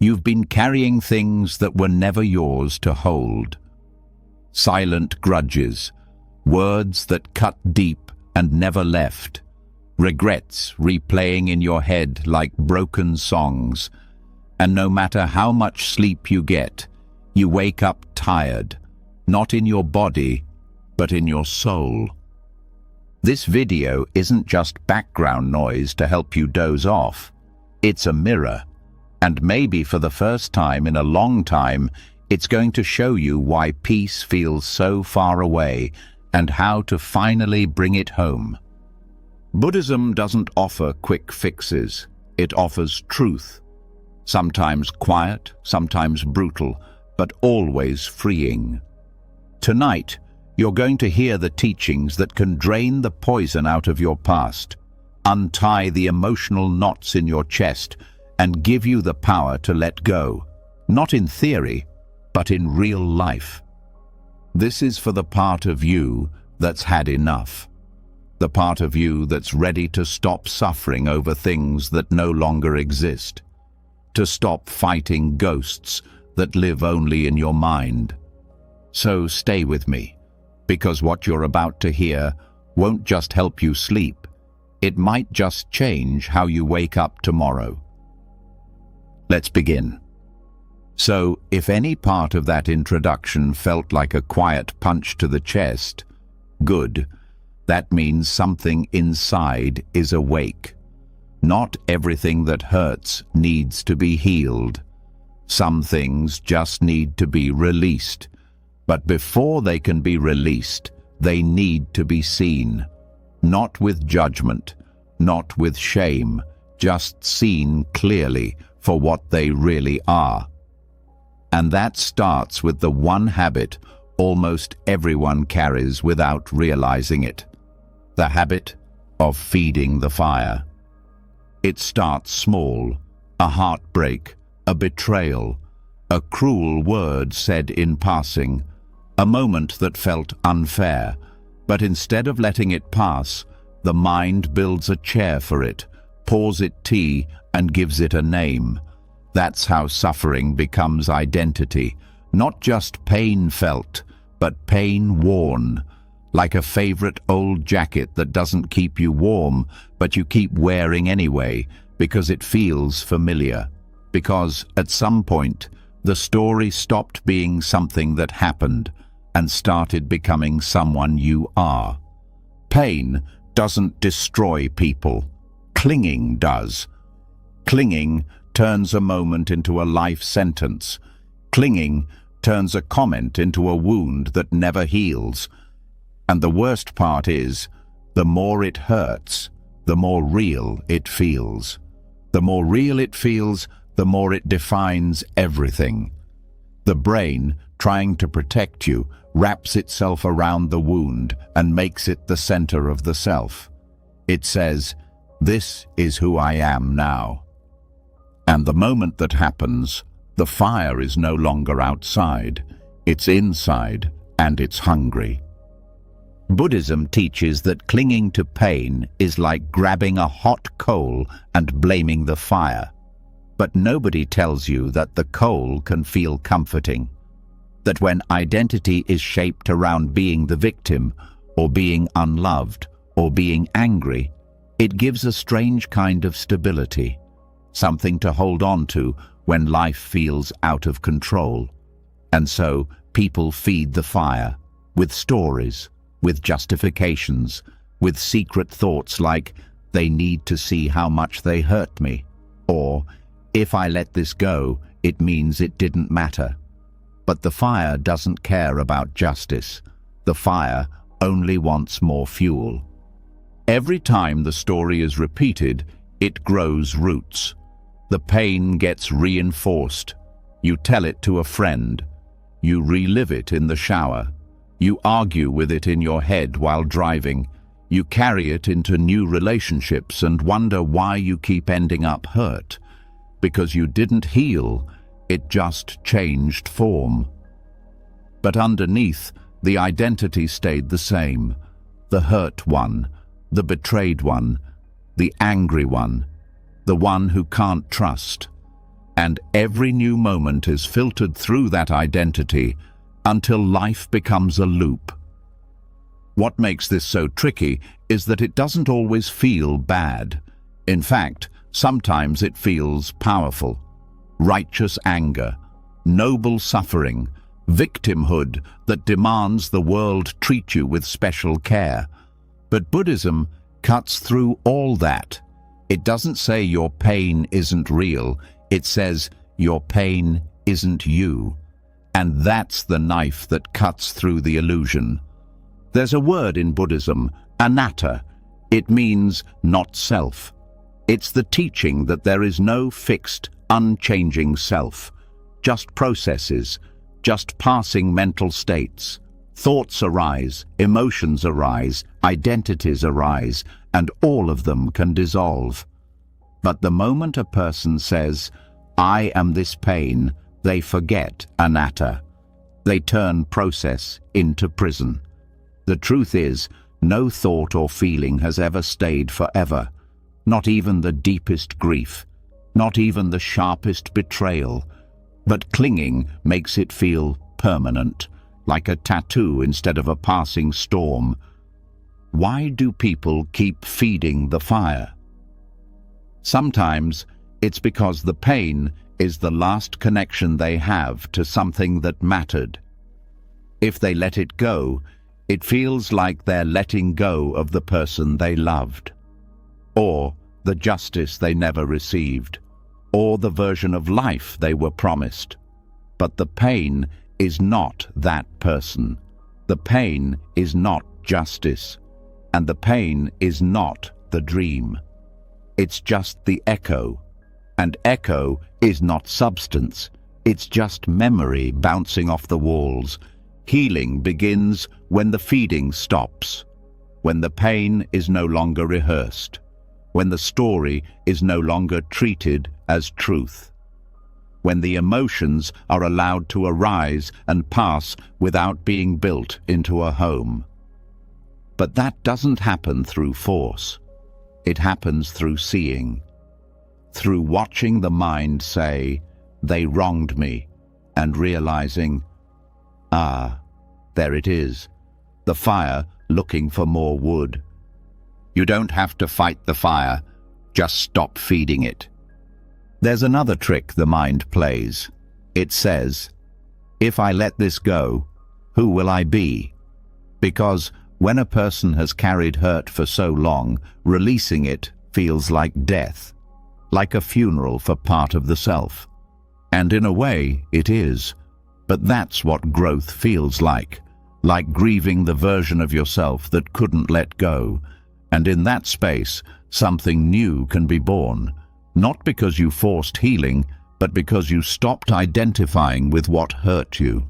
You've been carrying things that were never yours to hold. Silent grudges, words that cut deep and never left, regrets replaying in your head like broken songs. And no matter how much sleep you get, you wake up tired, not in your body, but in your soul. This video isn't just background noise to help you doze off. It's a mirror. And maybe for the first time in a long time, it's going to show you why peace feels so far away and how to finally bring it home. Buddhism doesn't offer quick fixes. It offers truth. Sometimes quiet, sometimes brutal, but always freeing. Tonight, you're going to hear the teachings that can drain the poison out of your past, untie the emotional knots in your chest, and give you the power to let go, not in theory, but in real life. This is for the part of you that's had enough, the part of you that's ready to stop suffering over things that no longer exist, to stop fighting ghosts that live only in your mind. So stay with me, because what you're about to hear won't just help you sleep, it might just change how you wake up tomorrow. Let's begin. So, if any part of that introduction felt like a quiet punch to the chest, good. That means something inside is awake. Not everything that hurts needs to be healed. Some things just need to be released. But before they can be released, they need to be seen. Not with judgment, not with shame, just seen clearly for what they really are. And that starts with the one habit almost everyone carries without realizing it. The habit of feeding the fire. It starts small, a heartbreak, a betrayal, a cruel word said in passing, a moment that felt unfair, but instead of letting it pass, the mind builds a chair for it, pours it tea, and gives it a name. That's how suffering becomes identity, not just pain felt, but pain worn, like a favorite old jacket that doesn't keep you warm, but you keep wearing anyway, because it feels familiar. Because at some point, the story stopped being something that happened and started becoming someone you are. Pain doesn't destroy people. Clinging does. Clinging turns a moment into a life sentence. Clinging turns a comment into a wound that never heals. And the worst part is, the more it hurts, the more real it feels. The more real it feels, the more it defines everything. The brain, trying to protect you, wraps itself around the wound and makes it the center of the self. It says, "This is who I am now." And the moment that happens, the fire is no longer outside, it's inside, and it's hungry. Buddhism teaches that clinging to pain is like grabbing a hot coal and blaming the fire. But nobody tells you that the coal can feel comforting. That when identity is shaped around being the victim, or being unloved, or being angry, it gives a strange kind of stability. Something to hold on to when life feels out of control. And so people feed the fire with stories, with justifications, with secret thoughts like, they need to see how much they hurt me, or, if I let this go, it means it didn't matter. But the fire doesn't care about justice. The fire only wants more fuel. Every time the story is repeated, it grows roots. The pain gets reinforced. You tell it to a friend. You relive it in the shower. You argue with it in your head while driving. You carry it into new relationships and wonder why you keep ending up hurt. Because you didn't heal, it just changed form. But underneath, the identity stayed the same. The hurt one, the betrayed one, the angry one, the one who can't trust. and every new moment is filtered through that identity until life becomes a loop. What makes this so tricky is that it doesn't always feel bad. In fact, sometimes it feels powerful. Righteous anger, noble suffering, victimhood that demands the world treat you with special care. But Buddhism cuts through all that. It doesn't say your pain isn't real. It says your pain isn't you. And that's the knife that cuts through the illusion. There's a word in Buddhism, anatta. It means not self. It's the teaching that there is no fixed, unchanging self, just processes, just passing mental states. Thoughts arise, emotions arise, identities arise, and all of them can dissolve. But the moment a person says, "I am this pain," they forget anatta. They turn process into prison. The truth is, no thought or feeling has ever stayed forever. Not even the deepest grief, not even the sharpest betrayal. But clinging makes it feel permanent, like a tattoo instead of a passing storm. Why do people keep feeding the fire? Sometimes it's because the pain is the last connection they have to something that mattered. If they let it go, it feels like they're letting go of the person they loved, or the justice they never received, or the version of life they were promised. But the pain is not that person. The pain is not justice. And the pain is not the dream. It's just the echo. And echo is not substance. It's just memory bouncing off the walls. Healing begins when the feeding stops, when the pain is no longer rehearsed, when the story is no longer treated as truth, when the emotions are allowed to arise and pass without being built into a home. But that doesn't happen through force. It happens through seeing, through watching the mind say, "They wronged me," and realizing, "Ah, there it is, the fire looking for more wood." You don't have to fight the fire, just stop feeding it. There's another trick the mind plays. It says, "If I let this go, who will I be?" Because when a person has carried hurt for so long, releasing it feels like death, like a funeral for part of the self. And in a way, it is. But that's what growth feels like grieving the version of yourself that couldn't let go. And in that space, something new can be born, not because you forced healing, but because you stopped identifying with what hurt you.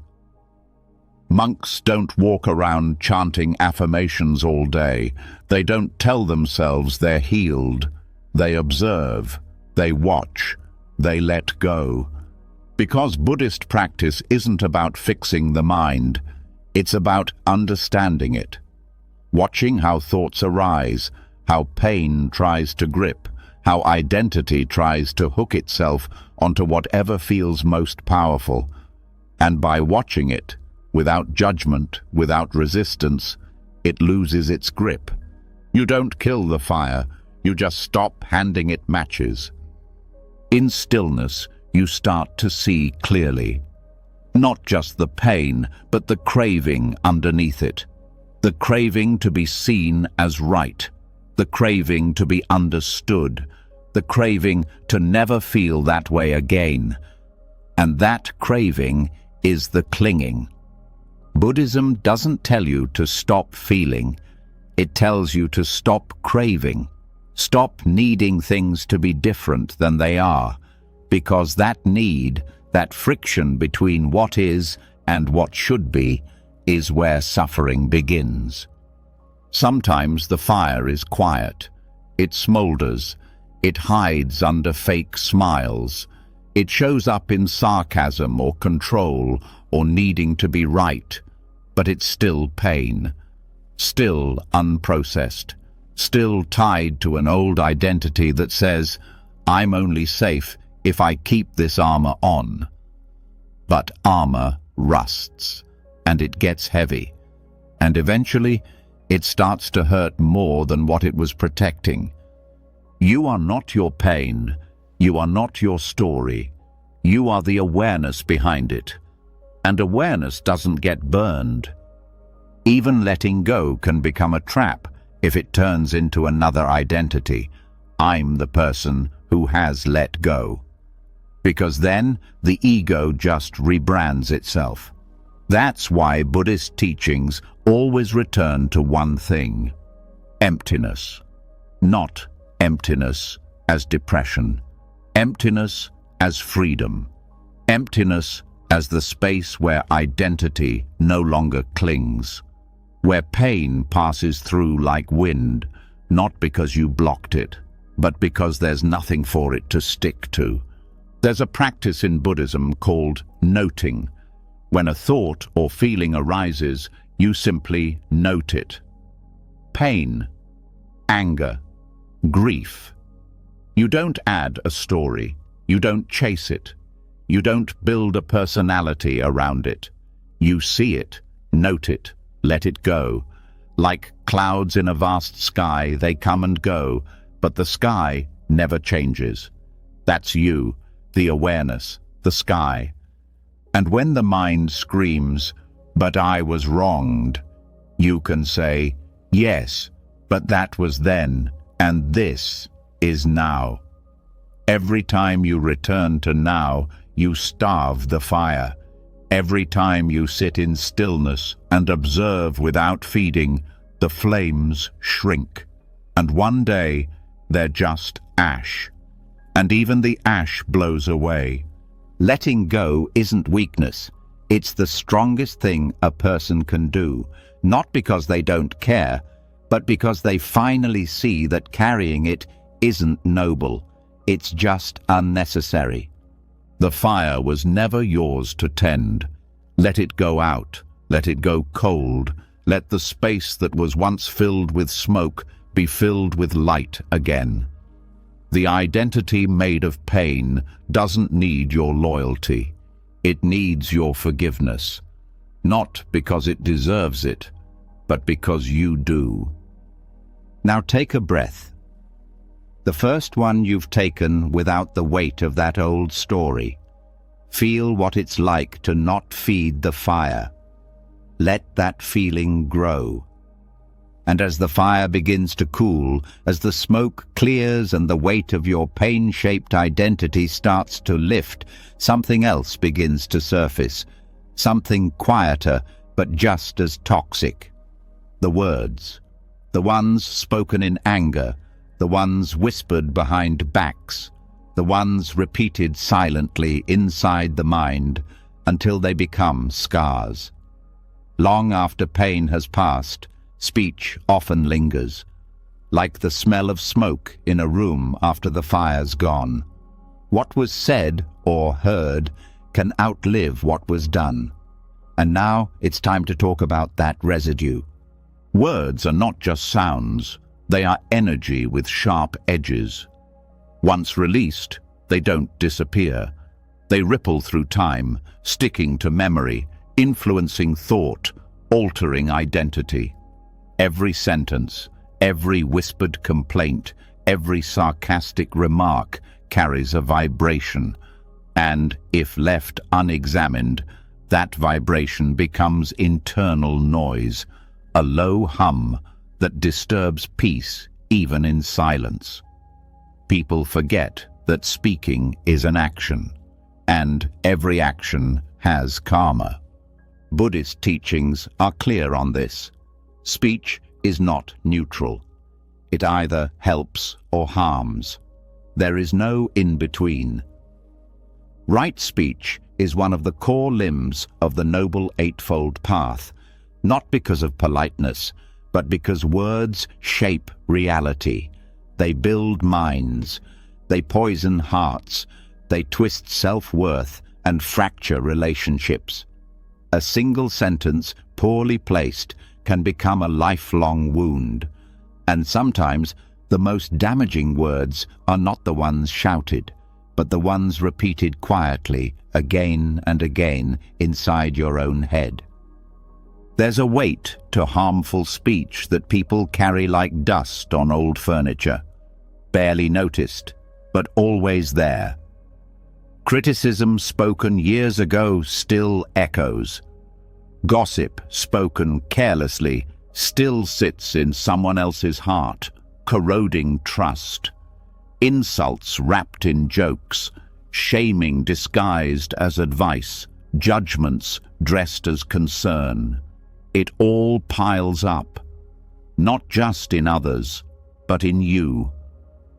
Monks don't walk around chanting affirmations all day. They don't tell themselves they're healed. They observe, they watch, they let go. Because Buddhist practice isn't about fixing the mind, it's about understanding it. Watching how thoughts arise, how pain tries to grip, how identity tries to hook itself onto whatever feels most powerful. And by watching it, without judgment, without resistance, it loses its grip. You don't kill the fire, you just stop handing it matches. In stillness, you start to see clearly. Not just the pain, but the craving underneath it. The craving to be seen as right. The craving to be understood. The craving to never feel that way again. And that craving is the clinging. Buddhism doesn't tell you to stop feeling. It tells you to stop craving. Stop needing things to be different than they are. Because that need, that friction between what is and what should be, is where suffering begins. Sometimes the fire is quiet. It smolders. It hides under fake smiles. It shows up in sarcasm or control or needing to be right. But it's still pain. Still unprocessed. Still tied to an old identity that says, "I'm only safe if I keep this armor on. But armor rusts, and it gets heavy, and eventually it starts to hurt more than what it was protecting. You are not your pain. You are not your story. You are the awareness behind it. And awareness doesn't get burned. Even letting go can become a trap if it turns into another identity. I'm the person who has let go. Because then the ego just rebrands itself. That's why Buddhist teachings always return to one thing: emptiness. Not emptiness as depression. Emptiness as freedom. Emptiness as the space where identity no longer clings. Where pain passes through like wind, not because you blocked it, but because there's nothing for it to stick to. There's a practice in Buddhism called noting. When a thought or feeling arises, you simply note it. Pain, anger, grief. You don't add a story. You don't chase it. You don't build a personality around it. You see it, note it, let it go. Like clouds in a vast sky, they come and go, but the sky never changes. That's you, the awareness, the sky. And when the mind screams, "But I was wronged," you can say, "Yes, but that was then, and this is now." Every time you return to now, you starve the fire. Every time you sit in stillness and observe without feeding, the flames shrink. And one day, they're just ash. And even the ash blows away. Letting go isn't weakness. It's the strongest thing a person can do, not because they don't care, but because they finally see that carrying it isn't noble. It's just unnecessary. The fire was never yours to tend. Let it go out. Let it go cold. Let the space that was once filled with smoke be filled with light again. The identity made of pain doesn't need your loyalty. It needs your forgiveness. Not because it deserves it, but because you do. Now take a breath. The first one you've taken without the weight of that old story. Feel what it's like to not feed the fire. Let that feeling grow. And as the fire begins to cool, as the smoke clears and the weight of your pain-shaped identity starts to lift, something else begins to surface. Something quieter, but just as toxic. The words. The ones spoken in anger. The ones whispered behind backs. The ones repeated silently inside the mind until they become scars. Long after pain has passed, speech often lingers, like the smell of smoke in a room after the fire's gone. What was said or heard can outlive what was done. And now it's time to talk about that residue. Words are not just sounds, they are energy with sharp edges. Once released, they don't disappear. They ripple through time, sticking to memory, influencing thought, altering identity. Every sentence, every whispered complaint, every sarcastic remark carries a vibration. And if left unexamined, that vibration becomes internal noise, a low hum that disturbs peace even in silence. People forget that speaking is an action, and every action has karma. Buddhist teachings are clear on this. Speech is not neutral. It either helps or harms. There is no in-between. Right speech is one of the core limbs of the Noble Eightfold Path, not because of politeness, but because words shape reality. They build minds, they poison hearts, they twist self-worth and fracture relationships. A single sentence, poorly placed, can become a lifelong wound. And sometimes the most damaging words are not the ones shouted, but the ones repeated quietly, again and again, inside your own head. There's a weight to harmful speech that people carry like dust on old furniture, barely noticed, but always there. Criticism spoken years ago still echoes. Gossip spoken carelessly still sits in someone else's heart, corroding trust. Insults wrapped in jokes, shaming disguised as advice, judgments dressed as concern. It all piles up, not just in others, but in you.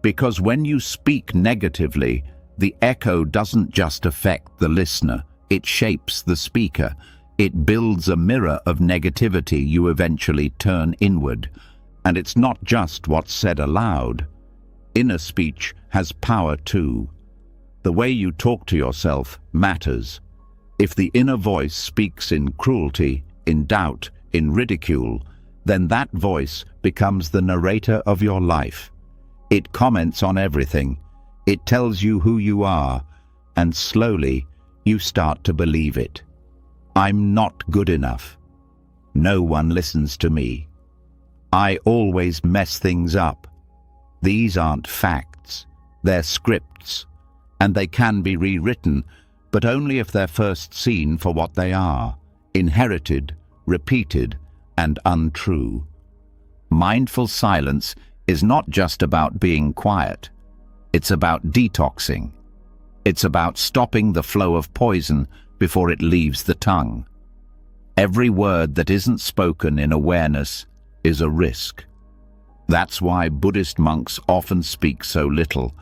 Because when you speak negatively, the echo doesn't just affect the listener, it shapes the speaker. It builds a mirror of negativity you eventually turn inward. And it's not just what's said aloud. Inner speech has power too. The way you talk to yourself matters. If the inner voice speaks in cruelty, in doubt, in ridicule, then that voice becomes the narrator of your life. It comments on everything. It tells you who you are, and slowly you start to believe it. I'm not good enough. No one listens to me. I always mess things up. These aren't facts, they're scripts, and they can be rewritten, but only if they're first seen for what they are, inherited, repeated, and untrue. Mindful silence is not just about being quiet. It's about detoxing. It's about stopping the flow of poison before it leaves the tongue. Every word that isn't spoken in awareness is a risk. That's why Buddhist monks often speak so little,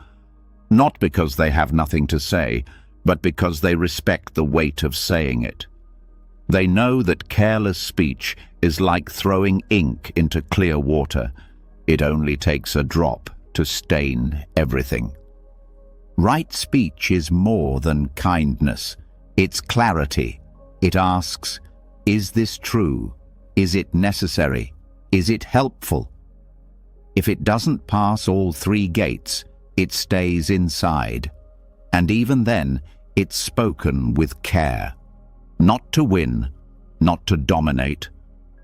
not because they have nothing to say, but because they respect the weight of saying it. They know that careless speech is like throwing ink into clear water. It only takes a drop to stain everything. Right speech is more than kindness. It's clarity. It asks, is this true? Is it necessary? Is it helpful? If it doesn't pass all three gates, it stays inside. And even then, it's spoken with care. Not to win, not to dominate,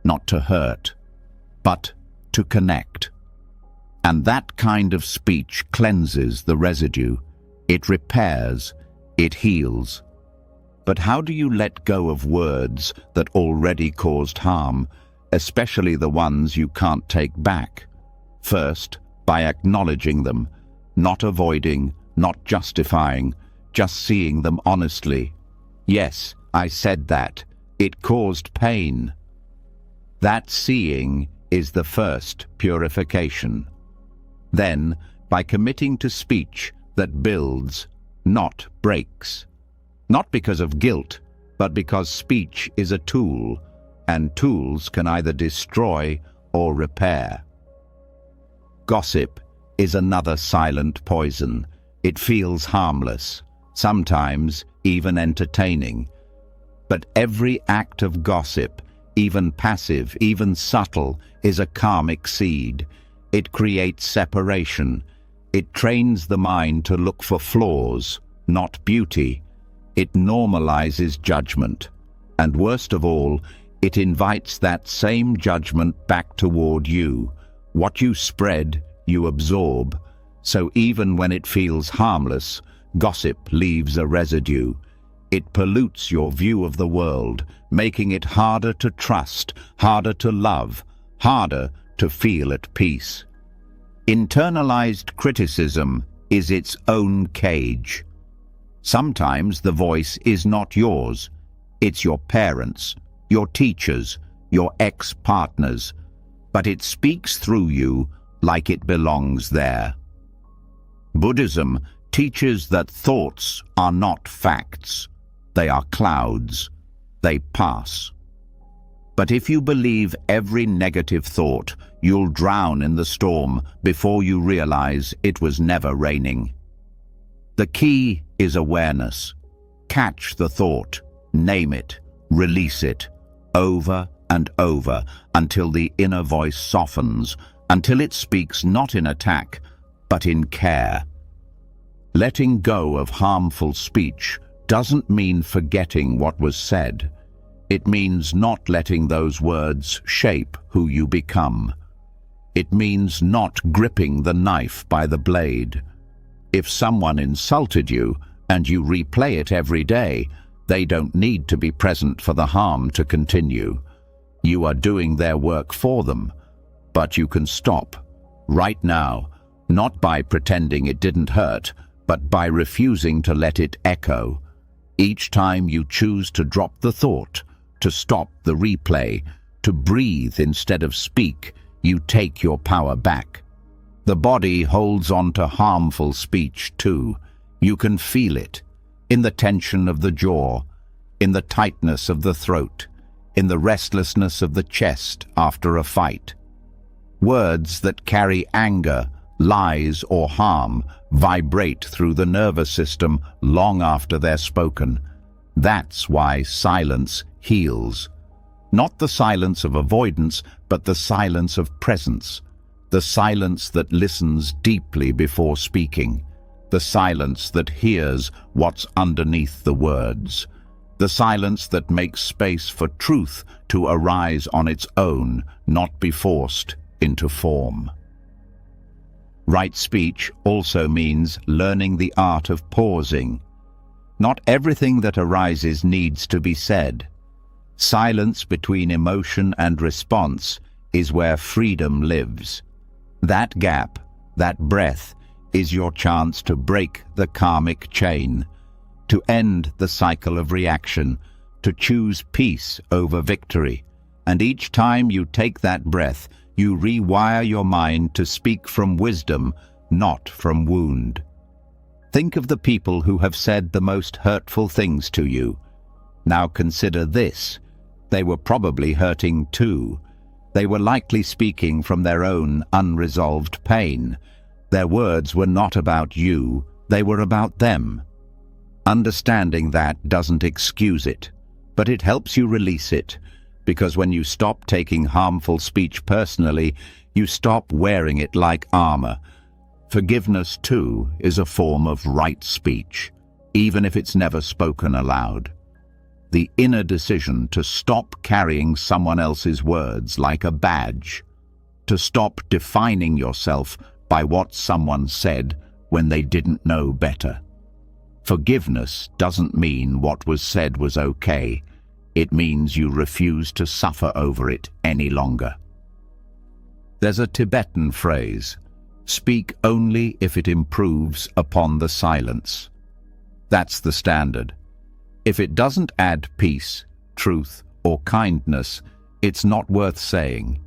not to hurt, but to connect. And that kind of speech cleanses the residue. It repairs, it heals. But how do you let go of words that already caused harm, especially the ones you can't take back? First, by acknowledging them, not avoiding, not justifying, just seeing them honestly. Yes, I said that. It caused pain. That seeing is the first purification. Then, by committing to speech that builds, not breaks. Not because of guilt, but because speech is a tool, and tools can either destroy or repair. Gossip is another silent poison. It feels harmless, sometimes even entertaining. But every act of gossip, even passive, even subtle, is a karmic seed. It creates separation. It trains the mind to look for flaws, not beauty. It normalizes judgment. And worst of all, it invites that same judgment back toward you. What you spread, you absorb. So even when it feels harmless, gossip leaves a residue. It pollutes your view of the world, making it harder to trust, harder to love, harder to feel at peace. Internalized criticism is its own cage. Sometimes the voice is not yours. It's your parents', your teachers', your ex-partners', but it speaks through you like it belongs there. Buddhism teaches that thoughts are not facts. They are clouds. They pass. But if you believe every negative thought, you'll drown in the storm before you realize it was never raining. The key is awareness. Catch the thought, name it, release it, over and over until the inner voice softens, until it speaks not in attack, but in care. Letting go of harmful speech doesn't mean forgetting what was said. It means not letting those words shape who you become. It means not gripping the knife by the blade. If someone insulted you and you replay it every day, they don't need to be present for the harm to continue. You are doing their work for them, but you can stop right now, not by pretending it didn't hurt, but by refusing to let it echo. Each time you choose to drop the thought, to stop the replay, to breathe instead of speak, you take your power back. The body holds on to harmful speech too. You can feel it in the tension of the jaw, in the tightness of the throat, in the restlessness of the chest after a fight. Words that carry anger, lies, or harm vibrate through the nervous system long after they're spoken. That's why silence heals. Not the silence of avoidance, but the silence of presence. The silence that listens deeply before speaking. The silence that hears what's underneath the words. The silence that makes space for truth to arise on its own, not be forced into form. Right speech also means learning the art of pausing. Not everything that arises needs to be said. Silence between emotion and response is where freedom lives. That gap, that breath, is your chance to break the karmic chain, to end the cycle of reaction, to choose peace over victory. And each time you take that breath, you rewire your mind to speak from wisdom, not from wound. Think of the people who have said the most hurtful things to you. Now consider this. They were probably hurting too. They were likely speaking from their own unresolved pain. Their words were not about you, they were about them. Understanding that doesn't excuse it, but it helps you release it, because when you stop taking harmful speech personally, you stop wearing it like armor. Forgiveness, too, is a form of right speech, even if it's never spoken aloud. The inner decision to stop carrying someone else's words like a badge, to stop defining yourself by what someone said when they didn't know better. Forgiveness doesn't mean what was said was okay. It means you refuse to suffer over it any longer. There's a Tibetan phrase, "Speak only if it improves upon the silence." That's the standard. If it doesn't add peace, truth, or kindness, it's not worth saying.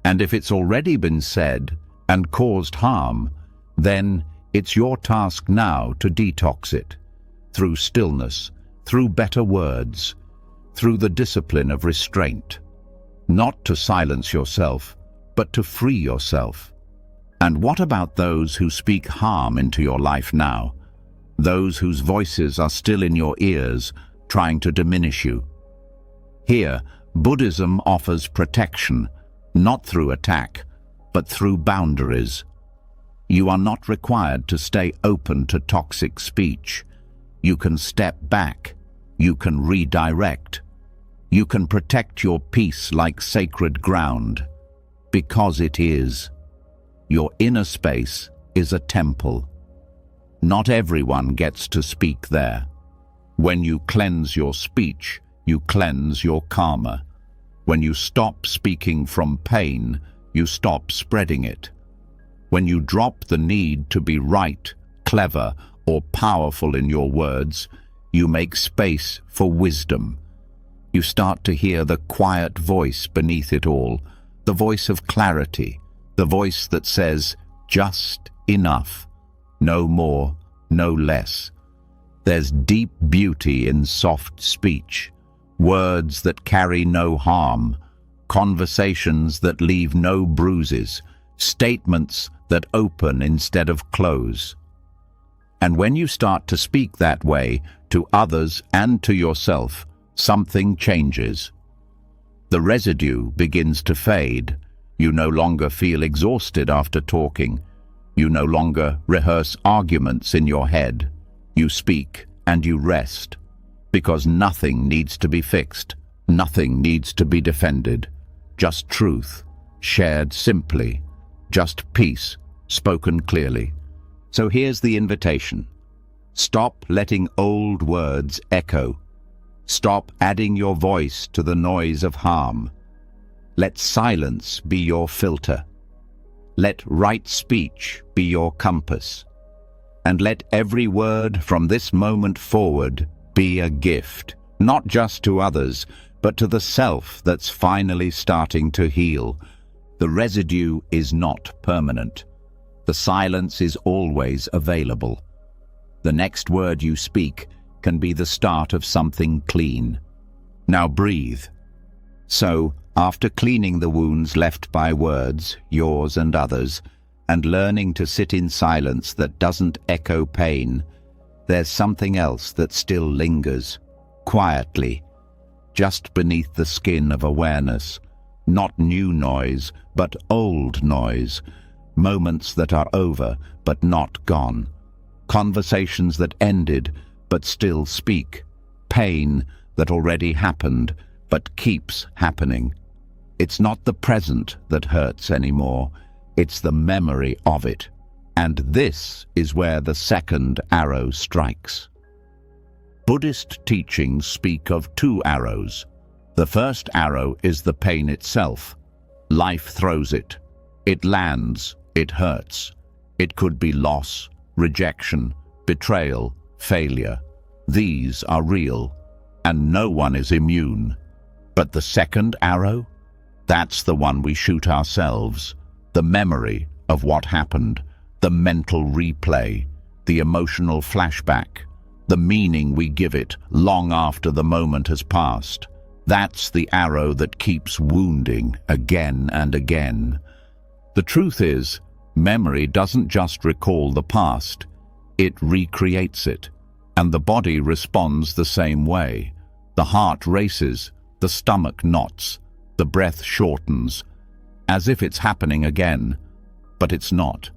And if it's already been said and caused harm, then it's your task now to detox it, through stillness, through better words, through the discipline of restraint. Not to silence yourself, but to free yourself. And what about those who speak harm into your life now? Those whose voices are still in your ears, trying to diminish you? Here, Buddhism offers protection, not through attack, but through boundaries. You are not required to stay open to toxic speech. You can step back. You can redirect. You can protect your peace like sacred ground, because it is. Your inner space is a temple. Not everyone gets to speak there. When you cleanse your speech, you cleanse your karma. When you stop speaking from pain, you stop spreading it. When you drop the need to be right, clever, or powerful in your words, you make space for wisdom. You start to hear the quiet voice beneath it all, the voice of clarity, the voice that says, just enough. No more, no less. There's deep beauty in soft speech, words that carry no harm, conversations that leave no bruises, statements that open instead of close. And when you start to speak that way to others and to yourself, something changes. The residue begins to fade. You no longer feel exhausted after talking. You no longer rehearse arguments in your head. You speak and you rest, because nothing needs to be fixed, nothing needs to be defended. Just truth, shared simply, just peace, spoken clearly. So here's the invitation. Stop letting old words echo. Stop adding your voice to the noise of harm. Let silence be your filter. Let right speech be your compass. And let every word from this moment forward be a gift, not just to others, but to the self that's finally starting to heal. The residue is not permanent. The silence is always available. The next word you speak can be the start of something clean. Now breathe. So, after cleaning the wounds left by words, yours and others, and learning to sit in silence that doesn't echo pain, there's something else that still lingers, quietly, just beneath the skin of awareness. Not new noise, but old noise. Moments that are over, but not gone. Conversations that ended, but still speak. Pain that already happened, but keeps happening. It's not the present that hurts anymore. It's the memory of it. And this is where the second arrow strikes. Buddhist teachings speak of two arrows. The first arrow is the pain itself. Life throws it. It lands. It hurts. It could be loss, rejection, betrayal, failure. These are real, and no one is immune. But the second arrow? That's the one we shoot ourselves. The memory of what happened, the mental replay, the emotional flashback, the meaning we give it long after the moment has passed. That's the arrow that keeps wounding again and again. The truth is, memory doesn't just recall the past, it recreates it. And the body responds the same way. The heart races, the stomach knots, the breath shortens, as if it's happening again. But it's not.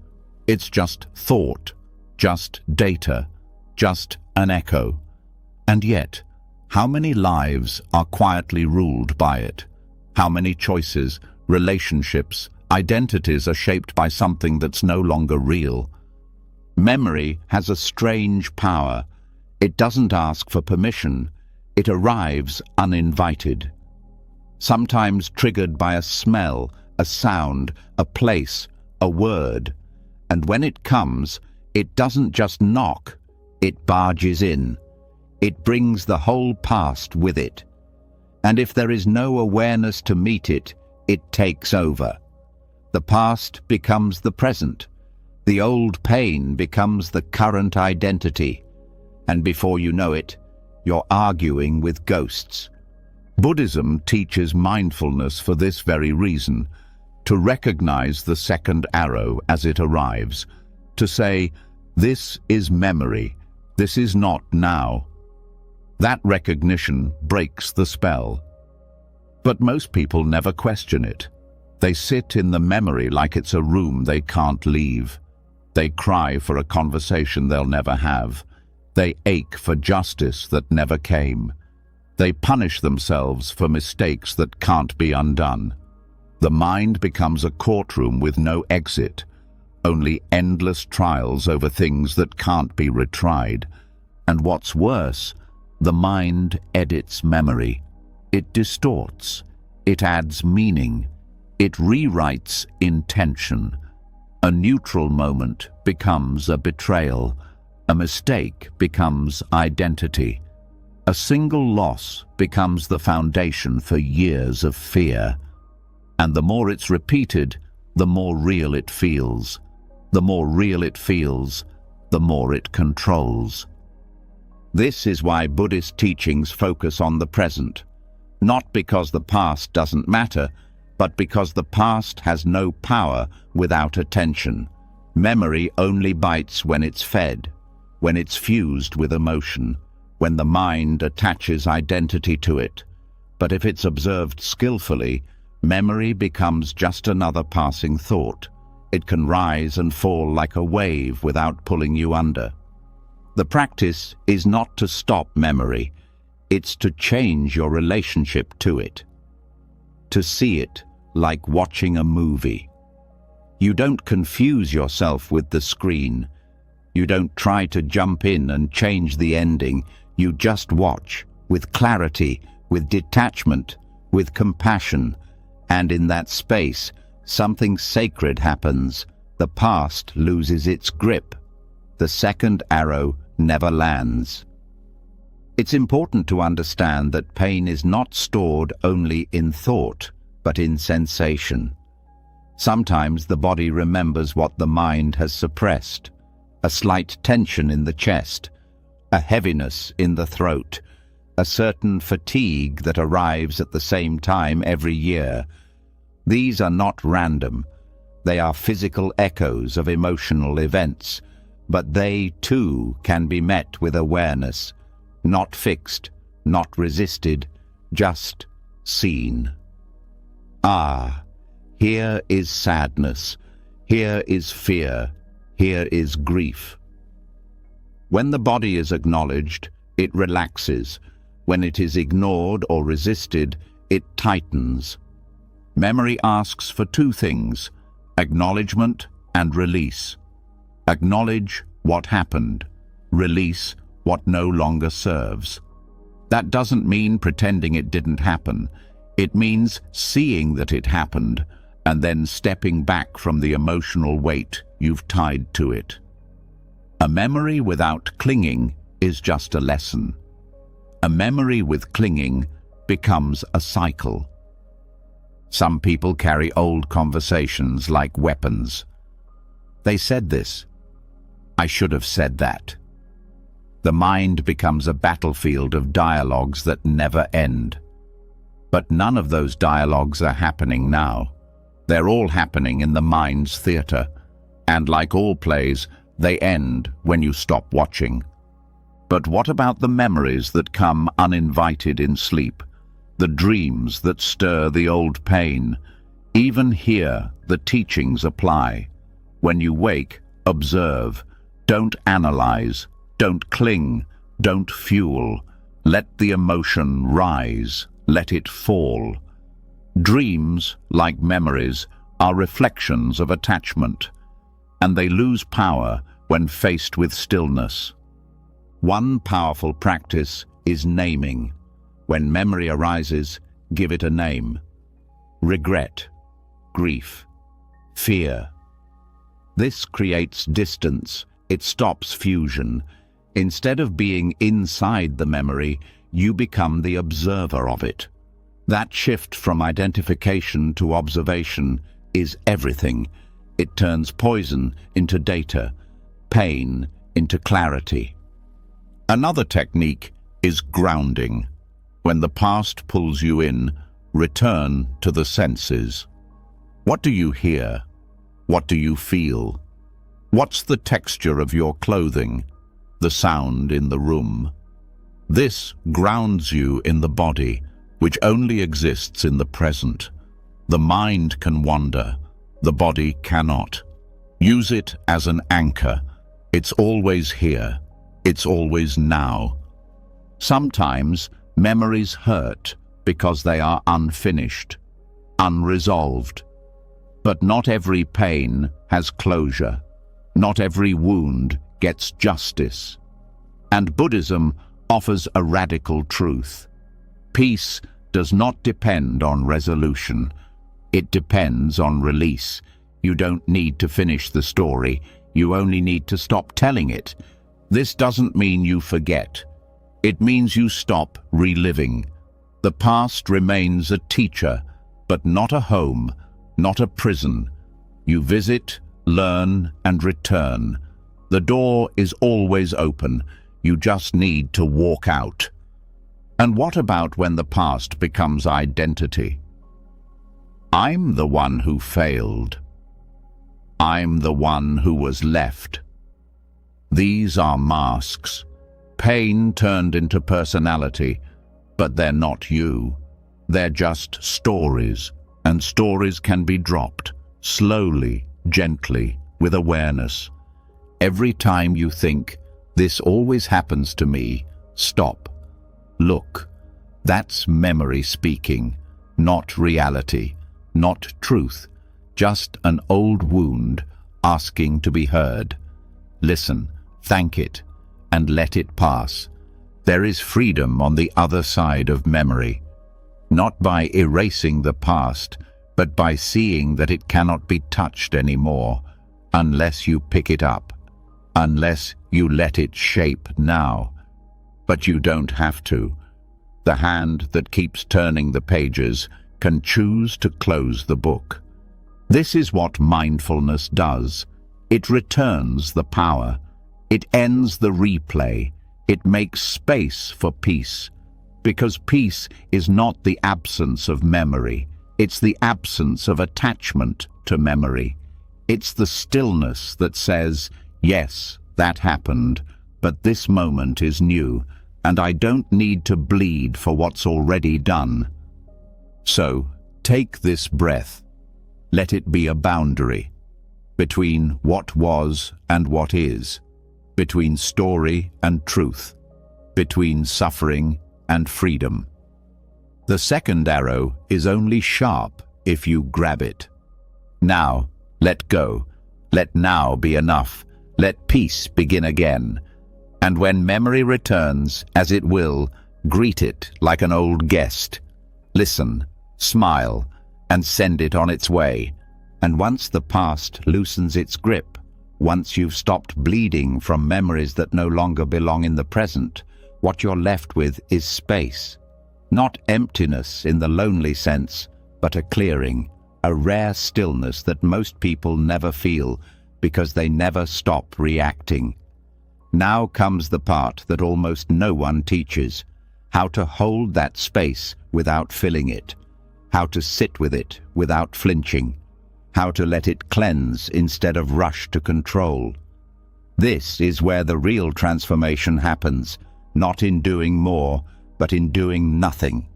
It's just thought, just data, just an echo. And yet, how many lives are quietly ruled by it? How many choices, relationships, identities are shaped by something that's no longer real? Memory has a strange power. It doesn't ask for permission. It arrives uninvited. Sometimes triggered by a smell, a sound, a place, a word. And when it comes, it doesn't just knock, it barges in. It brings the whole past with it. And if there is no awareness to meet it, it takes over. The past becomes the present. The old pain becomes the current identity. And before you know it, you're arguing with ghosts. Buddhism teaches mindfulness for this very reason, to recognize the second arrow as it arrives, to say, this is memory, this is not now. That recognition breaks the spell. But most people never question it. They sit in the memory like it's a room they can't leave. They cry for a conversation they'll never have. They ache for justice that never came. They punish themselves for mistakes that can't be undone. The mind becomes a courtroom with no exit, only endless trials over things that can't be retried. And what's worse, the mind edits memory. It distorts. It adds meaning. It rewrites intention. A neutral moment becomes a betrayal. A mistake becomes identity. A single loss becomes the foundation for years of fear. And the more it's repeated, the more real it feels. The more real it feels, the more it controls. This is why Buddhist teachings focus on the present. Not because the past doesn't matter, but because the past has no power without attention. Memory only bites when it's fed, when it's fused with emotion, when the mind attaches identity to it. But if it's observed skillfully, memory becomes just another passing thought. It can rise and fall like a wave without pulling you under. The practice is not to stop memory, it's to change your relationship to it. To see it like watching a movie. You don't confuse yourself with the screen. You don't try to jump in and change the ending. You just watch, with clarity, with detachment, with compassion. And in that space, something sacred happens. The past loses its grip. The second arrow never lands. It's important to understand that pain is not stored only in thought, but in sensation. Sometimes the body remembers what the mind has suppressed. A slight tension in the chest, a heaviness in the throat, a certain fatigue that arrives at the same time every year. These are not random. They are physical echoes of emotional events, but they, too, can be met with awareness, not fixed, not resisted, just seen. Ah, here is sadness, here is fear, here is grief. When the body is acknowledged, it relaxes. When it is ignored or resisted, it tightens. Memory asks for two things: acknowledgement and release. Acknowledge what happened. Release what no longer serves. That doesn't mean pretending it didn't happen. It means seeing that it happened and then stepping back from the emotional weight you've tied to it. A memory without clinging is just a lesson. A memory with clinging becomes a cycle. Some people carry old conversations like weapons. They said this. I should have said that. The mind becomes a battlefield of dialogues that never end. But none of those dialogues are happening now. They're all happening in the mind's theater, and like all plays, they end when you stop watching. But what about the memories that come uninvited in sleep? The dreams that stir the old pain? Even here, the teachings apply. When you wake, observe. Don't analyze. Don't cling. Don't fuel. Let the emotion rise. Let it fall. Dreams, like memories, are reflections of attachment, and they lose power when faced with stillness. One powerful practice is naming. When memory arises, give it a name. Regret, grief, fear. This creates distance. It stops fusion. Instead of being inside the memory, you become the observer of it. That shift from identification to observation is everything. It turns poison into data, pain into clarity. Another technique is grounding. When the past pulls you in, return to the senses. What do you hear? What do you feel? What's the texture of your clothing? The sound in the room? This grounds you in the body, which only exists in the present. The mind can wander, the body cannot. Use it as an anchor. It's always here. It's always now. Sometimes memories hurt because they are unfinished, unresolved. But not every pain has closure. Not every wound gets justice. And Buddhism offers a radical truth. Peace does not depend on resolution. It depends on release. You don't need to finish the story. You only need to stop telling it. This doesn't mean you forget. It means you stop reliving. The past remains a teacher, but not a home, not a prison. You visit, learn, and return. The door is always open. You just need to walk out. And what about when the past becomes identity? I'm the one who failed. I'm the one who was left. These are masks. Pain turned into personality, but they're not you. They're just stories, and stories can be dropped, slowly, gently, with awareness. Every time you think, "This always happens to me," stop. Look. That's memory speaking, not reality, not truth, just an old wound asking to be heard. Listen, thank it, and let it pass. There is freedom on the other side of memory, not by erasing the past, but by seeing that it cannot be touched anymore, unless you pick it up, unless you let it shape now. But you don't have to. The hand that keeps turning the pages can choose to close the book. This is what mindfulness does. It returns the power. It ends the replay. It makes space for peace. Because peace is not the absence of memory. It's the absence of attachment to memory. It's the stillness that says, yes, that happened, but this moment is new, and I don't need to bleed for what's already done. So, take this breath. Let it be a boundary between what was and what is, between story and truth, between suffering and freedom. The second arrow is only sharp if you grab it. Now, let go. Let now be enough. Let peace begin again. And when memory returns, as it will, greet it like an old guest. Listen, smile, and send it on its way. And once the past loosens its grip, once you've stopped bleeding from memories that no longer belong in the present, what you're left with is space. Not emptiness in the lonely sense, but a clearing, a rare stillness that most people never feel because they never stop reacting. Now comes the part that almost no one teaches: how to hold that space without filling it, how to sit with it without flinching, how to let it cleanse instead of rush to control. This is where the real transformation happens, not in doing more, but in doing nothing.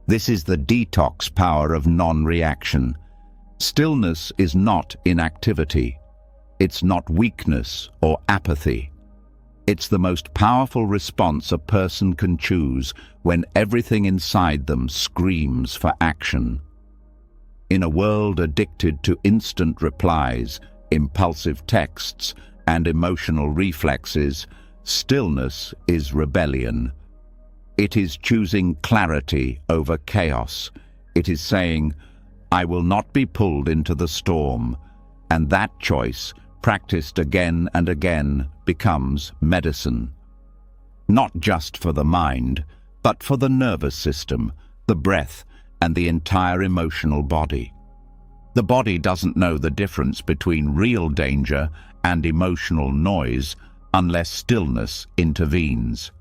This is the detox power of non-reaction. Stillness is not inactivity. It's not weakness or apathy. It's the most powerful response a person can choose when everything inside them screams for action. In a world addicted to instant replies, impulsive texts, and emotional reflexes, stillness is rebellion. It is choosing clarity over chaos. It is saying, I will not be pulled into the storm. And that choice, practiced again and again, becomes medicine. Not just for the mind, but for the nervous system, the breath, and the entire emotional body. The body doesn't know the difference between real danger and emotional noise unless stillness intervenes.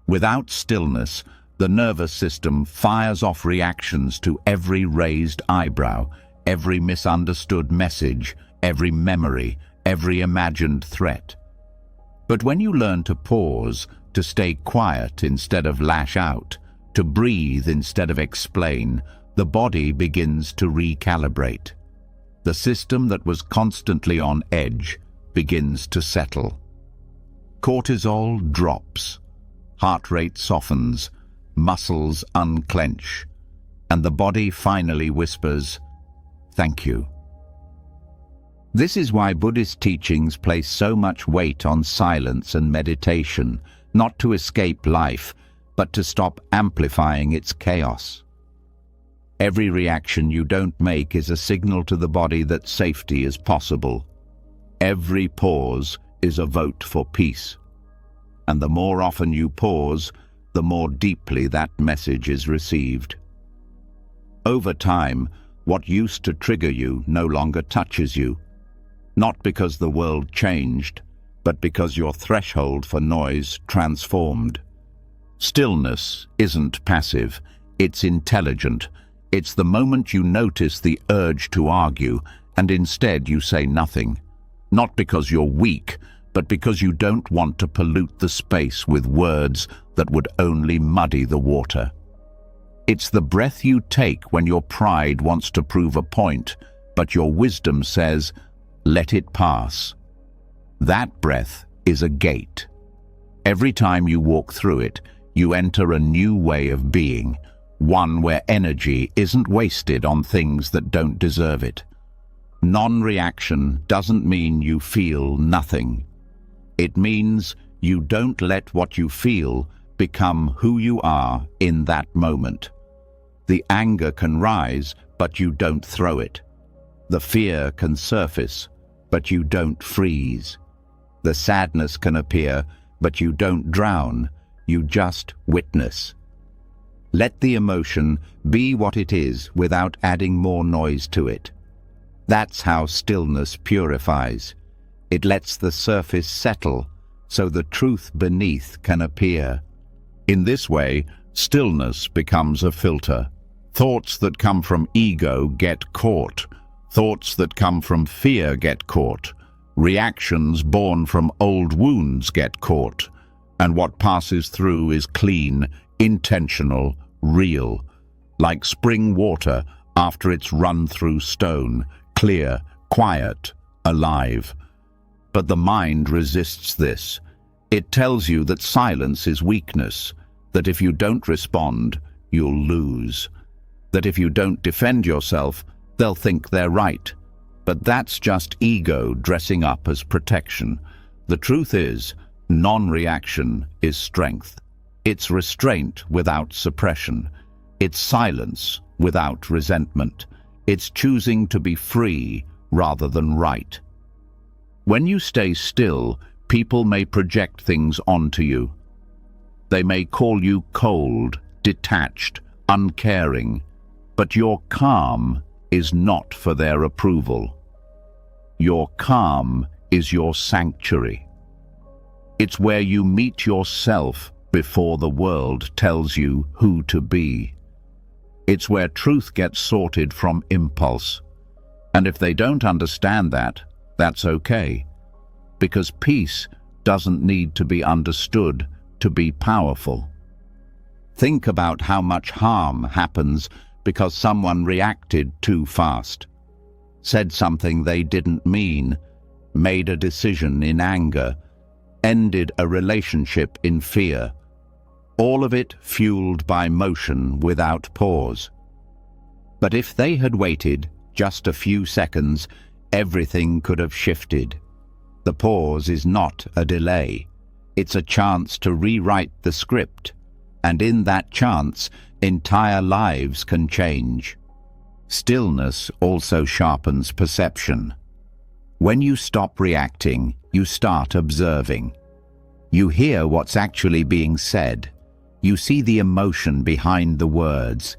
Without stillness, the nervous system fires off reactions to every raised eyebrow, every misunderstood message, every memory, every imagined threat. But when you learn to pause, to stay quiet instead of lash out, to breathe instead of explain, the body begins to recalibrate. The system that was constantly on edge begins to settle. Cortisol drops, heart rate softens, muscles unclench, and the body finally whispers, "Thank you." This is why Buddhist teachings place so much weight on silence and meditation, not to escape life, but to stop amplifying its chaos. Every reaction you don't make is a signal to the body that safety is possible. Every pause is a vote for peace. And the more often you pause, the more deeply that message is received. Over time, what used to trigger you no longer touches you. Not because the world changed, but because your threshold for noise transformed. Stillness isn't passive, it's intelligent. It's the moment you notice the urge to argue, and instead you say nothing. Not because you're weak, but because you don't want to pollute the space with words that would only muddy the water. It's the breath you take when your pride wants to prove a point, but your wisdom says, let it pass. That breath is a gate. Every time you walk through it, you enter a new way of being, one where energy isn't wasted on things that don't deserve it. Non-reaction doesn't mean you feel nothing. It means you don't let what you feel become who you are in that moment. The anger can rise, but you don't throw it. The fear can surface, but you don't freeze. The sadness can appear, but you don't drown, you just witness. Let the emotion be what it is without adding more noise to it. That's how stillness purifies. It lets the surface settle, so the truth beneath can appear. In this way, stillness becomes a filter. Thoughts that come from ego get caught. Thoughts that come from fear get caught. Reactions born from old wounds get caught. And what passes through is clean, intentional, real. Like spring water after it's run through stone, clear, quiet, alive. But the mind resists this. It tells you that silence is weakness, that if you don't respond, you'll lose. That if you don't defend yourself, they'll think they're right. But that's just ego dressing up as protection. The truth is, non-reaction is strength. It's restraint without suppression. It's silence without resentment. It's choosing to be free rather than right. When you stay still, people may project things onto you. They may call you cold, detached, uncaring, but your calm is not for their approval. Your calm is your sanctuary. It's where you meet yourself before the world tells you who to be. It's where truth gets sorted from impulse. And if they don't understand that, that's okay. Because peace doesn't need to be understood to be powerful. Think about how much harm happens because someone reacted too fast, said something they didn't mean, made a decision in anger, ended a relationship in fear. All of it fueled by motion without pause. But if they had waited just a few seconds, everything could have shifted. The pause is not a delay. It's a chance to rewrite the script. And in that chance, entire lives can change. Stillness also sharpens perception. When you stop reacting, you start observing. You hear what's actually being said. You see the emotion behind the words.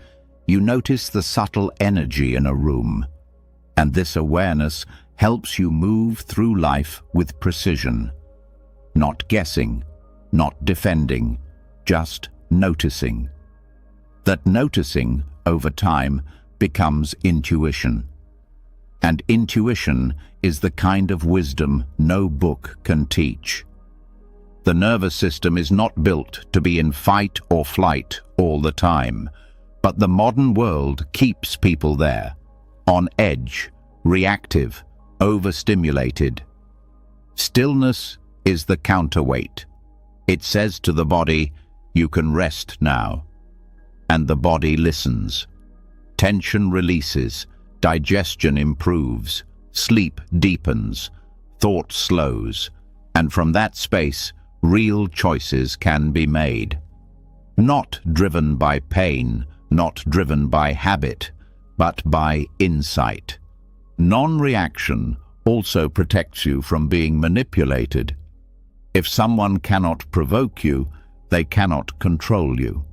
You notice the subtle energy in a room. And this awareness helps you move through life with precision. Not guessing, not defending, just noticing. That noticing, over time, becomes intuition. And intuition is the kind of wisdom no book can teach. The nervous system is not built to be in fight or flight all the time, but the modern world keeps people there, on edge, reactive, overstimulated. Stillness is the counterweight. It says to the body, you can rest now. And the body listens. Tension releases, digestion improves, sleep deepens, thought slows, and from that space, real choices can be made. Not driven by pain, not driven by habit, but by insight. Non-reaction also protects you from being manipulated. If someone cannot provoke you, they cannot control you.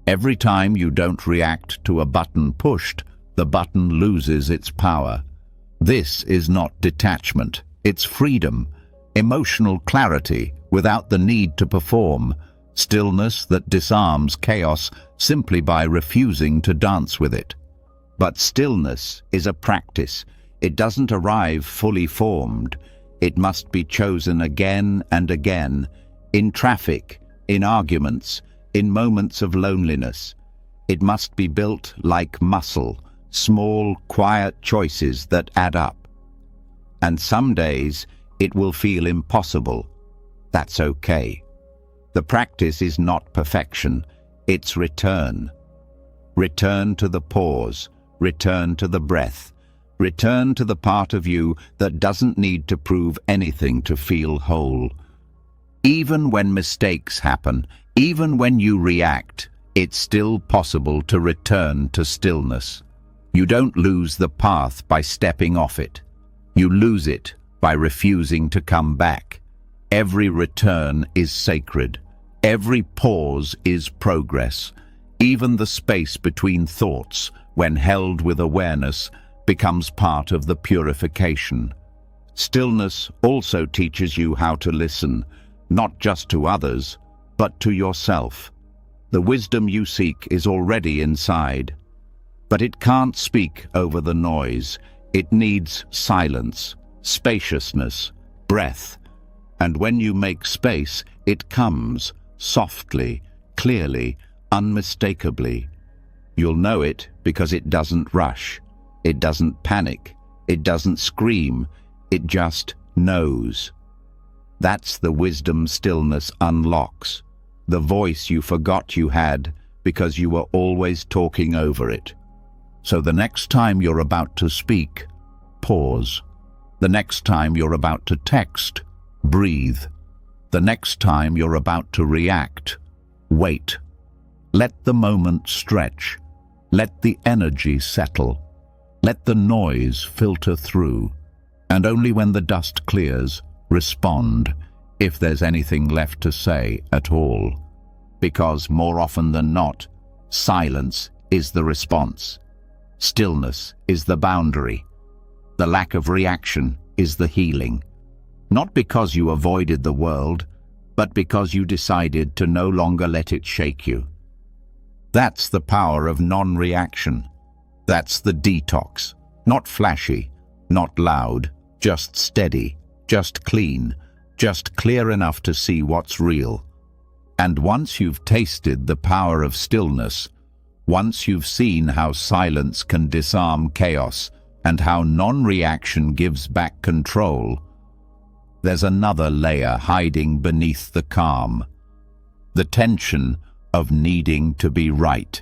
Every time you don't react to a button pushed, the button loses its power. This is not detachment, it's freedom, emotional clarity without the need to perform, stillness that disarms chaos simply by refusing to dance with it. But stillness is a practice. It doesn't arrive fully formed. It must be chosen again and again, in traffic, in arguments, in moments of loneliness. It must be built like muscle, small, quiet choices that add up. And some days it will feel impossible. That's okay. The practice is not perfection, it's return. Return to the pause, return to the breath, return to the part of you that doesn't need to prove anything to feel whole. Even when mistakes happen, even when you react, it's still possible to return to stillness. You don't lose the path by stepping off it. You lose it by refusing to come back. Every return is sacred. Every pause is progress. Even the space between thoughts, when held with awareness, becomes part of the purification. Stillness also teaches you how to listen, not just to others, but to yourself. The wisdom you seek is already inside, but it can't speak over the noise. It needs silence, spaciousness, breath. And when you make space, it comes, softly, clearly, unmistakably. You'll know it because it doesn't rush. It doesn't panic. It doesn't scream. It just knows. That's the wisdom stillness unlocks. The voice you forgot you had because you were always talking over it. So the next time you're about to speak, pause. The next time you're about to text, breathe. The next time you're about to react, wait. Let the moment stretch. Let the energy settle. Let the noise filter through. And only when the dust clears, respond, if there's anything left to say at all. Because more often than not, silence is the response. Stillness is the boundary. The lack of reaction is the healing. Not because you avoided the world, but because you decided to no longer let it shake you. That's the power of non-reaction. That's the detox. Not flashy, not loud, just steady, just clean, just clear enough to see what's real. And once you've tasted the power of stillness, once you've seen how silence can disarm chaos and how non-reaction gives back control, there's another layer hiding beneath the calm. The tension of needing to be right.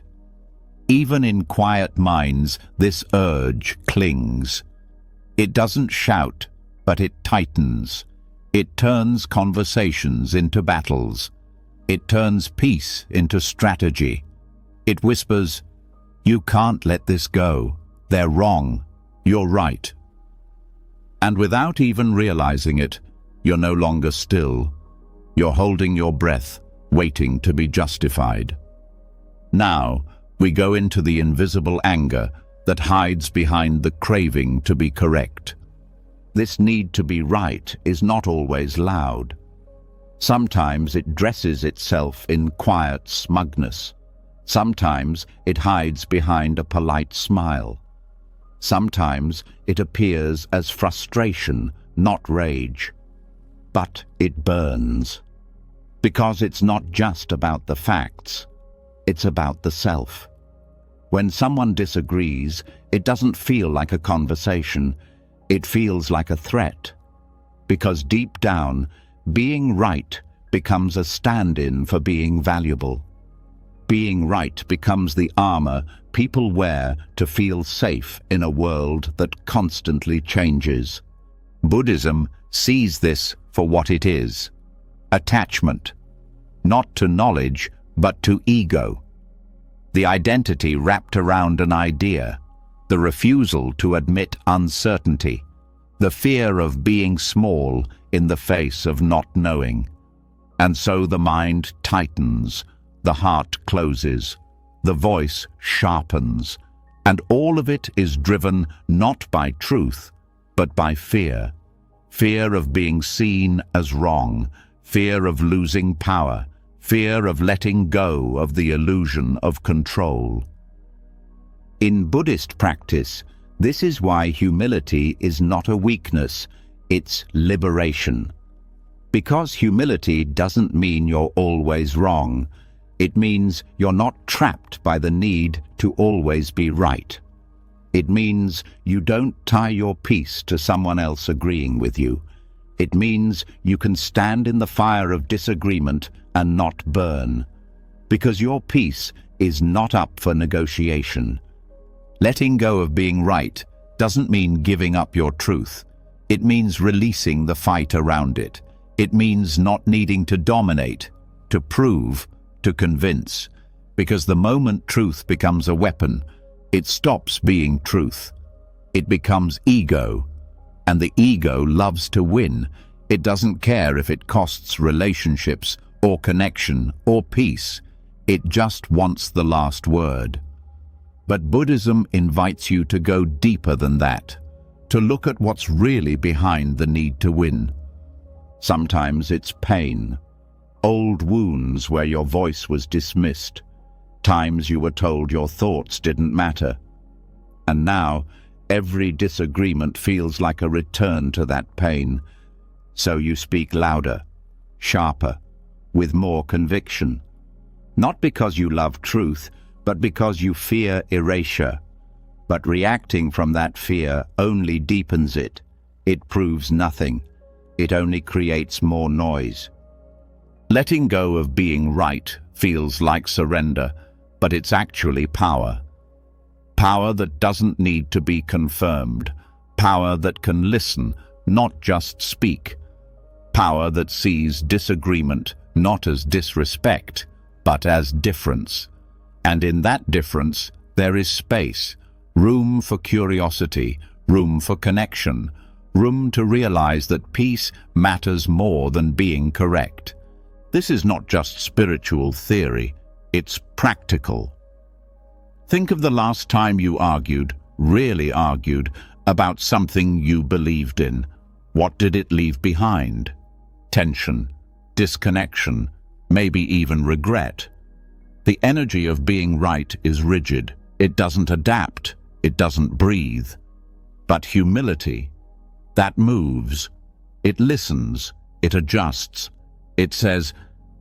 Even in quiet minds, this urge clings. It doesn't shout, but it tightens. It turns conversations into battles. It turns peace into strategy. It whispers, "You can't let this go. They're wrong. You're right." And without even realizing it, you're no longer still. You're holding your breath, waiting to be justified. Now, we go into the invisible anger that hides behind the craving to be correct. This need to be right is not always loud. Sometimes it dresses itself in quiet smugness. Sometimes it hides behind a polite smile. Sometimes it appears as frustration, not rage. But it burns. Because it's not just about the facts, it's about the self. When someone disagrees, it doesn't feel like a conversation. It feels like a threat. Because deep down, being right becomes a stand-in for being valuable. Being right becomes the armor people wear to feel safe in a world that constantly changes. Buddhism sees this for what it is: attachment, not to knowledge, but to ego. The identity wrapped around an idea, the refusal to admit uncertainty, the fear of being small in the face of not knowing. And so the mind tightens, the heart closes, the voice sharpens, and all of it is driven not by truth, but by fear. Fear of being seen as wrong, fear of losing power, fear of letting go of the illusion of control. In Buddhist practice, this is why humility is not a weakness, it's liberation. Because humility doesn't mean you're always wrong. It means you're not trapped by the need to always be right. It means you don't tie your peace to someone else agreeing with you. It means you can stand in the fire of disagreement and not burn, because your peace is not up for negotiation. Letting go of being right doesn't mean giving up your truth. It means releasing the fight around it. It means not needing to dominate, to prove, to convince, because the moment truth becomes a weapon, it stops being truth. It becomes ego, and the ego loves to win. It doesn't care if it costs relationships or connection or peace. It just wants the last word. But Buddhism invites you to go deeper than that, to look at what's really behind the need to win. Sometimes it's pain, old wounds where your voice was dismissed, times you were told your thoughts didn't matter. And now, every disagreement feels like a return to that pain. So you speak louder, sharper, with more conviction. Not because you love truth, but because you fear erasure. But reacting from that fear only deepens it. It proves nothing. It only creates more noise. Letting go of being right feels like surrender, but it's actually power. Power that doesn't need to be confirmed. Power that can listen, not just speak. Power that sees disagreement not as disrespect, but as difference. And in that difference, there is space, room for curiosity, room for connection, room to realize that peace matters more than being correct. This is not just spiritual theory, it's practical. Think of the last time you argued, really argued, about something you believed in. What did it leave behind? Tension, disconnection, maybe even regret. The energy of being right is rigid. It doesn't adapt. It doesn't breathe. But humility, that moves. It listens. It adjusts. It says,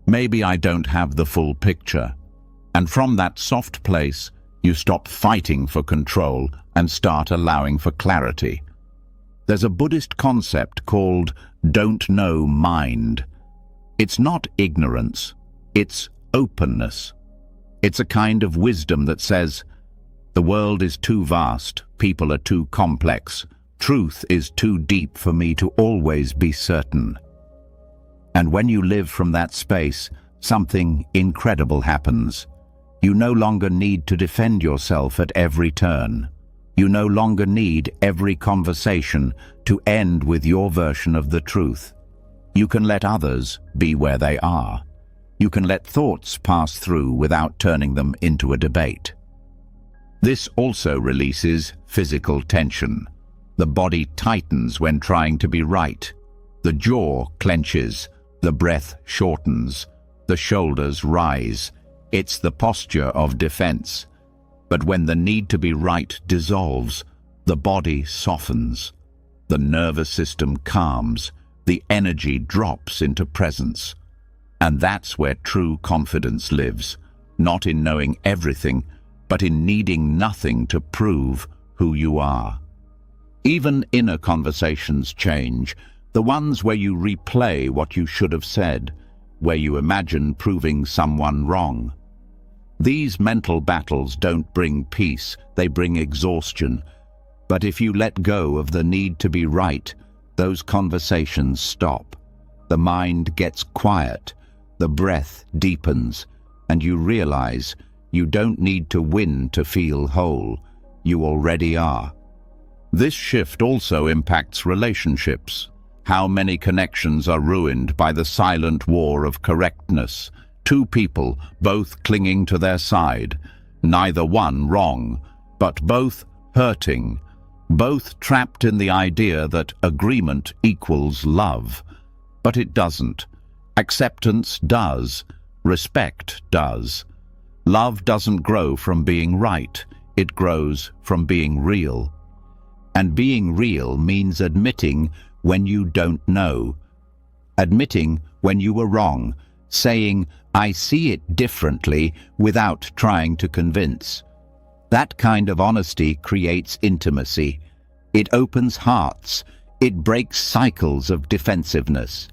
maybe I don't have the full picture. And from that soft place, you stop fighting for control and start allowing for clarity. There's a Buddhist concept called don't know mind. It's not ignorance. It's openness. It's a kind of wisdom that says, the world is too vast, people are too complex, truth is too deep for me to always be certain. And when you live from that space, something incredible happens. You no longer need to defend yourself at every turn. You no longer need every conversation to end with your version of the truth. You can let others be where they are. You can let thoughts pass through without turning them into a debate. This also releases physical tension. The body tightens when trying to be right. The jaw clenches. The breath shortens. The shoulders rise. It's the posture of defense. But when the need to be right dissolves, the body softens. The nervous system calms. The energy drops into presence. And that's where true confidence lives, not in knowing everything, but in needing nothing to prove who you are. Even inner conversations change, the ones where you replay what you should have said, where you imagine proving someone wrong. These mental battles don't bring peace, they bring exhaustion. But if you let go of the need to be right, those conversations stop. The mind gets quiet, the breath deepens, and you realize you don't need to win to feel whole. You already are. This shift also impacts relationships. How many connections are ruined by the silent war of correctness? Two people, both clinging to their side, neither one wrong, but both hurting, both trapped in the idea that agreement equals love. But it doesn't. Acceptance does. Respect does. Love doesn't grow from being right. It grows from being real. And being real means admitting when you don't know. Admitting when you were wrong. Saying, I see it differently, without trying to convince. That kind of honesty creates intimacy. It opens hearts. It breaks cycles of defensiveness.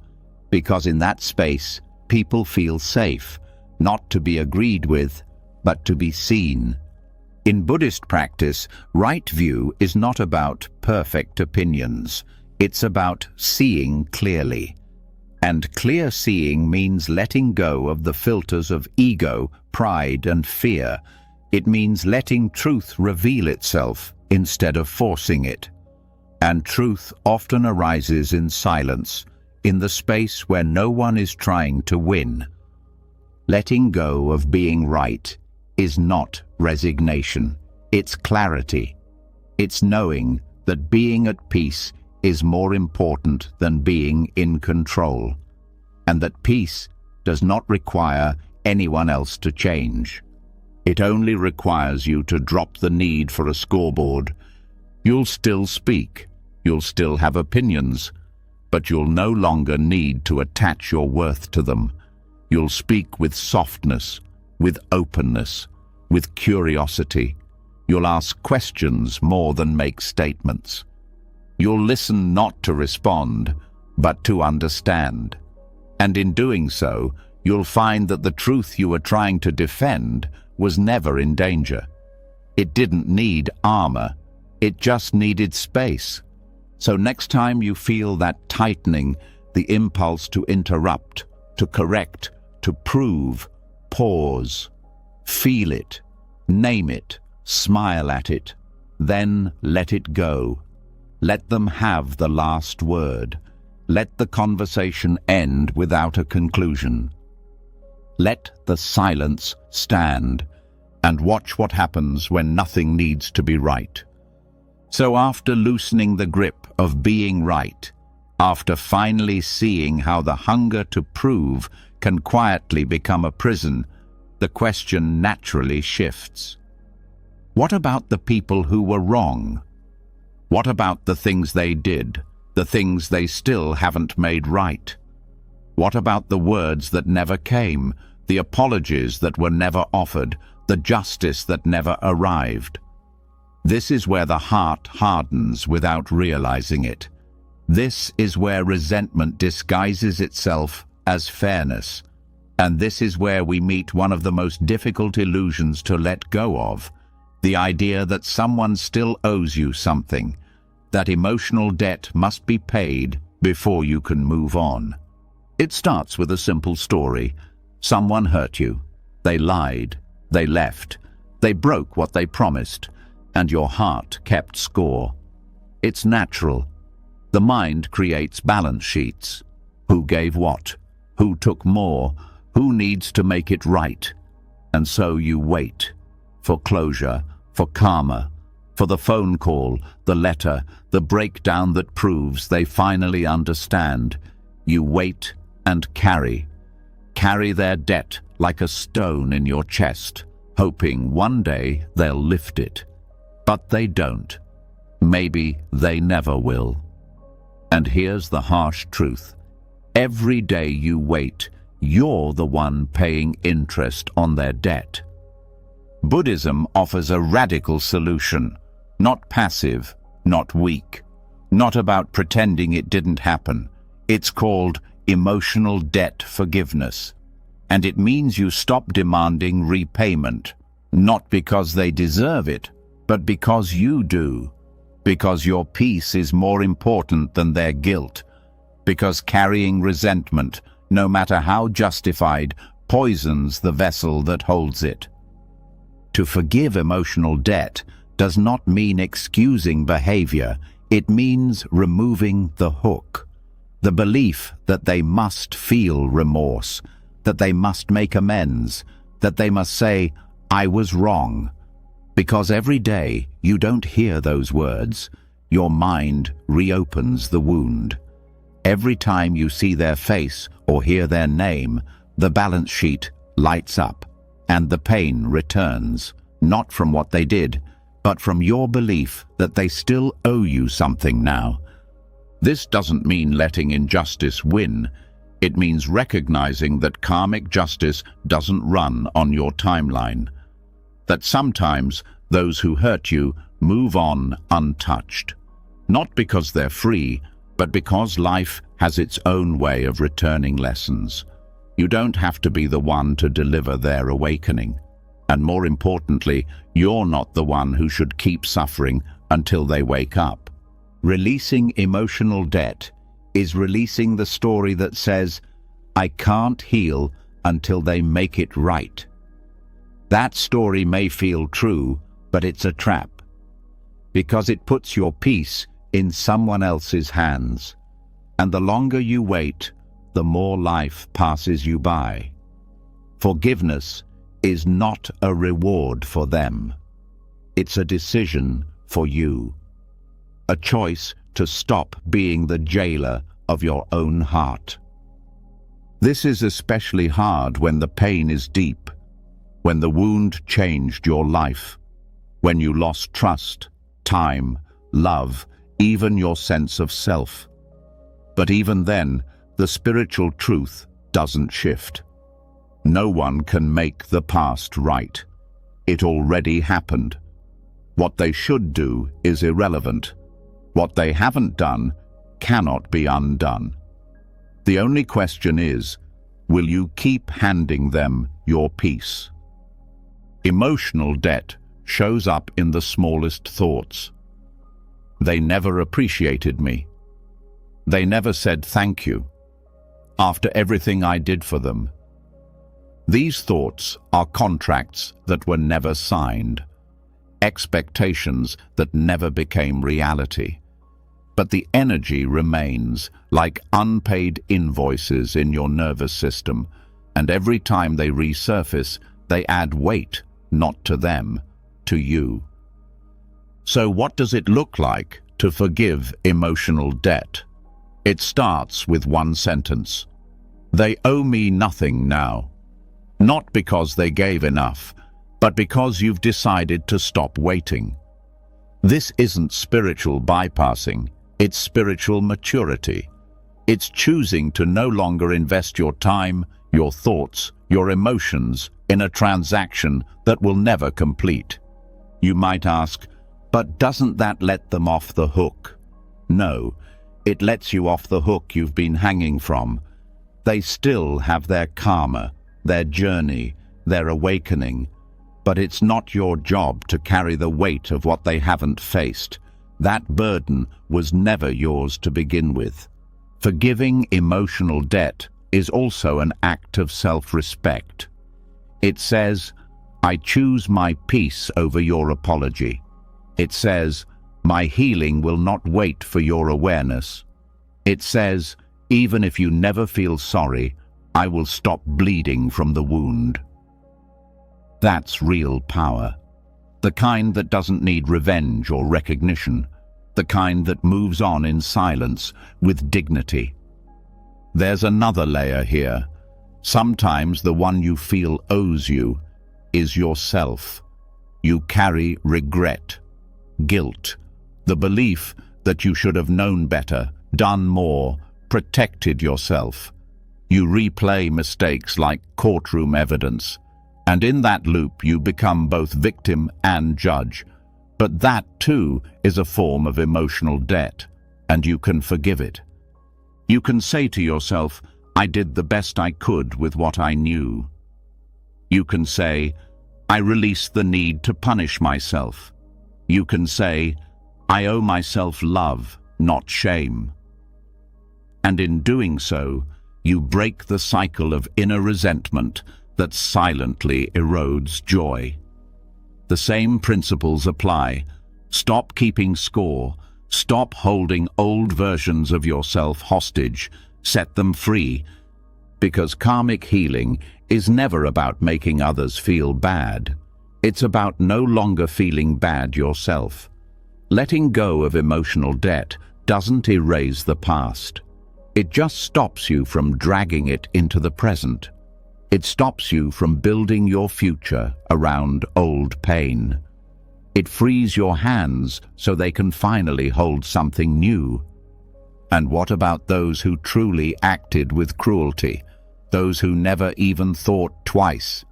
Because in that space, people feel safe, not to be agreed with, but to be seen. In Buddhist practice, right view is not about perfect opinions. It's about seeing clearly. And clear seeing means letting go of the filters of ego, pride, and fear. It means letting truth reveal itself instead of forcing it. And truth often arises in silence, in the space where no one is trying to win. Letting go of being right is not resignation. It's clarity. It's knowing that being at peace is more important than being in control, and that peace does not require anyone else to change. It only requires you to drop the need for a scoreboard. You'll still speak, you'll still have opinions, but you'll no longer need to attach your worth to them. You'll speak with softness, with openness, with curiosity. You'll ask questions more than make statements. You'll listen not to respond, but to understand. And in doing so, you'll find that the truth you were trying to defend was never in danger. It didn't need armor. It just needed space. So next time you feel that tightening, the impulse to interrupt, to correct, to prove, pause. Feel it, name it, smile at it, then let it go. Let them have the last word. Let the conversation end without a conclusion. Let the silence stand, and watch what happens when nothing needs to be right. So after loosening the grip of being right, after finally seeing how the hunger to prove can quietly become a prison, the question naturally shifts. What about the people who were wrong? What about the things they did, the things they still haven't made right? What about the words that never came, the apologies that were never offered, the justice that never arrived? This is where the heart hardens without realizing it. This is where resentment disguises itself as fairness. And this is where we meet one of the most difficult illusions to let go of, the idea that someone still owes you something, that emotional debt must be paid before you can move on. It starts with a simple story. Someone hurt you. They lied. They left. They broke what they promised, and your heart kept score. It's natural. The mind creates balance sheets. Who gave what? Who took more? Who needs to make it right? And so you wait for closure, for karma, for the phone call, the letter, the breakdown that proves they finally understand. You wait and carry their debt like a stone in your chest, hoping one day they'll lift it. But they don't. Maybe they never will. And here's the harsh truth. Every day you wait, you're the one paying interest on their debt. Buddhism offers a radical solution, not passive, not weak, not about pretending it didn't happen. It's called emotional debt forgiveness. And it means you stop demanding repayment, not because they deserve it, but because you do. Because your peace is more important than their guilt. Because carrying resentment, no matter how justified, poisons the vessel that holds it. To forgive emotional debt does not mean excusing behavior. It means removing the hook. The belief that they must feel remorse, that they must make amends, that they must say, "I was wrong." Because every day you don't hear those words, your mind reopens the wound. Every time you see their face or hear their name, the balance sheet lights up, and the pain returns, not from what they did, but from your belief that they still owe you something now. This doesn't mean letting injustice win. It means recognizing that karmic justice doesn't run on your timeline. That sometimes Those who hurt you move on untouched. Not because they're free, but because life has its own way of returning lessons. You don't have to be the one to deliver their awakening. And more importantly, you're not the one who should keep suffering until they wake up. Releasing emotional debt is releasing the story that says, I can't heal until they make it right. That story may feel true, but it's a trap, because it puts your peace in someone else's hands. And the longer you wait, the more life passes you by. Forgiveness is not a reward for them. It's a decision for you. A choice to stop being the jailer of your own heart. This is especially hard when the pain is deep, when the wound changed your life, when you lost trust, time, love, even your sense of self. But even then, the spiritual truth doesn't shift. No one can make the past right. It already happened. What they should do is irrelevant. What they haven't done cannot be undone. The only question is, will you keep handing them your peace? Emotional debt shows up in the smallest thoughts. They never appreciated me. They never said thank you after everything I did for them. These thoughts are contracts that were never signed, expectations that never became reality. But the energy remains like unpaid invoices in your nervous system, and every time they resurface, they add weight, not to them, to you. So what does it look like to forgive emotional debt? It starts with one sentence. They owe me nothing now. Not because they gave enough, but because you've decided to stop waiting. This isn't spiritual bypassing, it's spiritual maturity. It's choosing to no longer invest your time, your thoughts, your emotions in a transaction that will never complete. You might ask, but doesn't that let them off the hook? No, it lets you off the hook you've been hanging from. They still have their karma, their journey, their awakening, but it's not your job to carry the weight of what they haven't faced. That burden was never yours to begin with. Forgiving emotional debt is also an act of self-respect. It says, I choose my peace over your apology. It says, my healing will not wait for your awareness. It says, even if you never feel sorry, I will stop bleeding from the wound. That's real power. The kind that doesn't need revenge or recognition. The kind that moves on in silence with dignity. There's another layer here. Sometimes the one you feel owes you is yourself. You carry regret, guilt, the belief that you should have known better, done more, protected yourself. You replay mistakes like courtroom evidence, and in that loop you become both victim and judge. But that too is a form of emotional debt, and you can forgive it. You can say to yourself, I did the best I could with what I knew. You can say, I release the need to punish myself. You can say, I owe myself love, not shame. And in doing so, you break the cycle of inner resentment that silently erodes joy. The same principles apply. Stop keeping score. Stop holding old versions of yourself hostage. Set them free. Because karmic healing is never about making others feel bad. It's about no longer feeling bad yourself. Letting go of emotional debt doesn't erase the past. It just stops you from dragging it into the present. It stops you from building your future around old pain. It frees your hands so they can finally hold something new. And what about those who truly acted with cruelty? Those who never even thought twice?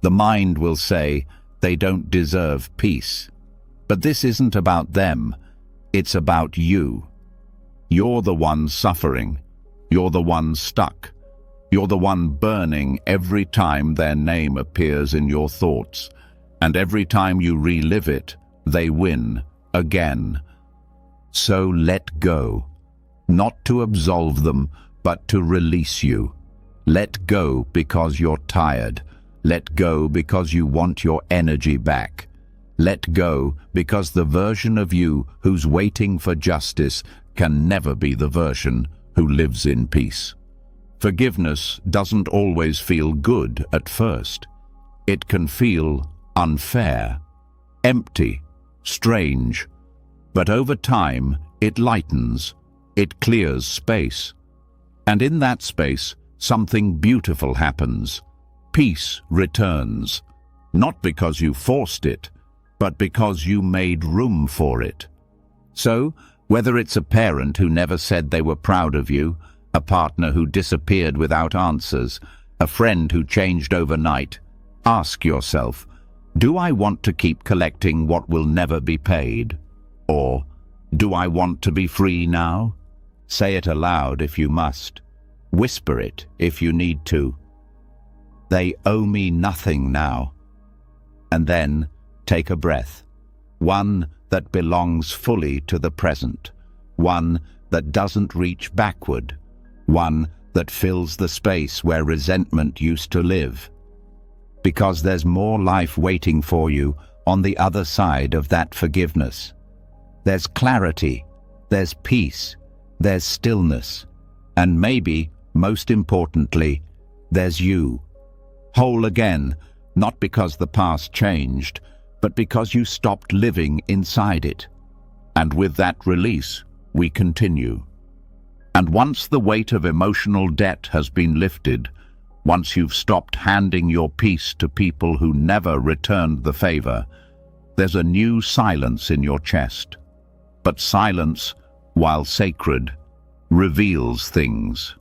The mind will say, they don't deserve peace. But this isn't about them, it's about you. You're the one suffering. You're the one stuck. You're the one burning every time their name appears in your thoughts. And every time you relive it, they win again. So let go. Not to absolve them, but to release you. Let go because you're tired. Let go because you want your energy back. Let go because the version of you who's waiting for justice can never be the version who lives in peace. Forgiveness doesn't always feel good at first. It can feel unfair, empty, strange. But over time, it lightens, it clears space. And in that space, something beautiful happens. Peace returns, not because you forced it, but because you made room for it. So, whether it's a parent who never said they were proud of you, a partner who disappeared without answers, a friend who changed overnight, ask yourself, do I want to keep collecting what will never be paid? Or, do I want to be free now? Say it aloud if you must. Whisper it if you need to. They owe me nothing now. And then, take a breath. One that belongs fully to the present. One that doesn't reach backward. One that fills the space where resentment used to live. Because there's more life waiting for you on the other side of that forgiveness. There's clarity, there's peace, there's stillness, and maybe, most importantly, there's you. Whole again, not because the past changed, but because you stopped living inside it. And with that release, we continue. And once the weight of emotional debt has been lifted, once you've stopped handing your peace to people who never returned the favor, there's a new silence in your chest. But silence, while sacred, reveals things.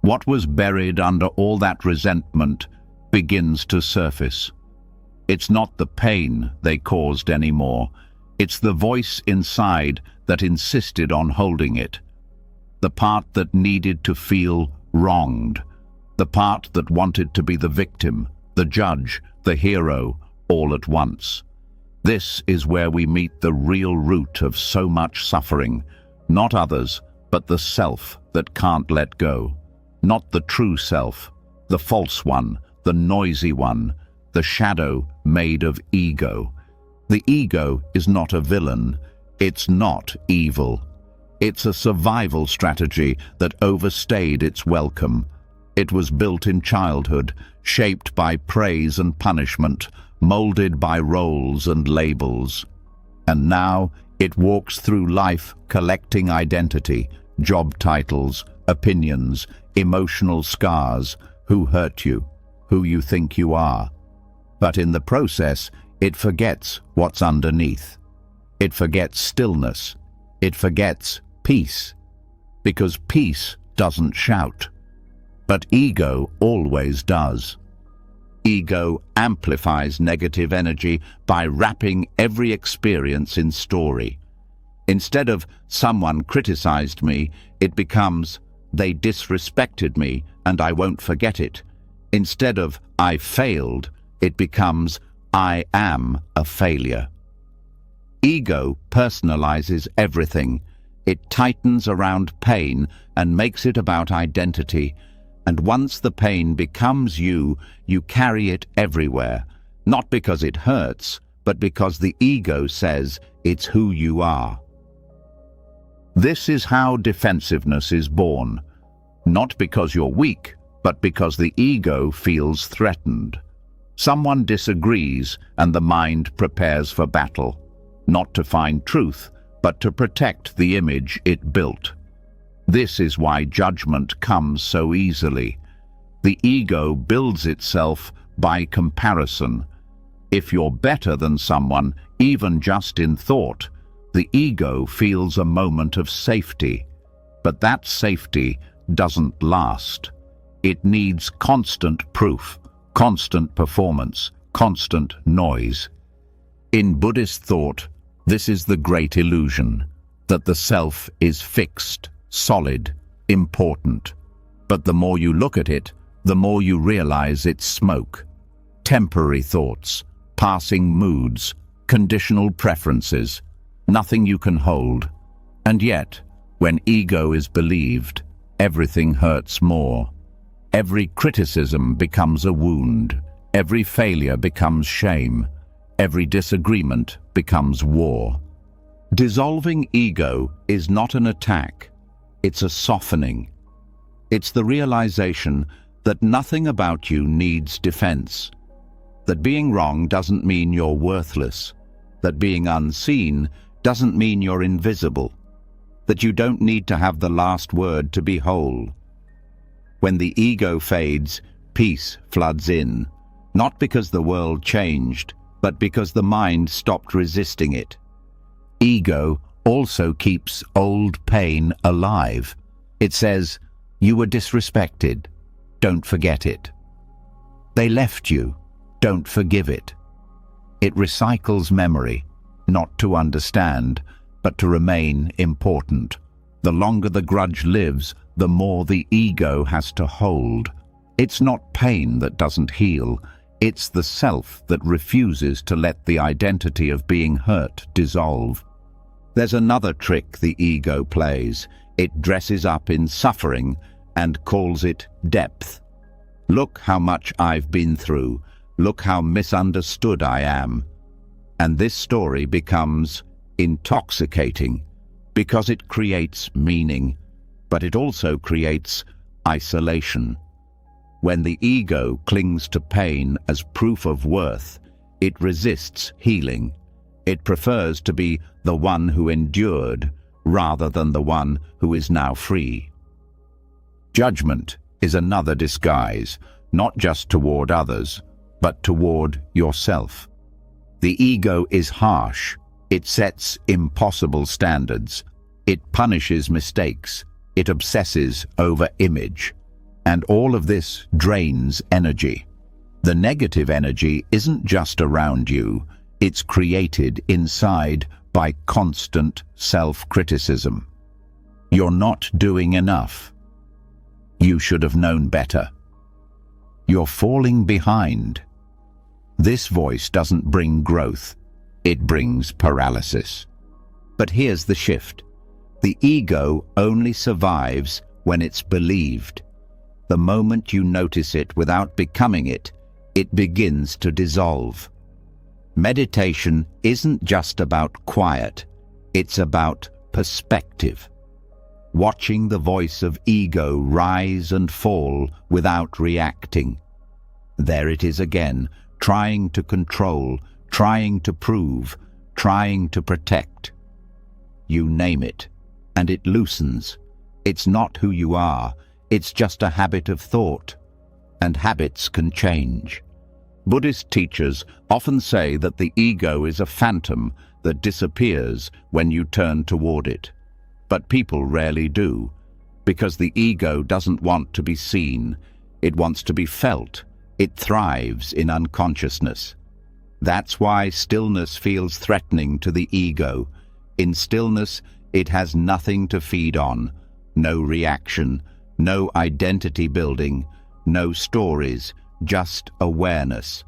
What was buried under all that resentment begins to surface. It's not the pain they caused anymore. It's the voice inside that insisted on holding it. The part that needed to feel wronged. The part that wanted to be the victim, the judge, the hero, all at once. This is where we meet the real root of so much suffering. Not others, but the self that can't let go. Not the true self, the false one, the noisy one, the shadow made of ego. The ego is not a villain. It's not evil. It's a survival strategy that overstayed its welcome. It was built in childhood, shaped by praise and punishment, molded by roles and labels. And now it walks through life collecting identity, job titles, opinions, emotional scars, who hurt you, who you think you are. But in the process, it forgets what's underneath. It forgets stillness. It forgets peace. Because peace doesn't shout. But ego always does. Ego amplifies negative energy by wrapping every experience in story. Instead of someone criticized me, it becomes they disrespected me and I won't forget it. Instead of I failed, it becomes I am a failure. Ego personalizes everything. It tightens around pain and makes it about identity. And once the pain becomes you, you carry it everywhere, not because it hurts, but because the ego says it's who you are. This is how defensiveness is born, not because you're weak, but because the ego feels threatened. Someone disagrees and the mind prepares for battle, not to find truth, but to protect the image it built. This is why judgment comes so easily. The ego builds itself by comparison. If you're better than someone, even just in thought, the ego feels a moment of safety. But that safety doesn't last. It needs constant proof, constant performance, constant noise. In Buddhist thought, this is the great illusion, that the self is fixed, solid, important. But the more you look at it, the more you realize it's smoke. Temporary thoughts, passing moods, conditional preferences, nothing you can hold. And yet, when ego is believed, everything hurts more. Every criticism becomes a wound. Every failure becomes shame. Every disagreement becomes war. Dissolving ego is not an attack. It's a softening. It's the realization that nothing about you needs defense. That being wrong doesn't mean you're worthless. That being unseen doesn't mean you're invisible. That you don't need to have the last word to be whole. When the ego fades, peace floods in, not because the world changed, but because the mind stopped resisting it. Ego also keeps old pain alive. It says, you were disrespected, don't forget it. They left you, don't forgive it. It recycles memory, not to understand, but to remain important. The longer the grudge lives, the more the ego has to hold. It's not pain that doesn't heal, it's the self that refuses to let the identity of being hurt dissolve. There's another trick the ego plays. It dresses up in suffering and calls it depth. Look how much I've been through. Look how misunderstood I am. And this story becomes intoxicating because it creates meaning, but it also creates isolation. When the ego clings to pain as proof of worth, it resists healing. It prefers to be the one who endured rather than the one who is now free. Judgment is another disguise, not just toward others, but toward yourself. The ego is harsh. It sets impossible standards. It punishes mistakes. It obsesses over image. And all of this drains energy. The negative energy isn't just around you, it's created inside by constant self-criticism. You're not doing enough. You should have known better. You're falling behind. This voice doesn't bring growth, it brings paralysis. But here's the shift. The ego only survives when it's believed. The moment you notice it without becoming it, it begins to dissolve. Meditation isn't just about quiet, it's about perspective. Watching the voice of ego rise and fall without reacting. There it is again, trying to control, trying to prove, trying to protect. You name it, and it loosens. It's not who you are, it's just a habit of thought, and habits can change. Buddhist teachers often say that the ego is a phantom that disappears when you turn toward it. But people rarely do, because the ego doesn't want to be seen, it wants to be felt. It thrives in unconsciousness. That's why stillness feels threatening to the ego. In stillness, it has nothing to feed on, no reaction, no identity building, no stories, just awareness.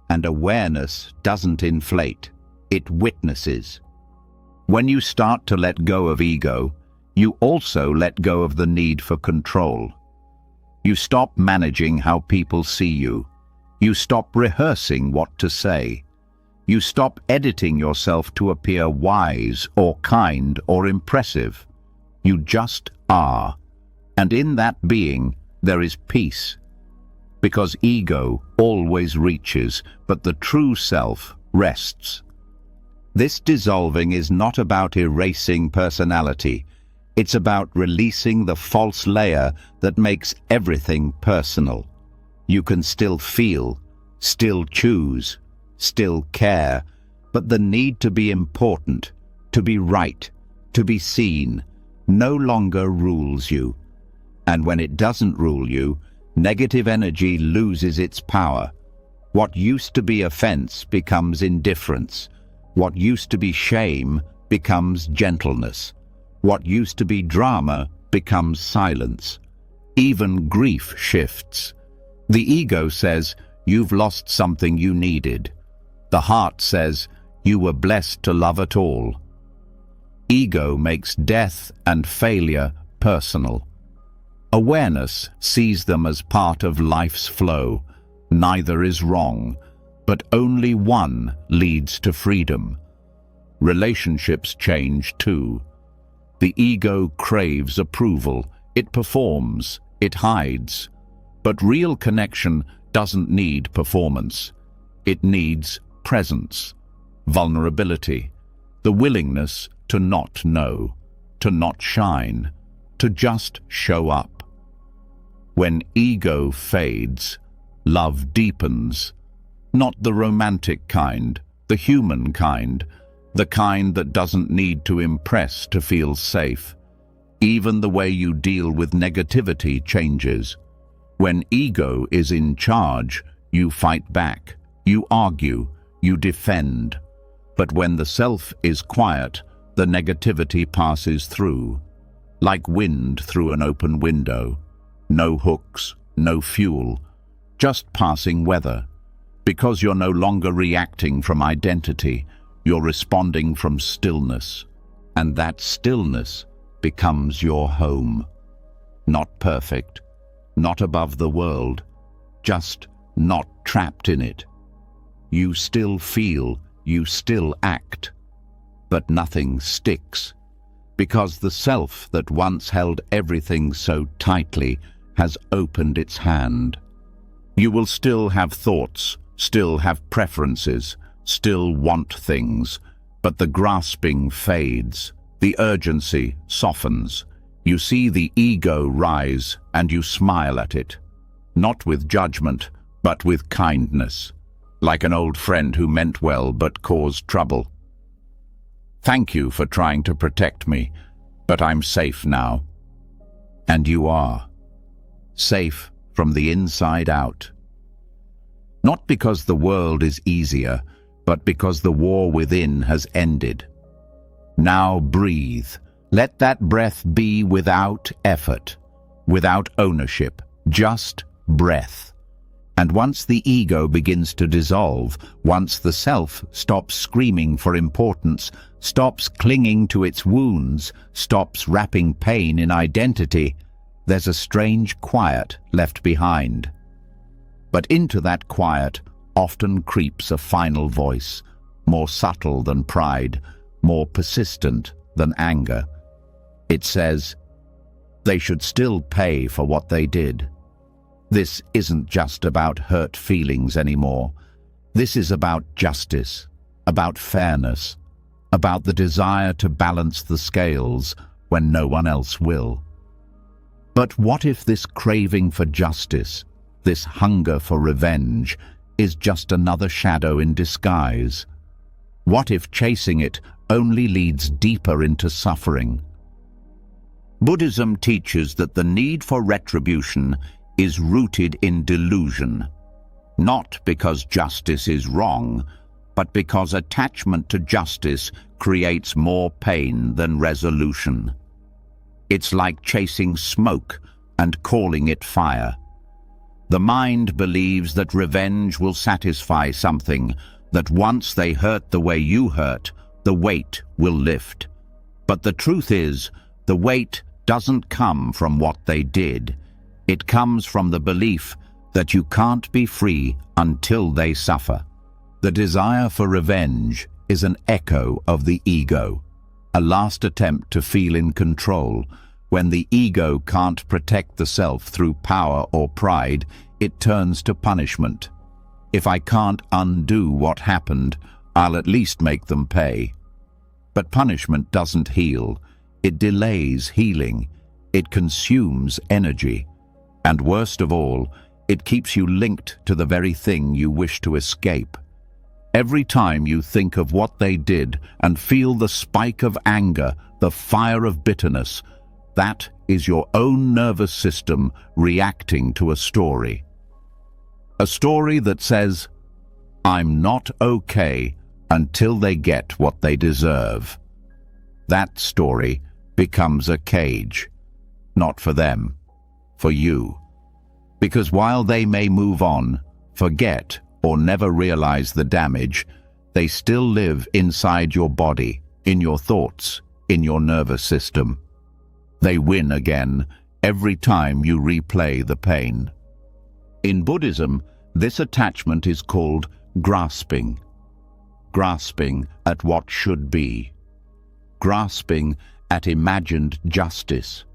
And awareness doesn't inflate, it witnesses. When you start to let go of ego, you also let go of the need for control. You stop managing how people see you. You stop rehearsing what to say. You stop editing yourself to appear wise or kind or impressive. You just are. And in that being, there is peace. Because ego always reaches, but the true self rests. This dissolving is not about erasing personality. It's about releasing the false layer that makes everything personal. You can still feel, still choose, still care, but the need to be important, to be right, to be seen, no longer rules you. And when it doesn't rule you, negative energy loses its power. What used to be offense becomes indifference. What used to be shame becomes gentleness. What used to be drama becomes silence. Even grief shifts. The ego says, "You've lost something you needed." The heart says, "You were blessed to love at all." Ego makes death and failure personal. Awareness sees them as part of life's flow. Neither is wrong, but only one leads to freedom. Relationships change too. The ego craves approval. It performs, it hides. But real connection doesn't need performance. It needs presence, vulnerability, the willingness to not know, to not shine, to just show up. When ego fades, love deepens. Not the romantic kind, the human kind, the kind that doesn't need to impress to feel safe. Even the way you deal with negativity changes. When ego is in charge, you fight back, you argue, you defend. But when the self is quiet, the negativity passes through, like wind through an open window. No hooks, no fuel, just passing weather. Because you're no longer reacting from identity, you're responding from stillness. And that stillness becomes your home. Not perfect, not above the world, just not trapped in it. You still feel, you still act, but nothing sticks, because the self that once held everything so tightly has opened its hand. You will still have thoughts, still have preferences, still want things, but the grasping fades, the urgency softens. You see the ego rise and you smile at it, not with judgment, but with kindness, like an old friend who meant well but caused trouble. Thank you for trying to protect me, but I'm safe now. And you are. Safe from the inside out. Not because the world is easier, but because the war within has ended. Now breathe. Let that breath be without effort, without ownership, just breath. And once the ego begins to dissolve, once the self stops screaming for importance, stops clinging to its wounds, stops wrapping pain in identity, there's a strange quiet left behind. But into that quiet often creeps a final voice, more subtle than pride, more persistent than anger. It says, they should still pay for what they did. This isn't just about hurt feelings anymore. This is about justice, about fairness, about the desire to balance the scales when no one else will. But what if this craving for justice, this hunger for revenge, is just another shadow in disguise? What if chasing it only leads deeper into suffering? Buddhism teaches that the need for retribution is rooted in delusion, not because justice is wrong, but because attachment to justice creates more pain than resolution. It's like chasing smoke and calling it fire. The mind believes that revenge will satisfy something, that once they hurt the way you hurt, the weight will lift. But the truth is, the weight doesn't come from what they did. It comes from the belief that you can't be free until they suffer. The desire for revenge is an echo of the ego, a last attempt to feel in control. When the ego can't protect the self through power or pride, it turns to punishment. If I can't undo what happened, I'll at least make them pay. But punishment doesn't heal. It delays healing. It consumes energy. And worst of all, it keeps you linked to the very thing you wish to escape. Every time you think of what they did and feel the spike of anger, the fire of bitterness, that is your own nervous system reacting to a story. A story that says, I'm not okay until they get what they deserve. That story becomes a cage, not for them, for you. Because while they may move on, forget, or never realize the damage, they still live inside your body, in your thoughts, in your nervous system. They win again every time you replay the pain. In Buddhism, this attachment is called grasping. Grasping at what should be. Grasping at imagined justice.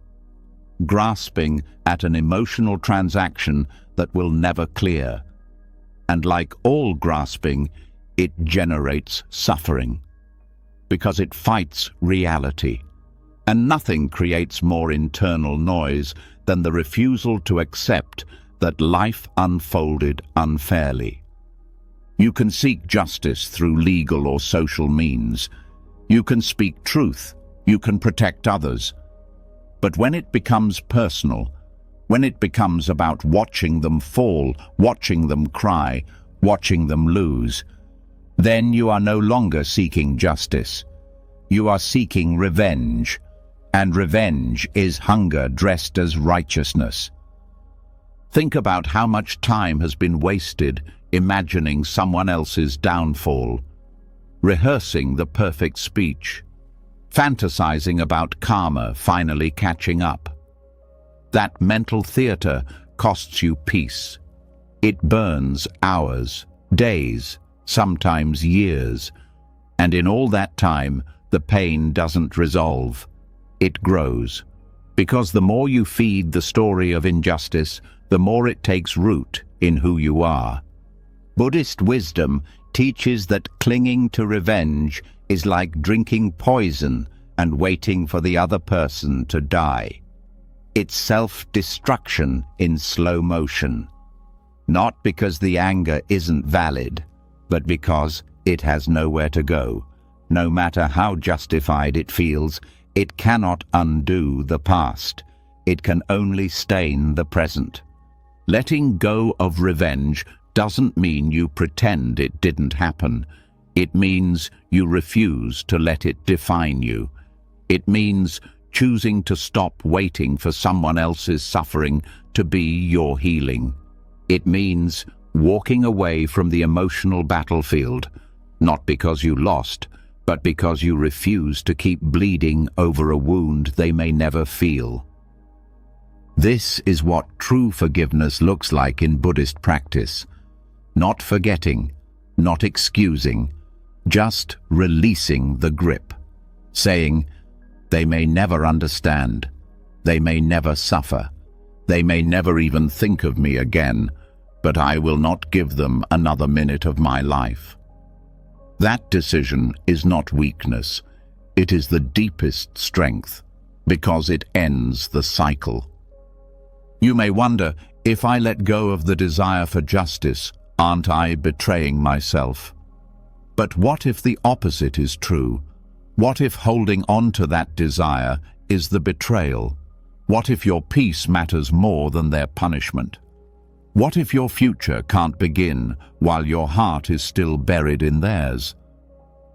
Grasping at an emotional transaction that will never clear. And like all grasping, it generates suffering. Because it fights reality. And nothing creates more internal noise than the refusal to accept that life unfolded unfairly. You can seek justice through legal or social means. You can speak truth. You can protect others. But when it becomes personal, when it becomes about watching them fall, watching them cry, watching them lose, then you are no longer seeking justice. You are seeking revenge. And revenge is hunger dressed as righteousness. Think about how much time has been wasted imagining someone else's downfall, rehearsing the perfect speech, fantasizing about karma finally catching up. That mental theater costs you peace. It burns hours, days, sometimes years, and in all that time, the pain doesn't resolve. It grows, because the more you feed the story of injustice, the more it takes root in who you are. Buddhist wisdom teaches that clinging to revenge is like drinking poison and waiting for the other person to die. It's self-destruction in slow motion. Not because the anger isn't valid, but because it has nowhere to go. No matter how justified it feels, it cannot undo the past. It can only stain the present. Letting go of revenge doesn't mean you pretend it didn't happen. It means you refuse to let it define you. It means choosing to stop waiting for someone else's suffering to be your healing. It means walking away from the emotional battlefield, not because you lost, but because you refuse to keep bleeding over a wound they may never feel. This is what true forgiveness looks like in Buddhist practice. Not forgetting, not excusing, just releasing the grip, saying, they may never understand, they may never suffer, they may never even think of me again, but I will not give them another minute of my life. That decision is not weakness, it is the deepest strength, because it ends the cycle. You may wonder, if I let go of the desire for justice, aren't I betraying myself? But what if the opposite is true? What if holding on to that desire is the betrayal? What if your peace matters more than their punishment? What if your future can't begin while your heart is still buried in theirs?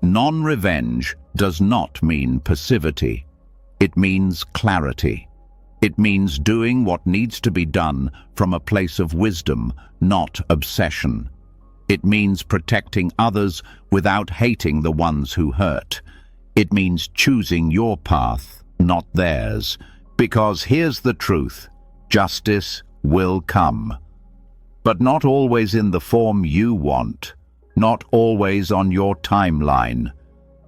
Non-revenge does not mean passivity. It means clarity. It means doing what needs to be done from a place of wisdom, not obsession. It means protecting others without hating the ones who hurt. It means choosing your path, not theirs. Because here's the truth, justice will come. But not always in the form you want, not always on your timeline.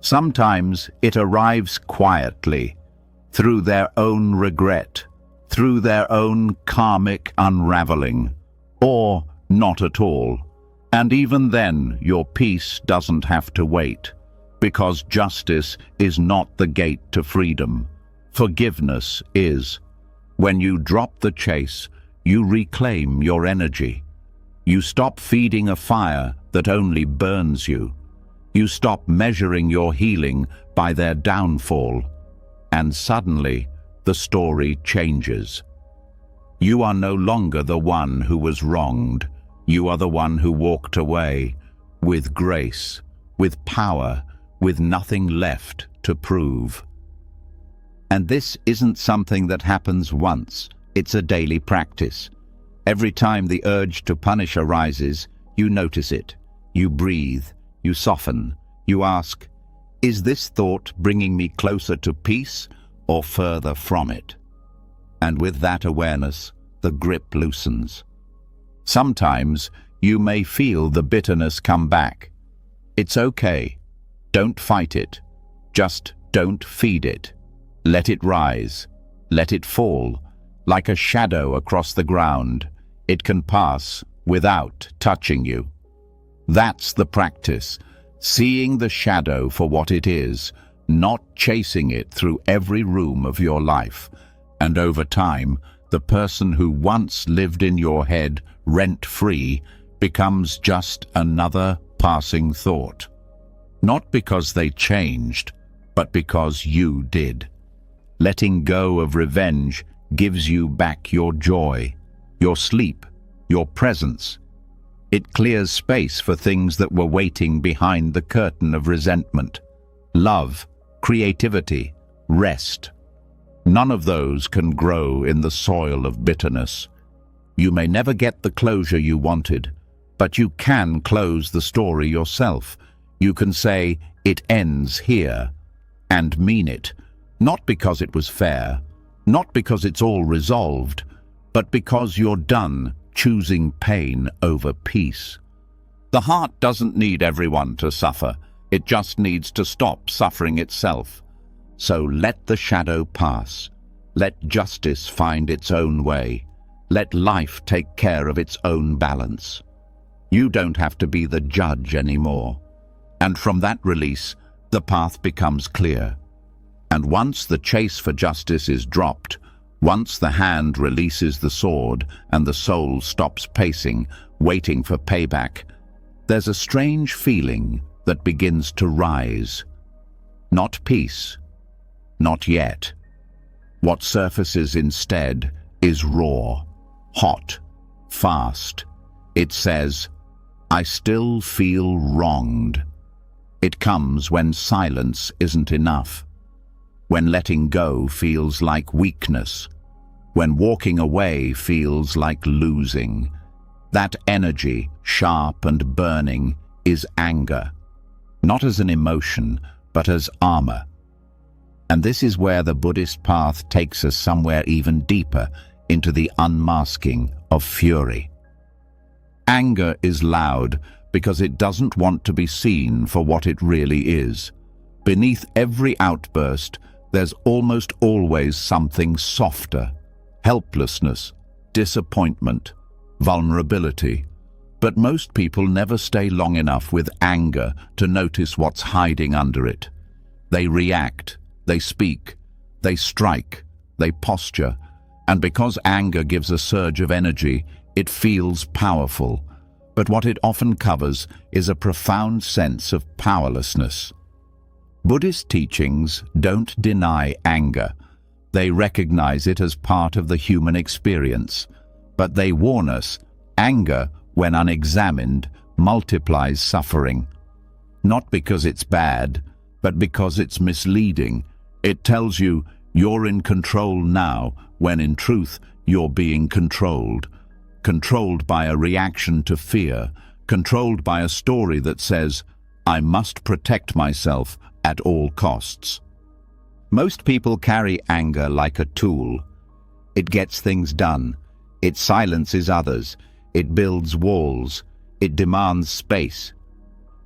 Sometimes it arrives quietly, through their own regret, through their own karmic unraveling, or not at all. And even then, your peace doesn't have to wait, because justice is not the gate to freedom. Forgiveness is. When you drop the chase, you reclaim your energy. You stop feeding a fire that only burns you. You stop measuring your healing by their downfall. And suddenly, the story changes. You are no longer the one who was wronged. You are the one who walked away, with grace, with power, with nothing left to prove. And this isn't something that happens once, it's a daily practice. Every time the urge to punish arises, you notice it, you breathe, you soften, you ask, is this thought bringing me closer to peace or further from it? And with that awareness, the grip loosens. Sometimes you may feel the bitterness come back. It's okay. Don't fight it. Just don't feed it. Let it rise. Let it fall. Like a shadow across the ground, it can pass without touching you. That's the practice. Seeing the shadow for what it is, not chasing it through every room of your life. And over time, the person who once lived in your head rent-free becomes just another passing thought. Not because they changed, but because you did. Letting go of revenge gives you back your joy, your sleep, your presence. It clears space for things that were waiting behind the curtain of resentment. Love, creativity, rest. None of those can grow in the soil of bitterness. You may never get the closure you wanted, but you can close the story yourself. You can say, it ends here, and mean it, not because it was fair, not because it's all resolved, but because you're done choosing pain over peace. The heart doesn't need everyone to suffer. It just needs to stop suffering itself. So let the shadow pass. Let justice find its own way. Let life take care of its own balance. You don't have to be the judge anymore. And from that release, the path becomes clear. And once the chase for justice is dropped, once the hand releases the sword and the soul stops pacing, waiting for payback, there's a strange feeling that begins to rise. Not peace. Not yet. What surfaces instead is raw, hot, fast. It says, I still feel wronged. It comes when silence isn't enough, when letting go feels like weakness, when walking away feels like losing. That energy, sharp and burning, is anger, not as an emotion, but as armor. And this is where the Buddhist path takes us somewhere even deeper, into the unmasking of fury. Anger is loud because it doesn't want to be seen for what it really is. Beneath every outburst, there's almost always something softer: helplessness, disappointment, vulnerability. But most people never stay long enough with anger to notice what's hiding under it. They react, they speak, they strike, they posture, and because anger gives a surge of energy, it feels powerful. But what it often covers is a profound sense of powerlessness. Buddhist teachings don't deny anger. They recognize it as part of the human experience. But they warn us, anger, when unexamined, multiplies suffering. Not because it's bad, but because it's misleading. It tells you you're in control now, when in truth you're being controlled. Controlled by a reaction to fear, controlled by a story that says, I must protect myself at all costs. Most people carry anger like a tool. It gets things done. It silences others. It builds walls. It demands space.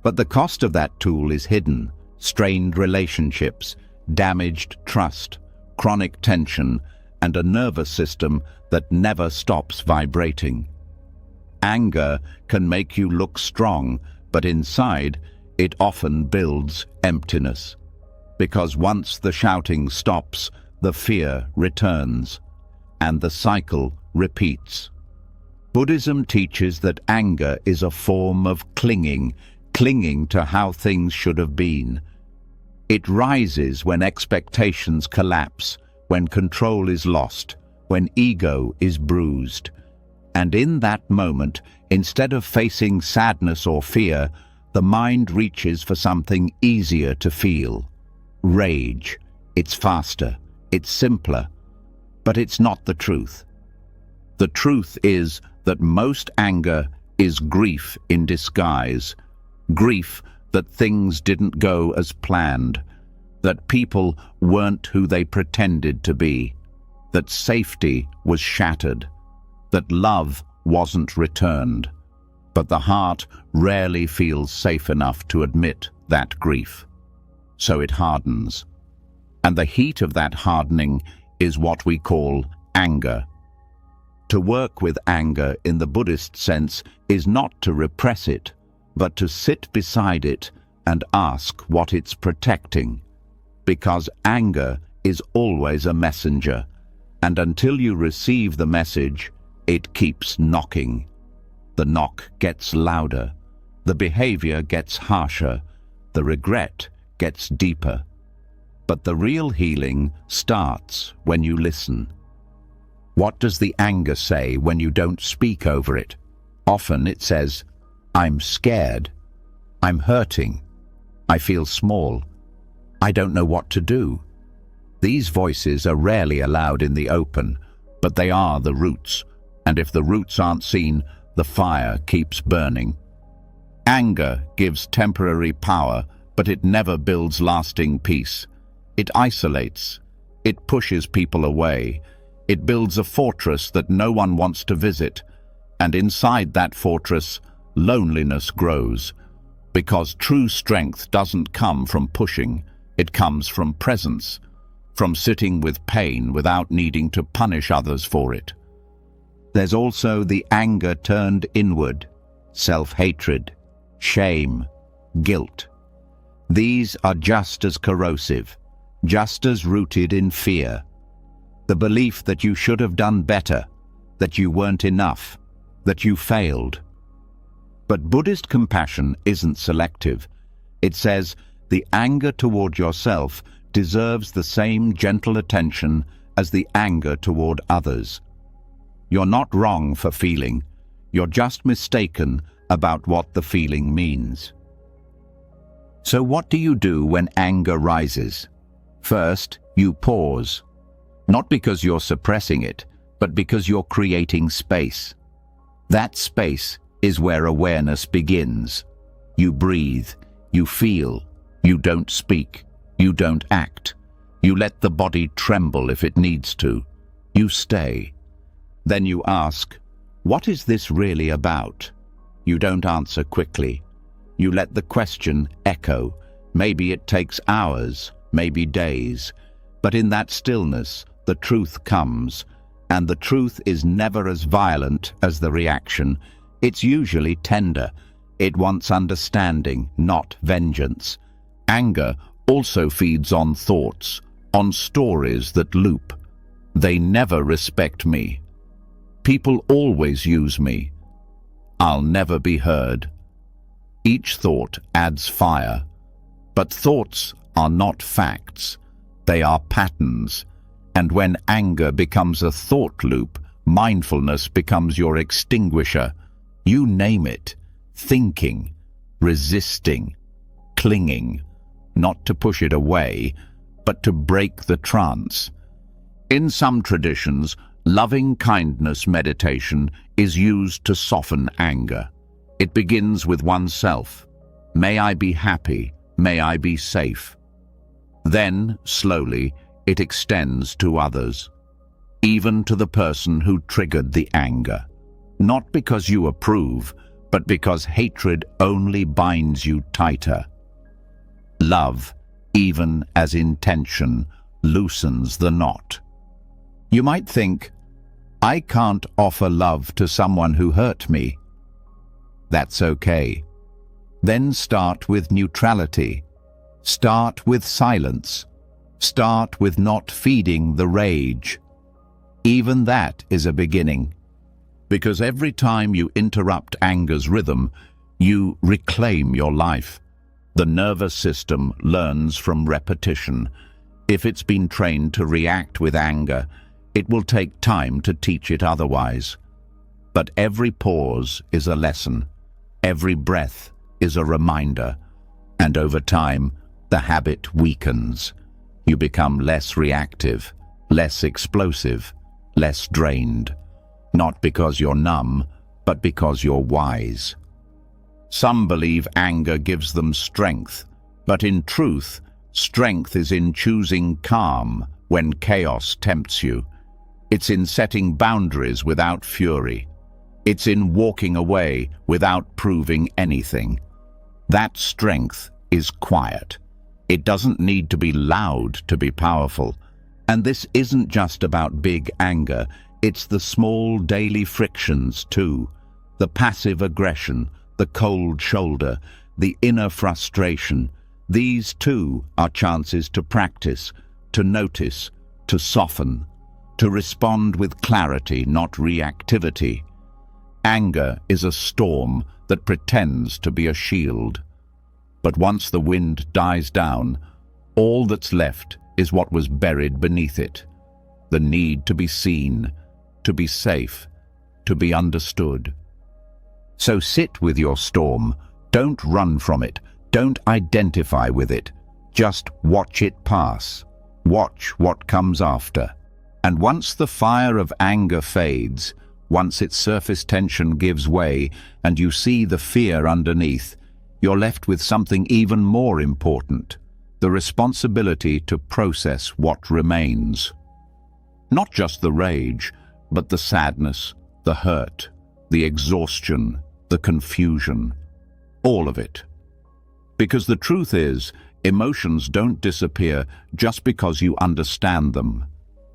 But the cost of that tool is hidden: strained relationships, damaged trust, chronic tension, and a nervous system that never stops vibrating. Anger can make you look strong, but inside, it often builds emptiness. Because once the shouting stops, the fear returns, and the cycle repeats. Buddhism teaches that anger is a form of clinging to how things should have been. It rises when expectations collapse, when control is lost, when ego is bruised. And in that moment, instead of facing sadness or fear, the mind reaches for something easier to feel. Rage. It's faster. It's simpler. But it's not the truth. The truth is that most anger is grief in disguise. Grief that things didn't go as planned, that people weren't who they pretended to be, that safety was shattered, that love wasn't returned. But the heart rarely feels safe enough to admit that grief. So it hardens. And the heat of that hardening is what we call anger. To work with anger in the Buddhist sense is not to repress it, but to sit beside it and ask what it's protecting. Because anger is always a messenger, and until you receive the message, it keeps knocking. The knock gets louder, the behavior gets harsher, the regret gets deeper. But the real healing starts when you listen. What does the anger say when you don't speak over it? Often it says, "I'm scared. I'm hurting. I feel small. I don't know what to do." These voices are rarely allowed in the open, but they are the roots, and if the roots aren't seen, the fire keeps burning. Anger gives temporary power, but it never builds lasting peace. It isolates. It pushes people away. It builds a fortress that no one wants to visit, and inside that fortress, loneliness grows. Because true strength doesn't come from pushing, it comes from presence, from sitting with pain without needing to punish others for it. There's also the anger turned inward, self-hatred, shame, guilt. These are just as corrosive, just as rooted in fear. The belief that you should have done better, that you weren't enough, that you failed. But Buddhist compassion isn't selective. It says the anger toward yourself deserves the same gentle attention as the anger toward others. You're not wrong for feeling. You're just mistaken about what the feeling means. So what do you do when anger rises? First, you pause. Not because you're suppressing it, but because you're creating space. That space is where awareness begins. You breathe, you feel, you don't speak, you don't act. You let the body tremble if it needs to. You stay. Then you ask, what is this really about? You don't answer quickly. You let the question echo. Maybe it takes hours, maybe days. But in that stillness, the truth comes. And the truth is never as violent as the reaction. It's usually tender. It wants understanding, not vengeance. Anger also feeds on thoughts, on stories that loop. They never respect me. People always use me. I'll never be heard. Each thought adds fire. But thoughts are not facts. They are patterns. And when anger becomes a thought loop, mindfulness becomes your extinguisher. You name it. Thinking, resisting, clinging. Not to push it away, but to break the trance. In some traditions, loving kindness meditation is used to soften anger. It begins with oneself. May I be happy. May I be safe. Then, slowly, it extends to others, even to the person who triggered the anger. Not because you approve, but because hatred only binds you tighter. Love, even as intention, loosens the knot. You might think, I can't offer love to someone who hurt me. That's okay. Then start with neutrality. Start with silence. Start with not feeding the rage. Even that is a beginning. Because every time you interrupt anger's rhythm, you reclaim your life. The nervous system learns from repetition. If it's been trained to react with anger, it will take time to teach it otherwise. But every pause is a lesson. Every breath is a reminder, and over time, the habit weakens. You become less reactive, less explosive, less drained. Not because you're numb, but because you're wise. Some believe anger gives them strength, but in truth, strength is in choosing calm when chaos tempts you. It's in setting boundaries without fury. It's in walking away without proving anything. That strength is quiet. It doesn't need to be loud to be powerful. And this isn't just about big anger, it's the small daily frictions too. The passive aggression, the cold shoulder, the inner frustration. These too are chances to practice, to notice, to soften, to respond with clarity, not reactivity. Anger is a storm that pretends to be a shield. But once the wind dies down, all that's left is what was buried beneath it. The need to be seen, to be safe, to be understood. So sit with your storm. Don't run from it. Don't identify with it. Just watch it pass. Watch what comes after. And once the fire of anger fades, once its surface tension gives way, and you see the fear underneath, you're left with something even more important, the responsibility to process what remains. Not just the rage, but the sadness, the hurt, the exhaustion, the confusion, all of it. Because the truth is, emotions don't disappear just because you understand them.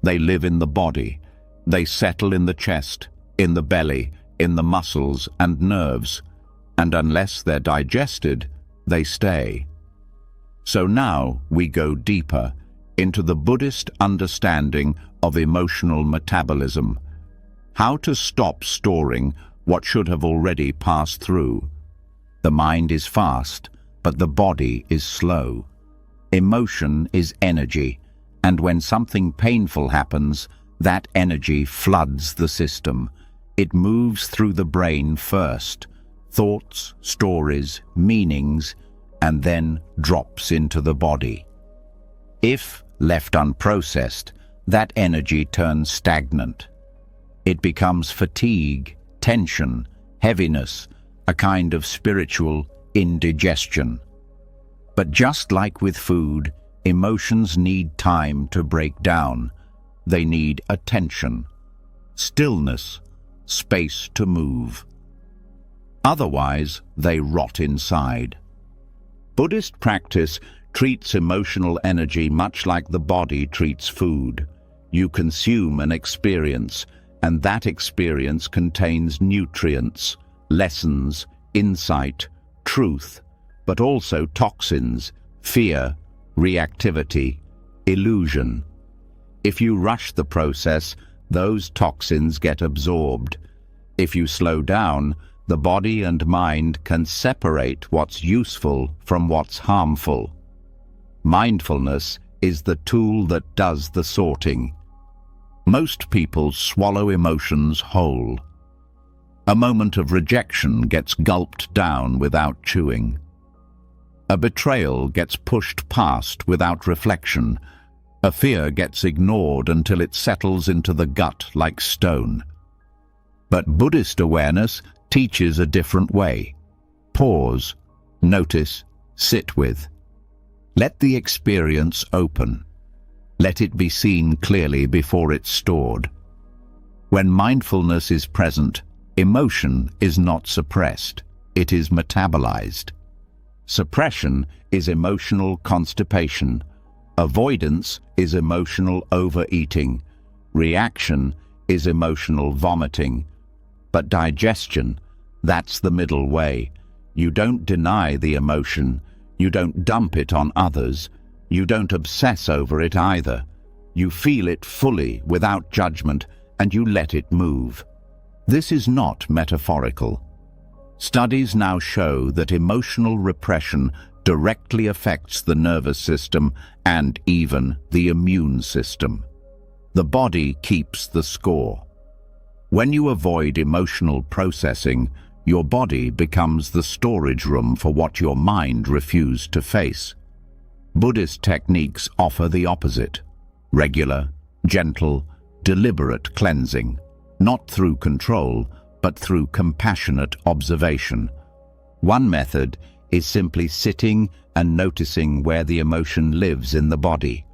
They live in the body. They settle in the chest, in the belly, in the muscles and nerves. And unless they're digested, they stay. So now we go deeper into the Buddhist understanding of emotional metabolism. How to stop storing what should have already passed through. The mind is fast, but the body is slow. Emotion is energy, and when something painful happens, that energy floods the system. It moves through the brain first, thoughts, stories, meanings, and then drops into the body. If left unprocessed, that energy turns stagnant. It becomes fatigue, tension, heaviness, a kind of spiritual indigestion. But just like with food, emotions need time to break down. They need attention, stillness, space to move. Otherwise, they rot inside. Buddhist practice treats emotional energy much like the body treats food. You consume an experience, and that experience contains nutrients, lessons, insight, truth, but also toxins, fear, reactivity, illusion. If you rush the process, those toxins get absorbed. If you slow down, the body and mind can separate what's useful from what's harmful. Mindfulness is the tool that does the sorting. Most people swallow emotions whole. A moment of rejection gets gulped down without chewing. A betrayal gets pushed past without reflection. A fear gets ignored until it settles into the gut like stone. But Buddhist awareness teaches a different way. Pause, notice, sit with. Let the experience open. Let it be seen clearly before it's stored. When mindfulness is present, emotion is not suppressed, it is metabolized. Suppression is emotional constipation. Avoidance is emotional overeating. Reaction is emotional vomiting. But digestion, that's the middle way. You don't deny the emotion. You don't dump it on others. You don't obsess over it either. You feel it fully without judgment, and you let it move. This is not metaphorical. Studies now show that emotional repression directly affects the nervous system and even the immune system. The body keeps the score. When you avoid emotional processing, Your body becomes the storage room for what your mind refused to face. Buddhist techniques offer the opposite: regular, gentle, deliberate cleansing, not through control, but through compassionate observation. One method is simply sitting and noticing where the emotion lives in the body.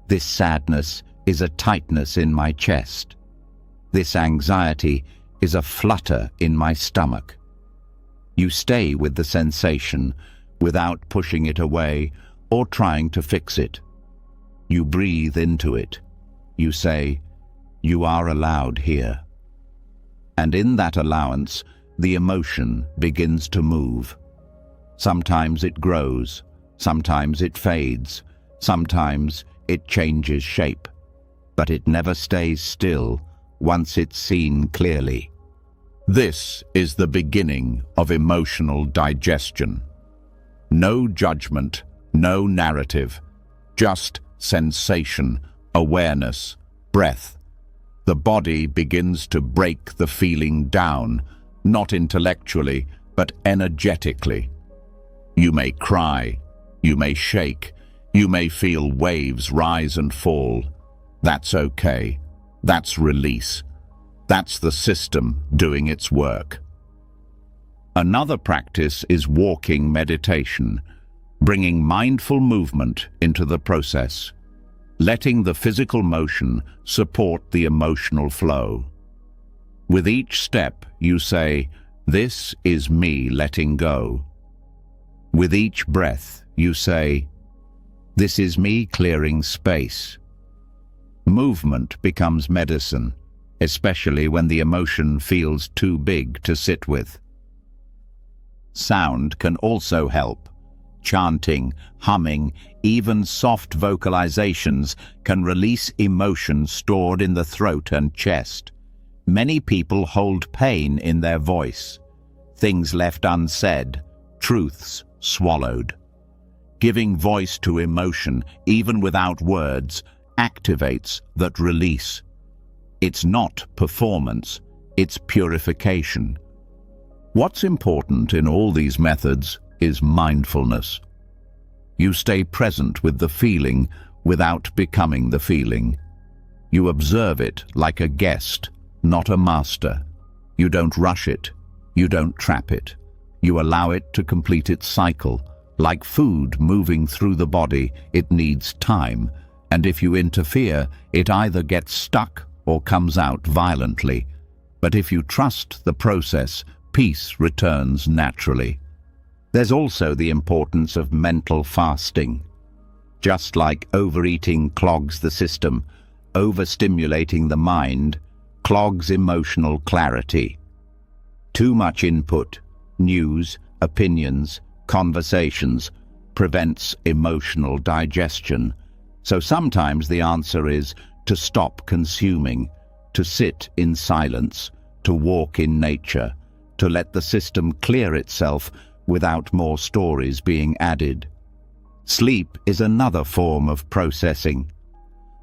This sadness is a tightness in my chest. This anxiety is a flutter in my stomach. You stay with the sensation without pushing it away or trying to fix it. You breathe into it. You say, "You are allowed here." And in that allowance, the emotion begins to move. Sometimes it grows, sometimes it fades, sometimes it changes shape, but it never stays still once it's seen clearly. This is the beginning of emotional digestion. No judgment, no narrative, just sensation, awareness, breath. The body begins to break the feeling down, not intellectually, but energetically. You may cry, you may shake, you may feel waves rise and fall. That's okay. That's release. That's the system doing its work. Another practice is walking meditation, bringing mindful movement into the process, letting the physical motion support the emotional flow. With each step, you say, "This is me letting go." With each breath, you say, "This is me clearing space." Movement becomes medicine, especially when the emotion feels too big to sit with. Sound can also help. Chanting, humming, even soft vocalizations can release emotion stored in the throat and chest. Many people hold pain in their voice, things left unsaid, truths swallowed. Giving voice to emotion, even without words, activates that release. It's not performance, it's purification. What's important in all these methods is mindfulness. You stay present with the feeling without becoming the feeling. You observe it like a guest, not a master. You don't rush it. You don't trap it. You allow it to complete its cycle. Like food moving through the body, it needs time, and if you interfere, it either gets stuck or comes out violently. But if you trust the process, peace returns naturally. There's also the importance of mental fasting. Just like overeating clogs the system, overstimulating the mind clogs emotional clarity. Too much input, news, opinions, conversations, prevents emotional digestion. So sometimes the answer is to stop consuming, to sit in silence, to walk in nature, to let the system clear itself without more stories being added. Sleep is another form of processing,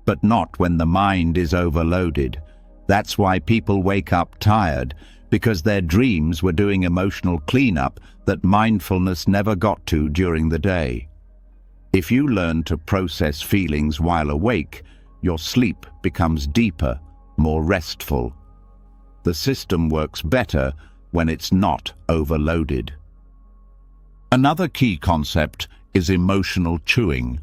but not when the mind is overloaded. That's why people wake up tired, because their dreams were doing emotional cleanup that mindfulness never got to during the day. If you learn to process feelings while awake, your sleep becomes deeper, more restful. The system works better when it's not overloaded. Another key concept is emotional chewing.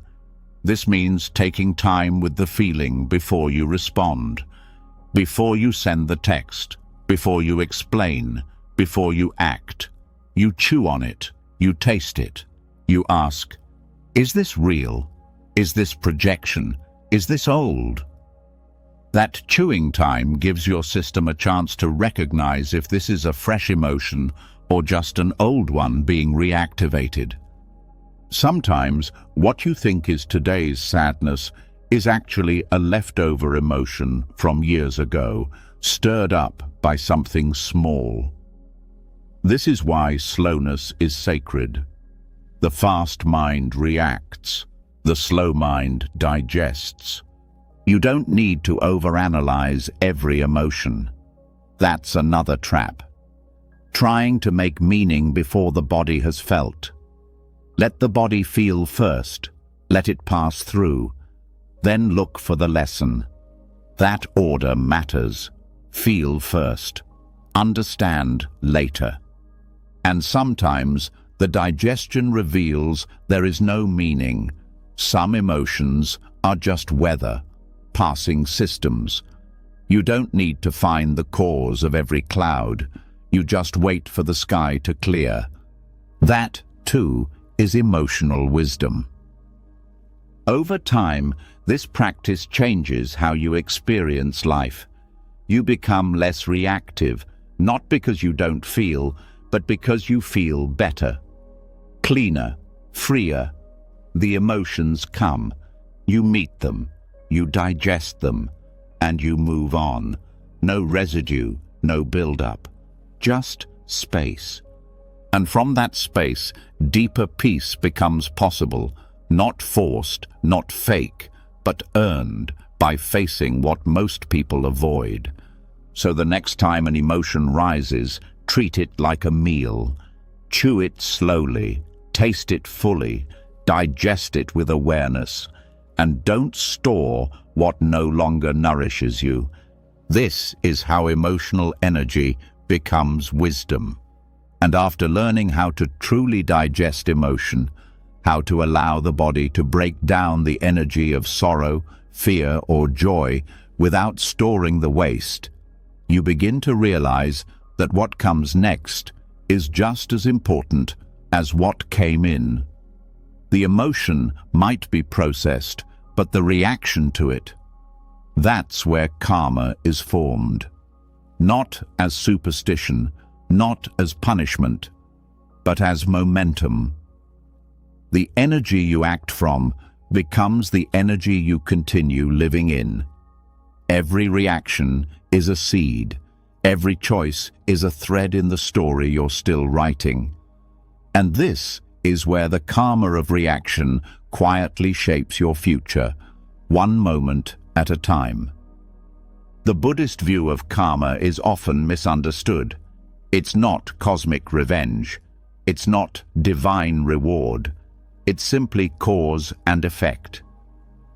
This means taking time with the feeling before you respond, before you send the text, before you explain, before you act. You chew on it, you taste it, you ask, is this real? Is this projection? Is this old? That chewing time gives your system a chance to recognize if this is a fresh emotion or just an old one being reactivated. Sometimes what you think is today's sadness is actually a leftover emotion from years ago, stirred up by something small. This is why slowness is sacred. The fast mind reacts, the slow mind digests. You don't need to overanalyze every emotion. That's another trap. trying to make meaning before the body has felt. Let the body feel first, let it pass through, then look for the lesson. That order matters. Feel first, understand later. And sometimes the digestion reveals there is no meaning. Some emotions are just weather, passing systems. You don't need to find the cause of every cloud. You just wait for the sky to clear. That, too, is emotional wisdom. Over time, this practice changes how you experience life. You become less reactive, not because you don't feel, but because you feel better. Cleaner, freer. The emotions come. You meet them, you digest them, and you move on. No residue, no build-up, just space. And from that space, deeper peace becomes possible, not forced, not fake, but earned by facing what most people avoid. So the next time an emotion rises, treat it like a meal. Chew it slowly, taste it fully, digest it with awareness, and don't store what no longer nourishes you. This is how emotional energy becomes wisdom. And after learning how to truly digest emotion, how to allow the body to break down the energy of sorrow, fear, or joy without storing the waste, you begin to realize that what comes next is just as important as what came in. The emotion might be processed, but the reaction to it, that's where karma is formed. Not as superstition, not as punishment, but as momentum. The energy you act from becomes the energy you continue living in. Every reaction is a seed. Every choice is a thread in the story you're still writing. And this is where the karma of reaction quietly shapes your future, one moment at a time. The Buddhist view of karma is often misunderstood. It's not cosmic revenge. It's not divine reward. It's simply cause and effect.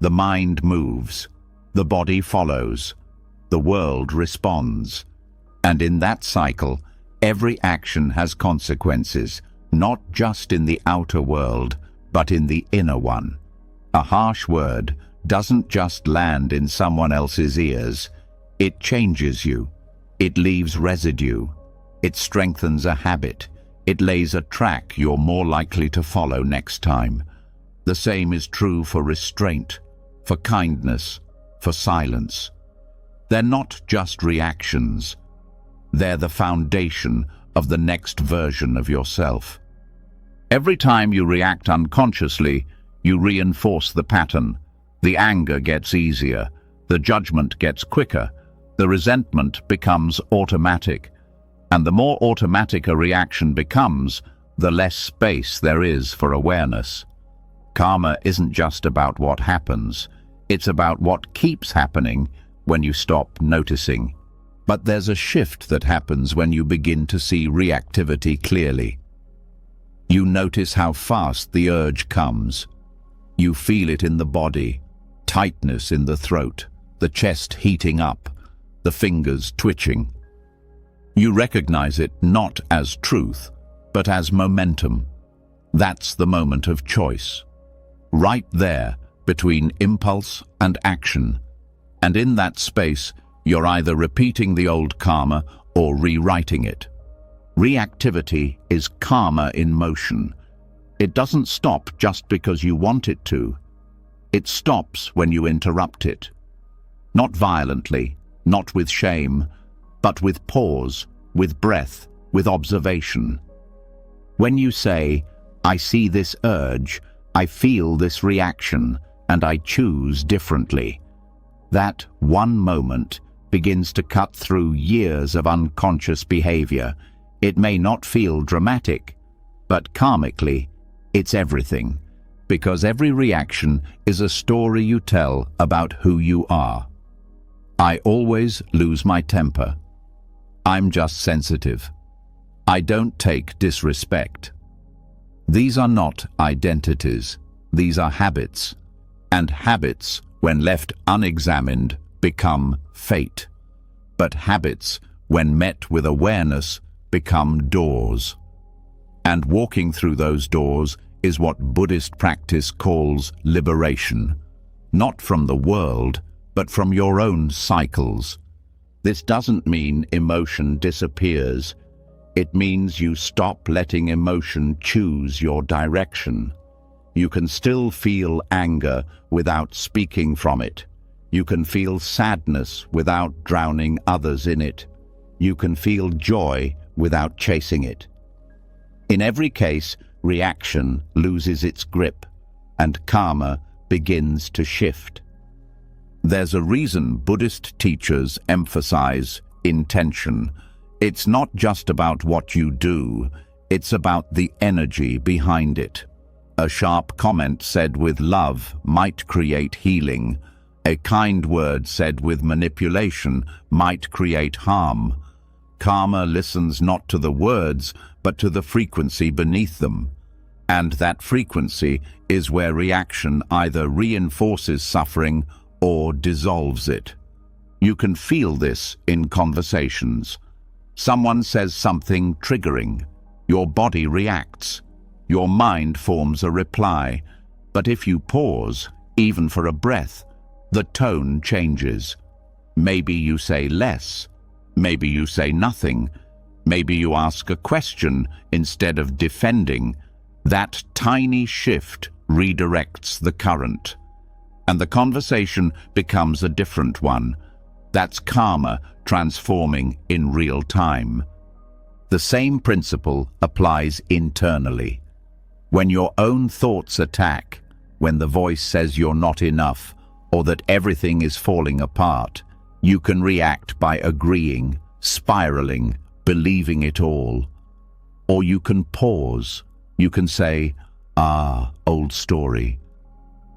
The mind moves. The body follows. The world responds. And in that cycle, every action has consequences, not just in the outer world, but in the inner one. A harsh word doesn't just land in someone else's ears. It changes you. It leaves residue. It strengthens a habit. It lays a track you're more likely to follow next time. The same is true for restraint, for kindness, for silence. They're not just reactions. They're the foundation of the next version of yourself. Every time you react unconsciously, you reinforce the pattern. The anger gets easier. The judgment gets quicker. The resentment becomes automatic. And the more automatic a reaction becomes, the less space there is for awareness. Karma isn't just about what happens. It's about what keeps happening when you stop noticing. But there's a shift that happens when you begin to see reactivity clearly. You notice how fast the urge comes. You feel it in the body, tightness in the throat, the chest heating up, the fingers twitching. You recognize it not as truth, but as momentum. That's the moment of choice. Right there, between impulse and action. And in that space, you're either repeating the old karma or rewriting it. Reactivity is karma in motion. It doesn't stop just because you want it to. It stops when you interrupt it. Not violently, not with shame, but with pause, with breath, with observation. When you say, "I see this urge, I feel this reaction, and I choose differently," that one moment begins to cut through years of unconscious behavior. It may not feel dramatic, but karmically, it's everything, because every reaction is a story you tell about who you are. I always lose my temper. I'm just sensitive. I don't take disrespect. These are not identities. These are habits. And habits, when left unexamined, become fate. But habits, when met with awareness, become doors. And walking through those doors is what Buddhist practice calls liberation. Not from the world, but from your own cycles. This doesn't mean emotion disappears. It means you stop letting emotion choose your direction. You can still feel anger without speaking from it. You can feel sadness without drowning others in it. You can feel joy without chasing it. In every case, reaction loses its grip, and karma begins to shift. There's a reason Buddhist teachers emphasize intention. It's not just about what you do, it's about the energy behind it. A sharp comment said with love might create healing. A kind word said with manipulation might create harm. Karma listens not to the words, but to the frequency beneath them. And that frequency is where reaction either reinforces suffering or dissolves it. You can feel this in conversations. Someone says something triggering. Your body reacts. Your mind forms a reply. But if you pause, even for a breath, the tone changes. Maybe you say less. Maybe you say nothing. Maybe you ask a question instead of defending. That tiny shift redirects the current. And the conversation becomes a different one. That's karma transforming in real time. The same principle applies internally. When your own thoughts attack, when the voice says you're not enough or that everything is falling apart, you can react by agreeing, spiraling, believing it all. Or you can pause. You can say, "Ah, old story."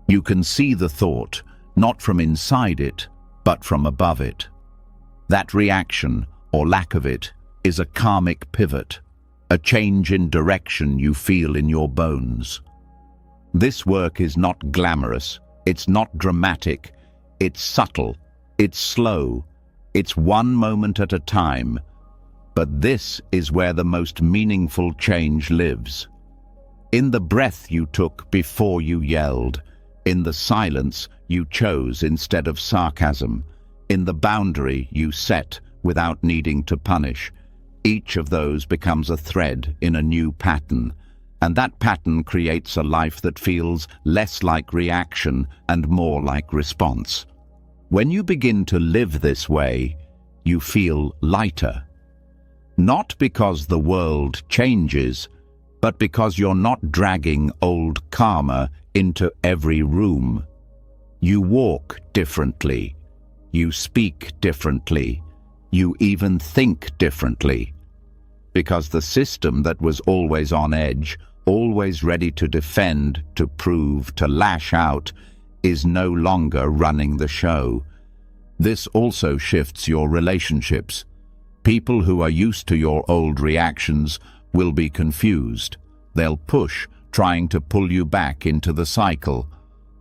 You can see the thought, not from inside it, but from above it. That reaction, or lack of it, is a karmic pivot, a change in direction you feel in your bones. This work is not glamorous, it's not dramatic, it's subtle, it's slow, it's one moment at a time. But this is where the most meaningful change lives. In the breath you took before you yelled, in the silence you chose instead of sarcasm, in the boundary you set without needing to punish. Each of those becomes a thread in a new pattern, and that pattern creates a life that feels less like reaction and more like response. When you begin to live this way, you feel lighter. Not because the world changes, but because you're not dragging old karma into every room. You walk differently. You speak differently. You even think differently. Because the system that was always on edge, always ready to defend, to prove, to lash out, is no longer running the show. This also shifts your relationships. People who are used to your old reactions will be confused. They'll push, trying to pull you back into the cycle.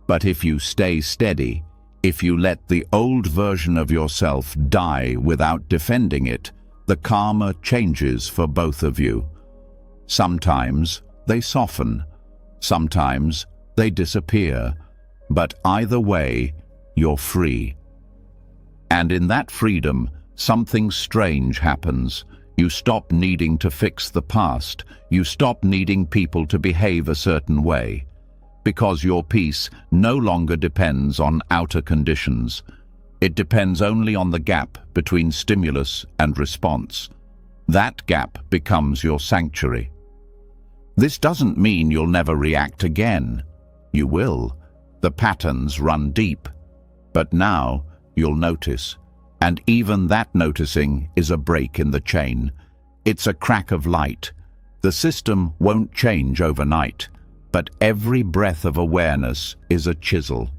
But if you stay steady, if you let the old version of yourself die without defending it, the karma changes for both of you. Sometimes they soften, sometimes they disappear, but either way, you're free. And in that freedom, something strange happens. You stop needing to fix the past. You stop needing people to behave a certain way. Because your peace no longer depends on outer conditions. It depends only on the gap between stimulus and response. That gap becomes your sanctuary. This doesn't mean you'll never react again. You will. The patterns run deep. But now you'll notice. And even that noticing is a break in the chain. It's a crack of light. The system won't change overnight, but every breath of awareness is a chisel.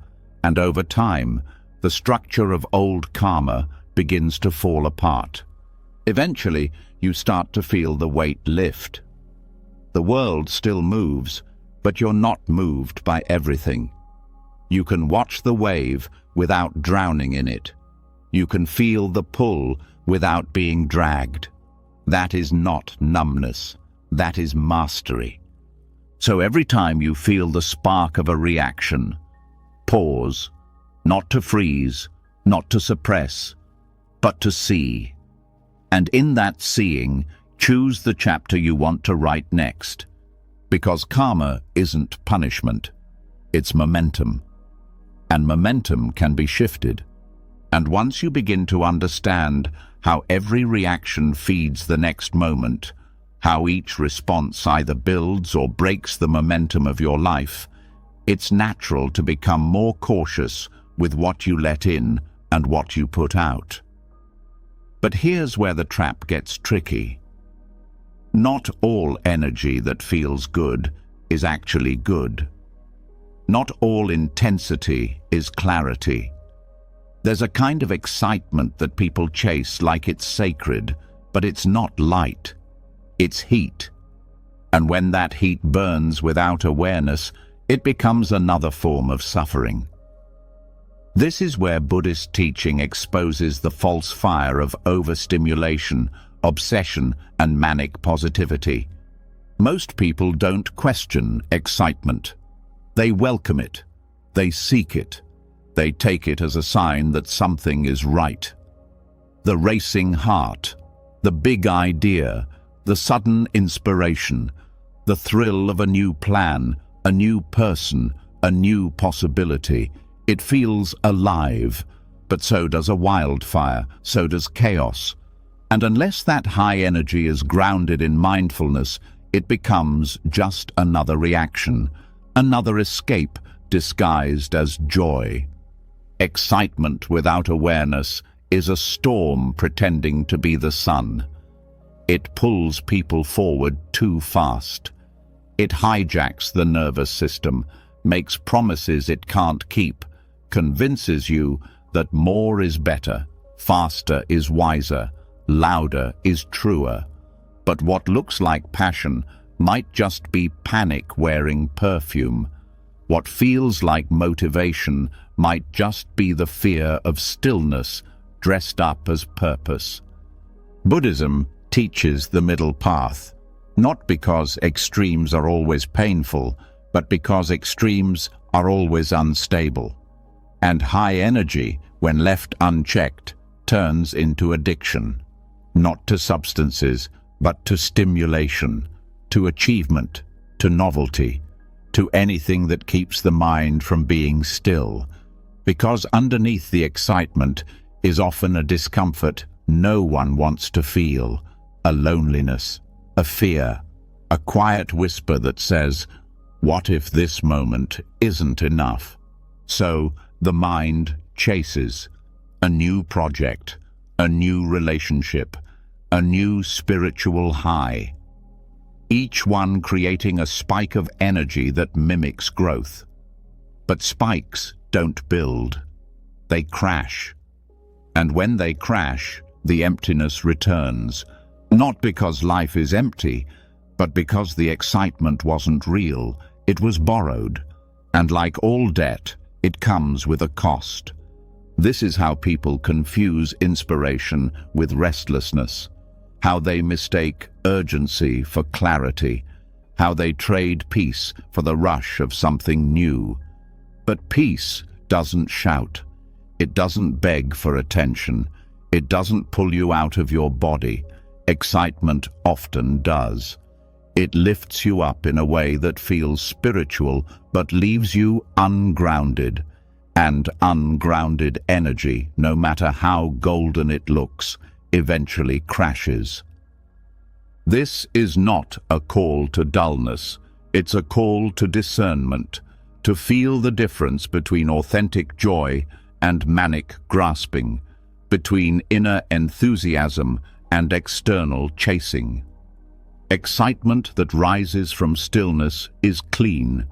And over time, the structure of old karma begins to fall apart. Eventually, you start to feel the weight lift. The world still moves, but you're not moved by everything. You can watch the wave without drowning in it. You can feel the pull without being dragged. That is not numbness. That is mastery. So every time you feel the spark of a reaction, pause, not to freeze, not to suppress, but to see. And in that seeing, choose the chapter you want to write next. Because karma isn't punishment, it's momentum. And momentum can be shifted. And once you begin to understand how every reaction feeds the next moment, how each response either builds or breaks the momentum of your life, it's natural to become more cautious with what you let in and what you put out. But here's where the trap gets tricky. Not all energy that feels good is actually good. Not all intensity is clarity. There's a kind of excitement that people chase like it's sacred, but it's not light. It's heat. And when that heat burns without awareness, it becomes another form of suffering. This is where Buddhist teaching exposes the false fire of overstimulation, obsession, and manic positivity. Most people don't question excitement. They welcome it. They seek it. They take it as a sign that something is right. The racing heart, the big idea, the sudden inspiration, the thrill of a new plan, a new person, a new possibility. It feels alive, but so does a wildfire, so does chaos. And unless that high energy is grounded in mindfulness, it becomes just another reaction, another escape disguised as joy. Excitement without awareness is a storm pretending to be the sun. It pulls people forward too fast. It hijacks the nervous system, makes promises it can't keep, convinces you that more is better, faster is wiser, louder is truer. But what looks like passion might just be panic wearing perfume. What feels like motivation might just be the fear of stillness dressed up as purpose. Buddhism teaches the middle path, not because extremes are always painful, but because extremes are always unstable. And high energy, when left unchecked, turns into addiction, not to substances, but to stimulation, to achievement, to novelty, to anything that keeps the mind from being still. Because underneath the excitement is often a discomfort no one wants to feel, a loneliness, a fear, a quiet whisper that says, "What if this moment isn't enough?" So the mind chases a new project, a new relationship, a new spiritual high, each one creating a spike of energy that mimics growth. But spikes don't build, they crash. And when they crash, the emptiness returns, not because life is empty, but because the excitement wasn't real, it was borrowed. And like all debt, it comes with a cost. This is how people confuse inspiration with restlessness, how they mistake urgency for clarity, how they trade peace for the rush of something new. But peace doesn't shout. It doesn't beg for attention. It doesn't pull you out of your body. Excitement often does. It lifts you up in a way that feels spiritual but leaves you ungrounded. And ungrounded energy, no matter how golden it looks, eventually crashes. This is not a call to dullness. It's a call to discernment, to feel the difference between authentic joy and manic grasping, between inner enthusiasm and external chasing. Excitement that rises from stillness is clean.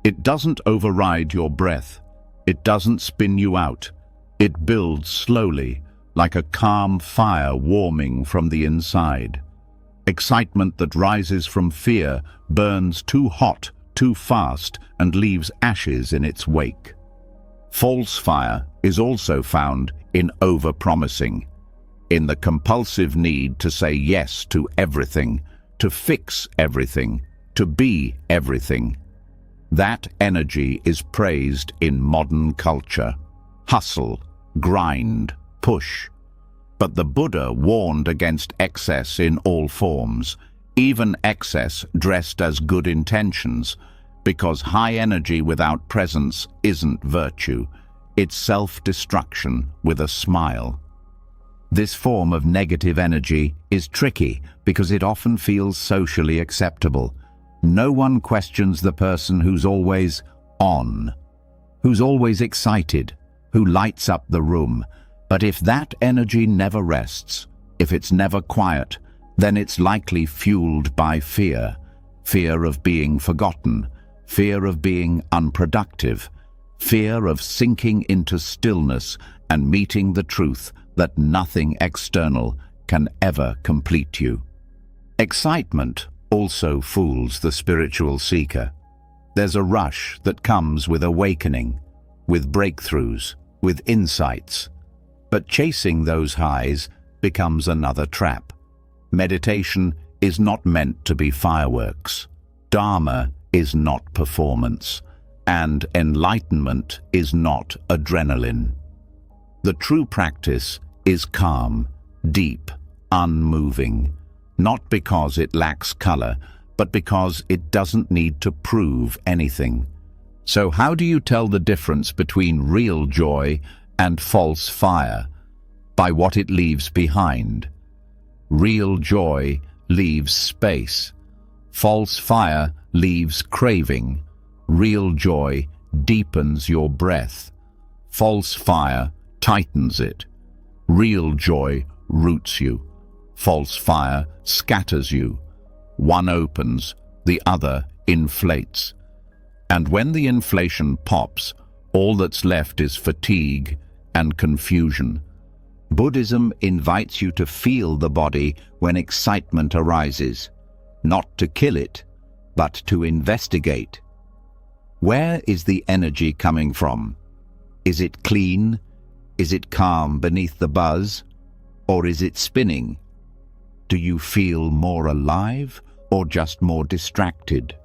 It doesn't override your breath. It doesn't spin you out. It builds slowly, like a calm fire warming from the inside. Excitement that rises from fear burns too hot, too fast, and leaves ashes in its wake. False fire is also found in over-promising, in the compulsive need to say yes to everything, to fix everything, to be everything. That energy is praised in modern culture. Hustle, grind, push. But the Buddha warned against excess in all forms, even excess dressed as good intentions, because high energy without presence isn't virtue, it's self-destruction with a smile. This form of negative energy is tricky because it often feels socially acceptable. No one questions the person who's always on, who's always excited, who lights up the room. But if that energy never rests, if it's never quiet, then it's likely fueled by fear. Fear of being forgotten, fear of being unproductive, fear of sinking into stillness and meeting the truth that nothing external can ever complete you. Excitement also fools the spiritual seeker. There's a rush that comes with awakening, with breakthroughs, with insights. But chasing those highs becomes another trap. Meditation is not meant to be fireworks. Dharma is not performance. And enlightenment is not adrenaline. The true practice is calm, deep, unmoving, not because it lacks color, but because it doesn't need to prove anything. So how do you tell the difference between real joy and false fire? By what it leaves behind. Real joy leaves space. False fire leaves craving. Real joy deepens your breath. False fire tightens it. Real joy roots you. False fire scatters you. One opens, the other inflates. And when the inflation pops, all that's left is fatigue and confusion. Buddhism invites you to feel the body when excitement arises, not to kill it, but to investigate. Where is the energy coming from? Is it clean? Is it calm beneath the buzz? Or is it spinning? Do you feel more alive or just more distracted?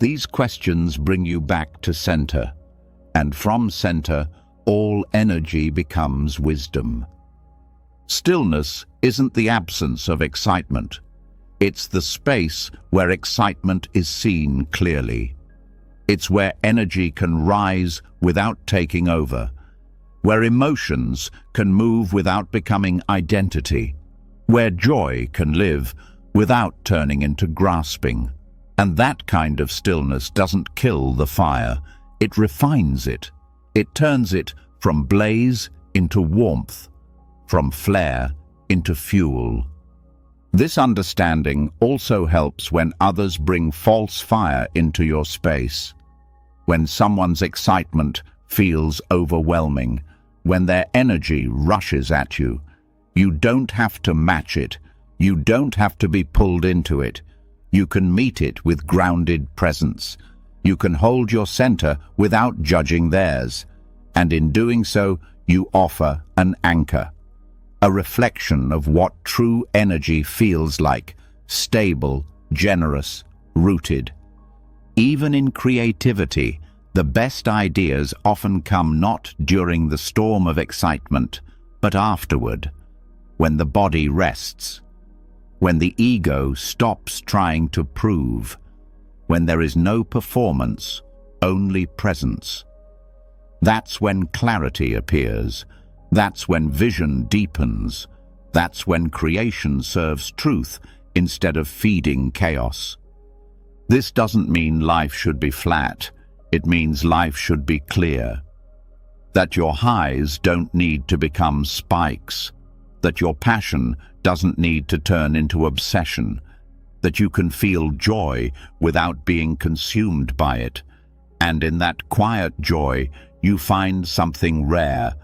These questions bring you back to center, and from center, all energy becomes wisdom. Stillness isn't the absence of excitement. It's the space where excitement is seen clearly. It's where energy can rise without taking over, where emotions can move without becoming identity, where joy can live without turning into grasping. And that kind of stillness doesn't kill the fire, it refines it. It turns it from blaze into warmth, from flare into fuel. This understanding also helps when others bring false fire into your space. When someone's excitement feels overwhelming, when their energy rushes at you, you don't have to match it. You don't have to be pulled into it. You can meet it with grounded presence. You can hold your center without judging theirs. And in doing so, you offer an anchor, a reflection of what true energy feels like, stable, generous, rooted. Even in creativity, the best ideas often come not during the storm of excitement, but afterward, when the body rests, when the ego stops trying to prove, when there is no performance, only presence. That's when clarity appears. That's when vision deepens. That's when creation serves truth instead of feeding chaos. This doesn't mean life should be flat. It means life should be clear. That your highs don't need to become spikes. That your passion doesn't need to turn into obsession. That you can feel joy without being consumed by it. And in that quiet joy, you find something rare,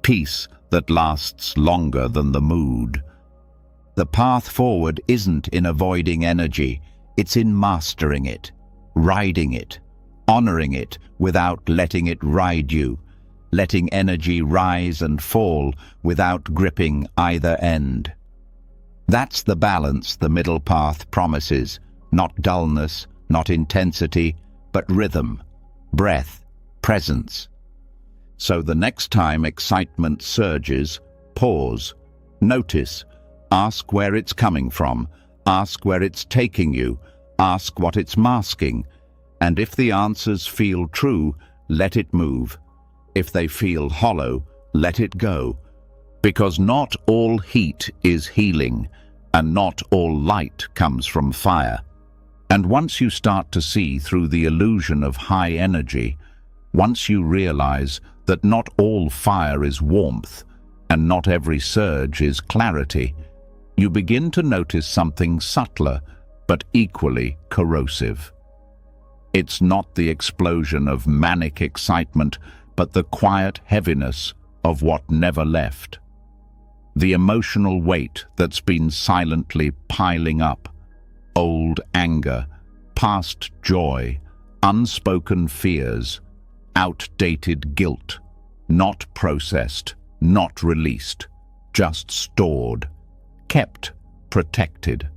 peace that lasts longer than the mood. The path forward isn't in avoiding energy, it's in mastering it, riding it, honoring it without letting it ride you, letting energy rise and fall without gripping either end. That's the balance the middle path promises, not dullness, not intensity, but rhythm, breath, presence. So the next time excitement surges, pause, notice, ask where it's coming from, ask where it's taking you, ask what it's masking, and if the answers feel true, let it move. If they feel hollow, let it go. Because not all heat is healing, and not all light comes from fire. And once you start to see through the illusion of high energy, once you realize that not all fire is warmth, and not every surge is clarity, you begin to notice something subtler, but equally corrosive. It's not the explosion of manic excitement, but the quiet heaviness of what never left. The emotional weight that's been silently piling up. Old anger, past joy, unspoken fears, outdated guilt, not processed, not released, just stored, kept, protected.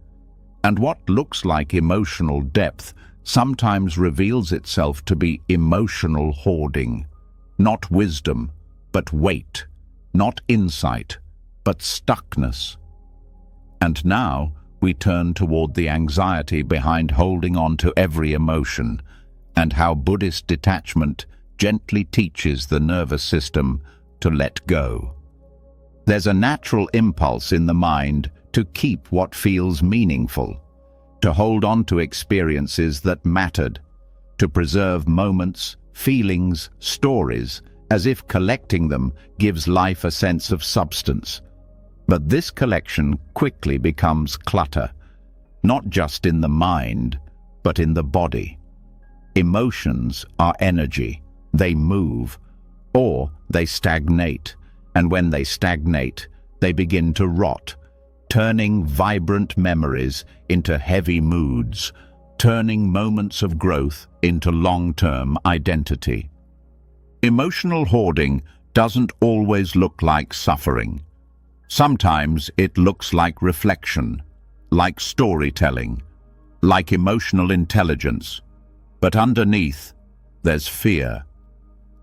And what looks like emotional depth sometimes reveals itself to be emotional hoarding. Not wisdom, but weight. Not insight, but stuckness. And now we turn toward the anxiety behind holding on to every emotion, and how Buddhist detachment gently teaches the nervous system to let go. There's a natural impulse in the mind to keep what feels meaningful, to hold on to experiences that mattered, to preserve moments, feelings, stories, as if collecting them gives life a sense of substance. But this collection quickly becomes clutter, not just in the mind, but in the body. Emotions are energy. They move, or they stagnate, and when they stagnate, they begin to rot, turning vibrant memories into heavy moods, turning moments of growth into long-term identity. Emotional hoarding doesn't always look like suffering. Sometimes it looks like reflection, like storytelling, like emotional intelligence. But underneath, there's fear.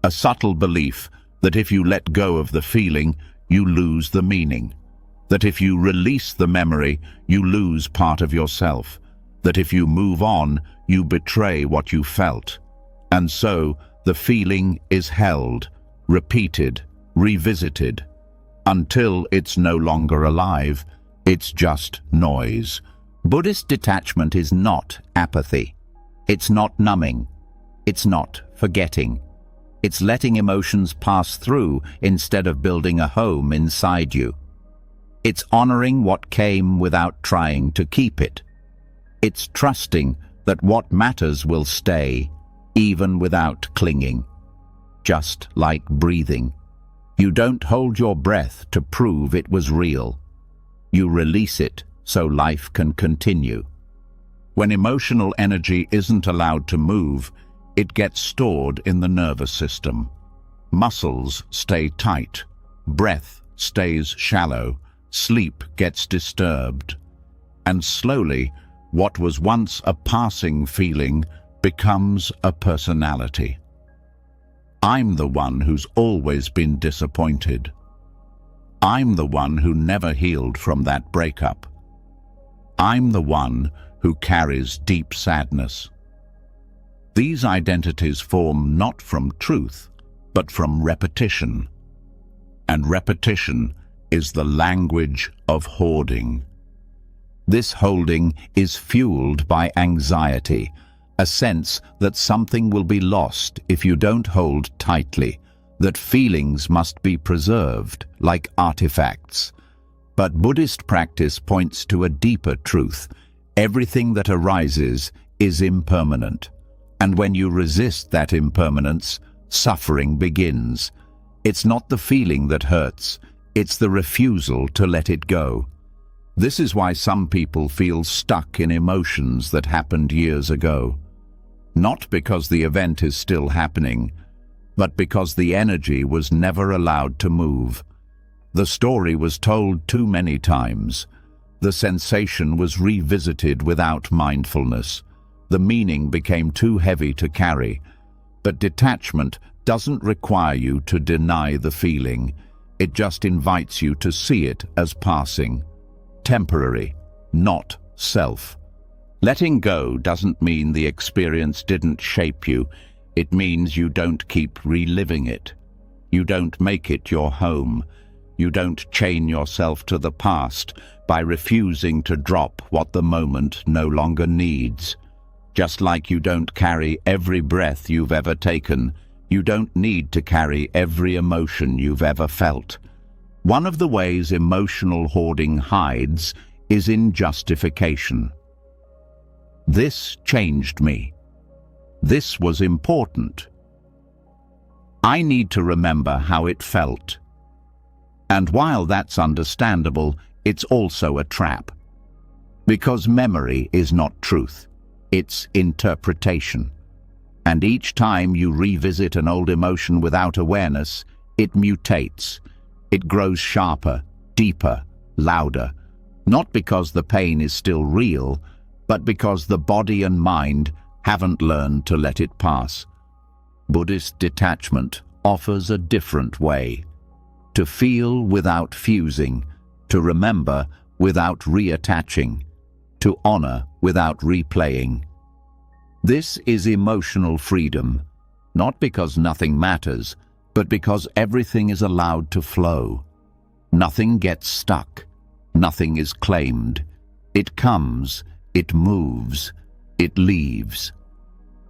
A subtle belief that if you let go of the feeling, you lose the meaning. That if you release the memory, you lose part of yourself. That if you move on, you betray what you felt. And so, the feeling is held, repeated, revisited, until it's no longer alive. It's just noise. Buddhist detachment is not apathy. It's not numbing. It's not forgetting. It's letting emotions pass through instead of building a home inside you. It's honoring what came without trying to keep it. It's trusting that what matters will stay, even without clinging. Just like breathing. You don't hold your breath to prove it was real. You release it so life can continue. When emotional energy isn't allowed to move, it gets stored in the nervous system. Muscles stay tight, breath stays shallow, sleep gets disturbed. And slowly, what was once a passing feeling becomes a personality. I'm the one who's always been disappointed. I'm the one who never healed from that breakup. I'm the one who carries deep sadness. These identities form not from truth, but from repetition. And repetition is the language of hoarding. This holding is fueled by anxiety, a sense that something will be lost if you don't hold tightly, that feelings must be preserved like artifacts. But Buddhist practice points to a deeper truth. Everything that arises is impermanent. And when you resist that impermanence, suffering begins. It's not the feeling that hurts, It's the refusal to let it go. This is why some people feel stuck in emotions that happened years ago. Not because the event is still happening, but because the energy was never allowed to move. The story was told too many times. The sensation was revisited without mindfulness. The meaning became too heavy to carry. But detachment doesn't require you to deny the feeling. It just invites you to see it as passing. Temporary, not self. Letting go doesn't mean the experience didn't shape you. It means you don't keep reliving it. You don't make it your home. You don't chain yourself to the past by refusing to drop what the moment no longer needs. Just like you don't carry every breath you've ever taken, you don't need to carry every emotion you've ever felt. One of the ways emotional hoarding hides is in justification. This changed me. This was important. I need to remember how it felt. And while that's understandable, it's also a trap. Because memory is not truth, it's interpretation. And each time you revisit an old emotion without awareness, it mutates. It grows sharper, deeper, louder. Not because the pain is still real, but because the body and mind haven't learned to let it pass. Buddhist detachment offers a different way. To feel without fusing, to remember without reattaching, to honor without replaying. This is emotional freedom, not because nothing matters, but because everything is allowed to flow. Nothing gets stuck. Nothing is claimed. It comes, it moves, it leaves.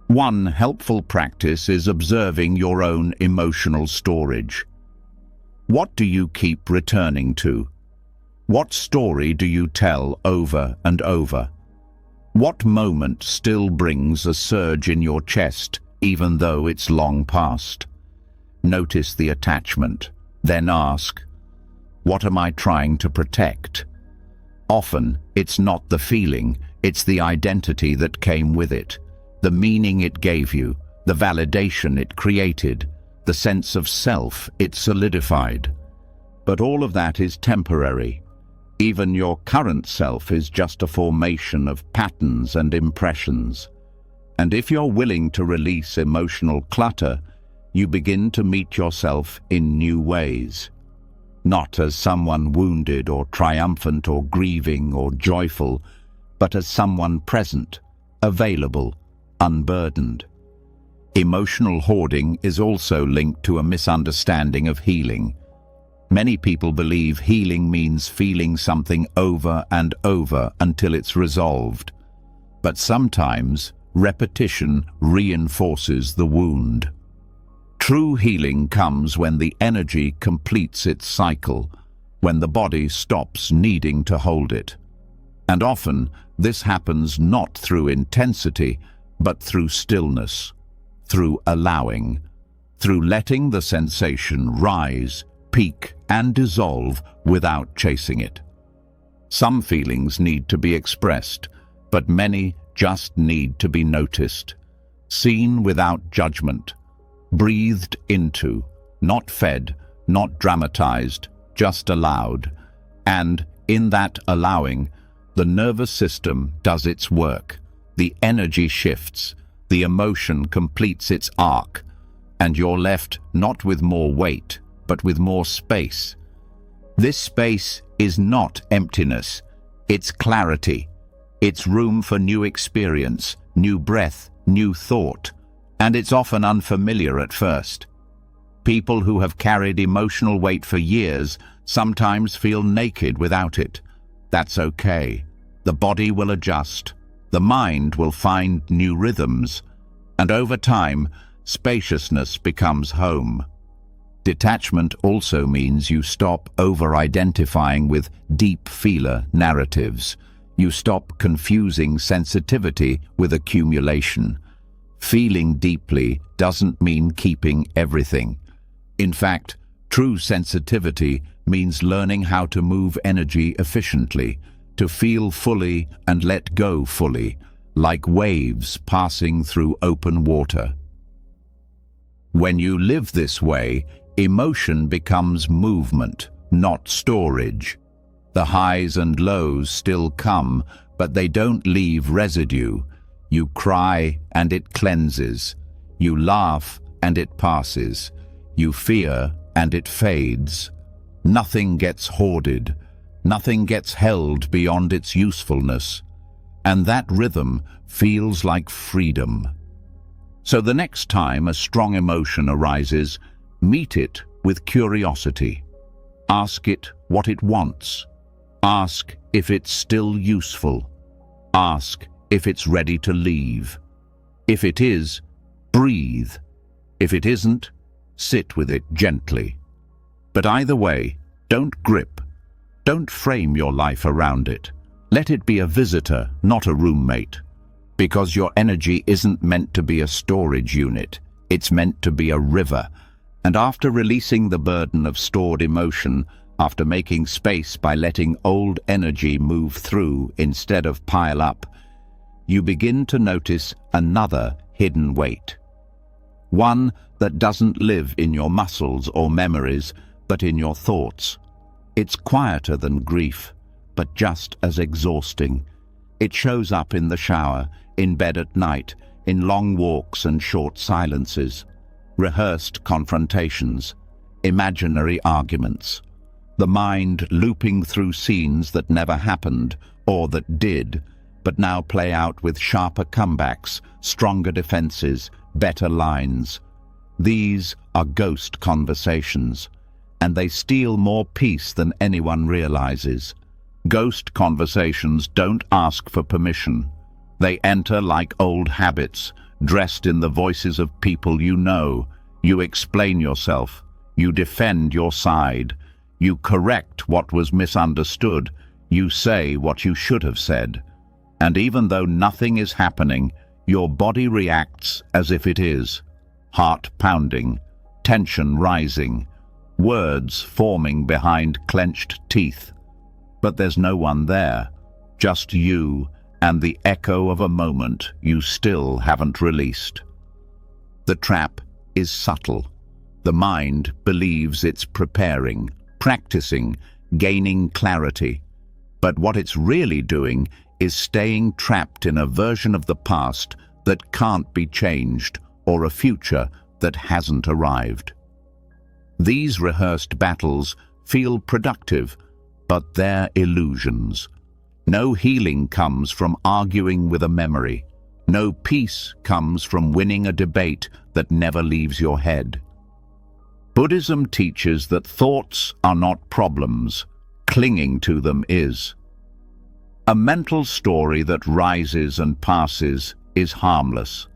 One helpful practice is observing your own emotional storage. What do you keep returning to? What story do you tell over and over? What moment still brings a surge in your chest, even though it's long past? Notice the attachment, then ask, what am I trying to protect? Often, it's not the feeling, it's the identity that came with it, the meaning it gave you, the validation it created, the sense of self it solidified. But all of that is temporary. Even your current self is just a formation of patterns and impressions. And if you're willing to release emotional clutter, you begin to meet yourself in new ways. Not as someone wounded or triumphant or grieving or joyful, but as someone present, available, unburdened. Emotional hoarding is also linked to a misunderstanding of healing. Many people believe healing means feeling something over and over until it's resolved. But sometimes repetition reinforces the wound. True healing comes when the energy completes its cycle, when the body stops needing to hold it. And often this happens not through intensity, but through stillness, through allowing, through letting the sensation rise, peak, and dissolve without chasing it. Some feelings need to be expressed, but many just need to be noticed, seen without judgment, breathed into, not fed, not dramatized, just allowed. And in that allowing, the nervous system does its work. The energy shifts, the emotion completes its arc, and you're left not with more weight, but with more space. This space is not emptiness, it's clarity. It's room for new experience, new breath, new thought, and it's often unfamiliar at first. People who have carried emotional weight for years sometimes feel naked without it. That's okay. The body will adjust, the mind will find new rhythms, and over time, spaciousness becomes home. Detachment also means you stop over-identifying with deep feeler narratives. You stop confusing sensitivity with accumulation. Feeling deeply doesn't mean keeping everything. In fact, true sensitivity means learning how to move energy efficiently, to feel fully and let go fully, like waves passing through open water. When you live this way, emotion becomes movement, not storage. The highs and lows still come, but they don't leave residue. You cry and it cleanses. You laugh and it passes. You fear and it fades. Nothing gets hoarded. Nothing gets held beyond its usefulness. And that rhythm feels like freedom. So the next time a strong emotion arises, meet it with curiosity. Ask it what it wants. Ask if it's still useful. Ask if it's ready to leave. If it is, breathe. If it isn't, sit with it gently. But either way, don't grip. Don't frame your life around it. Let it be a visitor, not a roommate. Because your energy isn't meant to be a storage unit. It's meant to be a river. And after releasing the burden of stored emotion, after making space by letting old energy move through instead of pile up, you begin to notice another hidden weight. One that doesn't live in your muscles or memories, but in your thoughts. It's quieter than grief, but just as exhausting. It shows up in the shower, in bed at night, in long walks and short silences, rehearsed confrontations, imaginary arguments. The mind looping through scenes that never happened, or that did, but now play out with sharper comebacks, stronger defenses, better lines. These are ghost conversations, and they steal more peace than anyone realizes. Ghost conversations don't ask for permission. They enter like old habits, dressed in the voices of people you know. You explain yourself. You defend your side. You correct what was misunderstood. You say what you should have said. And even though nothing is happening, your body reacts as if it is. Heart pounding, tension rising, words forming behind clenched teeth. But there's no one there, just you and the echo of a moment you still haven't released. The trap is subtle. The mind believes it's preparing, practicing, gaining clarity. But what it's really doing is staying trapped in a version of the past that can't be changed, or a future that hasn't arrived. These rehearsed battles feel productive, but they're illusions. No healing comes from arguing with a memory. No peace comes from winning a debate that never leaves your head. Buddhism teaches that thoughts are not problems. Clinging to them is. A mental story that rises and passes is harmless.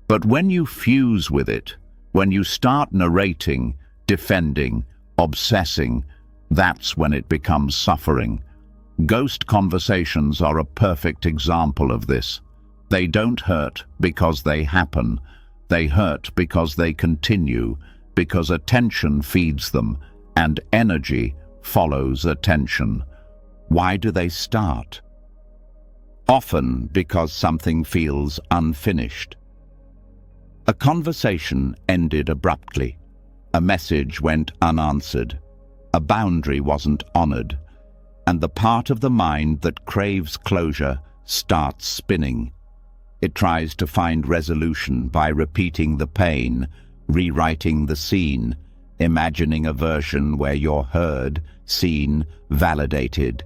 But when you fuse with it, when you start narrating, defending, obsessing, that's when it becomes suffering. Ghost conversations are a perfect example of this. They don't hurt because they happen. They hurt because they continue, because attention feeds them, and energy follows attention. Why do they start? Often because something feels unfinished. A conversation ended abruptly. A message went unanswered. A boundary wasn't honored. And the part of the mind that craves closure starts spinning. It tries to find resolution by repeating the pain, rewriting the scene, imagining a version where you're heard, seen, validated.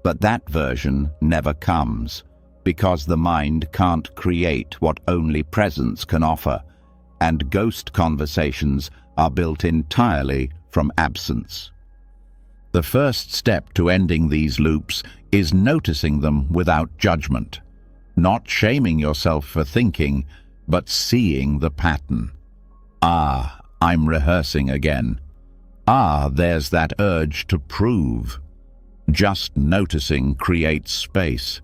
But that version never comes, because the mind can't create what only presence can offer, and ghost conversations are built entirely from absence. The first step to ending these loops is noticing them without judgment, not shaming yourself for thinking, but seeing the pattern. Ah, I'm rehearsing again. Ah, there's that urge to prove. Just noticing creates space.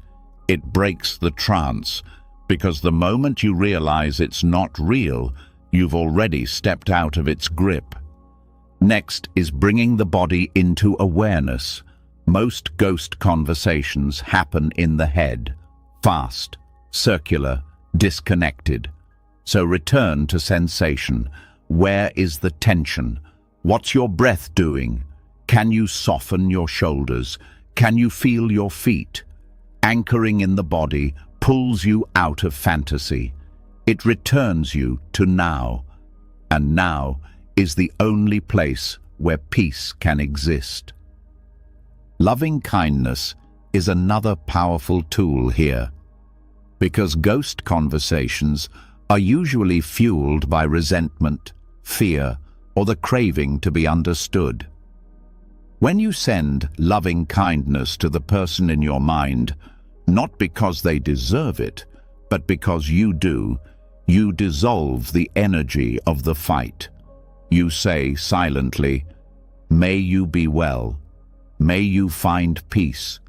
It breaks the trance, because the moment you realize it's not real, you've already stepped out of its grip. Next is bringing the body into awareness. Most ghost conversations happen in the head, fast, circular, disconnected. So return to sensation. Where is the tension? What's your breath doing? Can you soften your shoulders? Can you feel your feet? Anchoring in the body pulls you out of fantasy. It returns you to now. And now is the only place where peace can exist. Loving kindness is another powerful tool here, because ghost conversations are usually fueled by resentment, fear, or the craving to be understood. When you send loving kindness to the person in your mind, not because they deserve it, but because you do, you dissolve the energy of the fight. You say silently, "May you be well. May you find peace.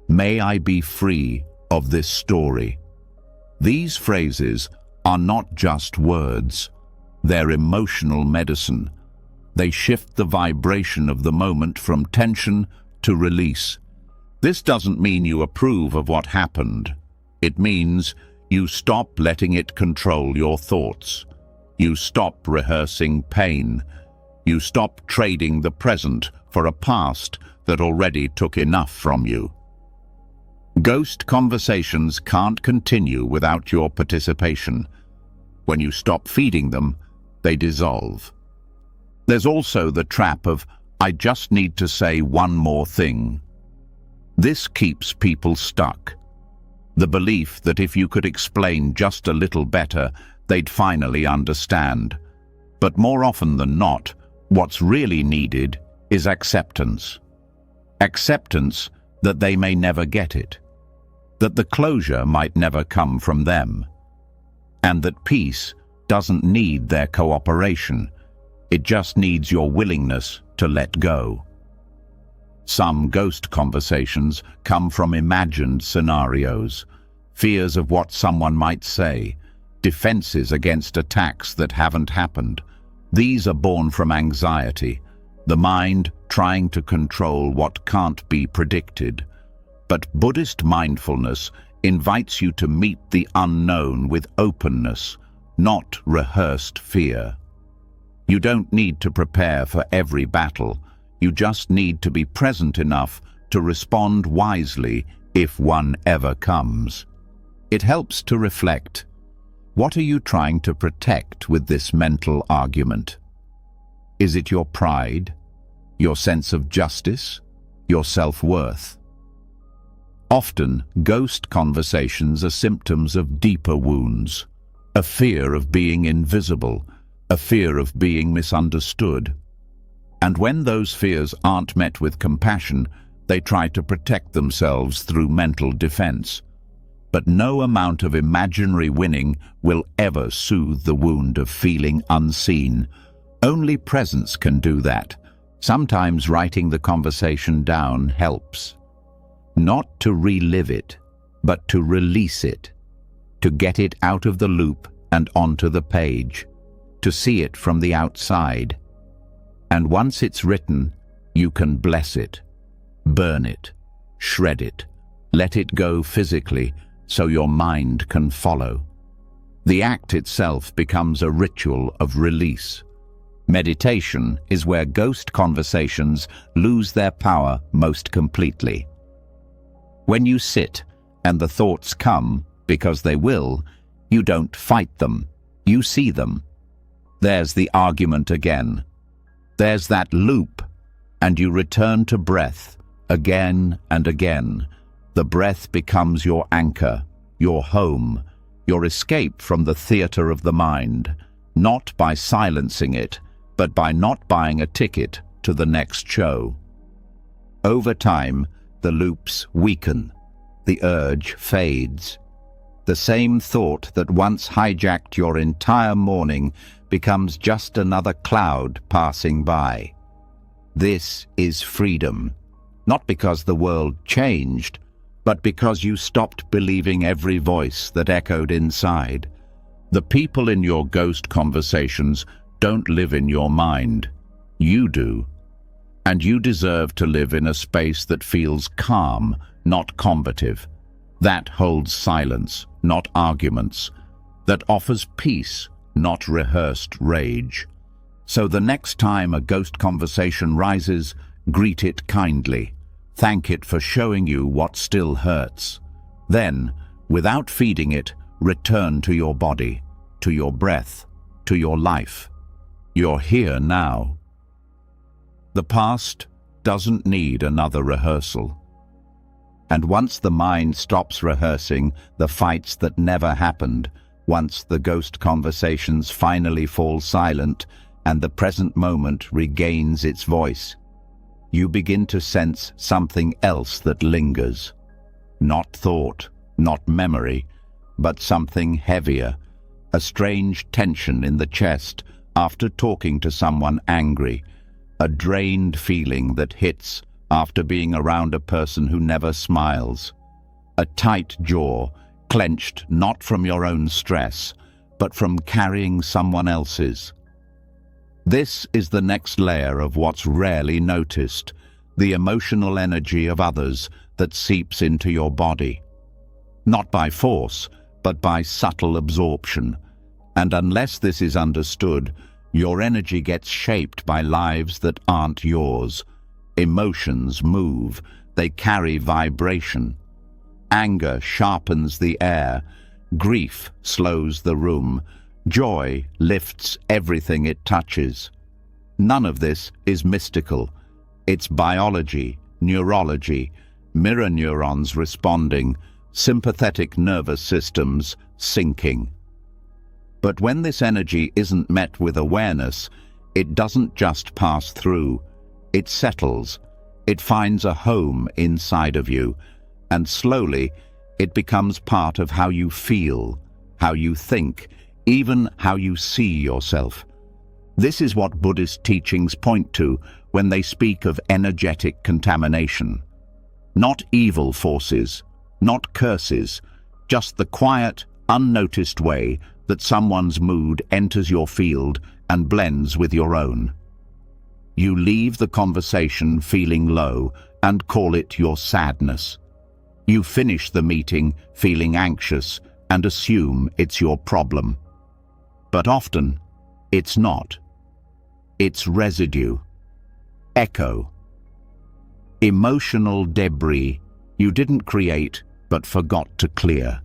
May I be free of this story." These phrases are not just words. They're emotional medicine. They shift the vibration of the moment from tension to release. This doesn't mean you approve of what happened. It means you stop letting it control your thoughts. You stop rehearsing pain. You stop trading the present for a past that already took enough from you. Ghost conversations can't continue without your participation. When you stop feeding them, they dissolve. There's also the trap of, "I just need to say one more thing." This keeps people stuck. The belief that if you could explain just a little better, they'd finally understand. But more often than not, what's really needed is acceptance. Acceptance that they may never get it, that the closure might never come from them, and that peace doesn't need their cooperation. It just needs your willingness to let go. Some ghost conversations come from imagined scenarios, fears of what someone might say, defenses against attacks that haven't happened. These are born from anxiety, the mind trying to control what can't be predicted. But Buddhist mindfulness invites you to meet the unknown with openness, not rehearsed fear. You don't need to prepare for every battle. You just need to be present enough to respond wisely if one ever comes. It helps to reflect. What are you trying to protect with this mental argument? Is it your pride, your sense of justice, your self-worth? Often, ghost conversations are symptoms of deeper wounds, a fear of being invisible, a fear of being misunderstood. And when those fears aren't met with compassion, they try to protect themselves through mental defense. But no amount of imaginary winning will ever soothe the wound of feeling unseen. Only presence can do that. Sometimes writing the conversation down helps. Not to relive it, but to release it, to get it out of the loop and onto the page, to see it from the outside. And once it's written, you can bless it, burn it, shred it, let it go physically so your mind can follow. The act itself becomes a ritual of release. Meditation is where ghost conversations lose their power most completely. When you sit and the thoughts come, because they will, you don't fight them, you see them. There's the argument again. There's that loop, and you return to breath again and again. The breath becomes your anchor, your home, your escape from the theater of the mind, not by silencing it, but by not buying a ticket to the next show. Over time, the loops weaken, the urge fades. The same thought that once hijacked your entire morning becomes just another cloud passing by. This is freedom, not because the world changed, but because you stopped believing every voice that echoed inside. The people in your ghost conversations don't live in your mind. You do. And you deserve to live in a space that feels calm, not combative, that holds silence, not arguments, that offers peace, not rehearsed rage. So the next time a ghost conversation rises, greet it kindly. Thank it for showing you what still hurts. Then, without feeding it, return to your body, to your breath, to your life. You're here now. The past doesn't need another rehearsal. And once the mind stops rehearsing the fights that never happened, once the ghost conversations finally fall silent and the present moment regains its voice, you begin to sense something else that lingers. Not thought, not memory, but something heavier, a strange tension in the chest after talking to someone angry, a drained feeling that hits after being around a person who never smiles, a tight jaw, clenched not from your own stress, but from carrying someone else's. This is the next layer of what's rarely noticed, the emotional energy of others that seeps into your body. Not by force, but by subtle absorption. And unless this is understood, your energy gets shaped by lives that aren't yours. Emotions move, they carry vibration. Anger sharpens the air, grief slows the room, joy lifts everything it touches. None of this is mystical. It's biology, neurology, mirror neurons responding, sympathetic nervous systems syncing. But when this energy isn't met with awareness, it doesn't just pass through. It settles. It finds a home inside of you, and slowly it becomes part of how you feel, how you think, even how you see yourself. This is what Buddhist teachings point to when they speak of energetic contamination. Not evil forces, not curses, just the quiet, unnoticed way that someone's mood enters your field and blends with your own. You leave the conversation feeling low and call it your sadness. You finish the meeting feeling anxious and assume it's your problem. But often, it's not. It's residue, echo, emotional debris you didn't create but forgot to clear.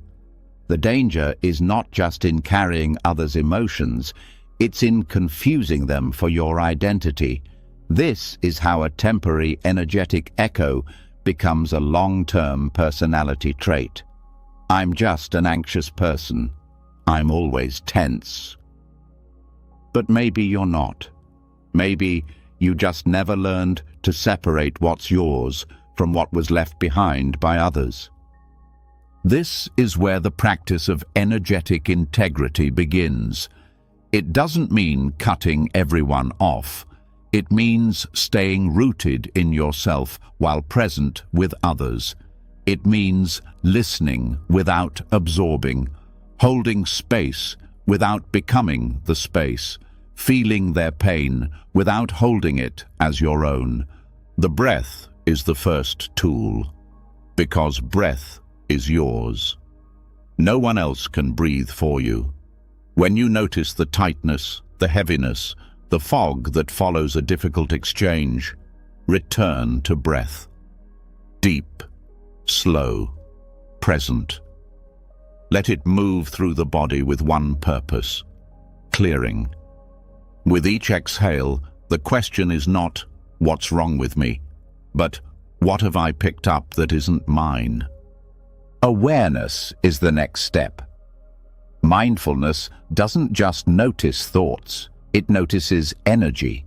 The danger is not just in carrying others' emotions, it's in confusing them for your identity. This is how a temporary energetic echo becomes a long-term personality trait. I'm just an anxious person. I'm always tense. But maybe you're not. Maybe you just never learned to separate what's yours from what was left behind by others. This is where the practice of energetic integrity begins. It doesn't mean cutting everyone off. It means staying rooted in yourself while present with others. It means listening without absorbing, holding space without becoming the space, feeling their pain without holding it as your own. The breath is the first tool, because breath is yours. No one else can breathe for you. When you notice the tightness, the heaviness, the fog that follows a difficult exchange, return to breath. Deep, slow, present. Let it move through the body with one purpose: clearing. With each exhale, the question is not, what's wrong with me, but what have I picked up that isn't mine? Awareness is the next step. Mindfulness doesn't just notice thoughts, it notices energy.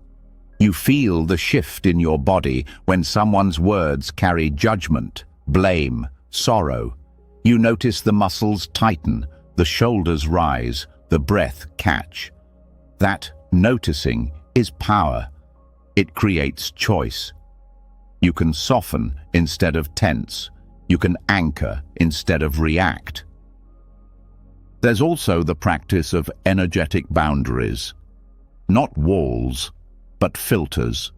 You feel the shift in your body when someone's words carry judgment, blame, sorrow. You notice the muscles tighten, the shoulders rise, the breath catch. That noticing is power. It creates choice. You can soften instead of tense. You can anchor instead of react. There's also the practice of energetic boundaries. Not walls, but filters.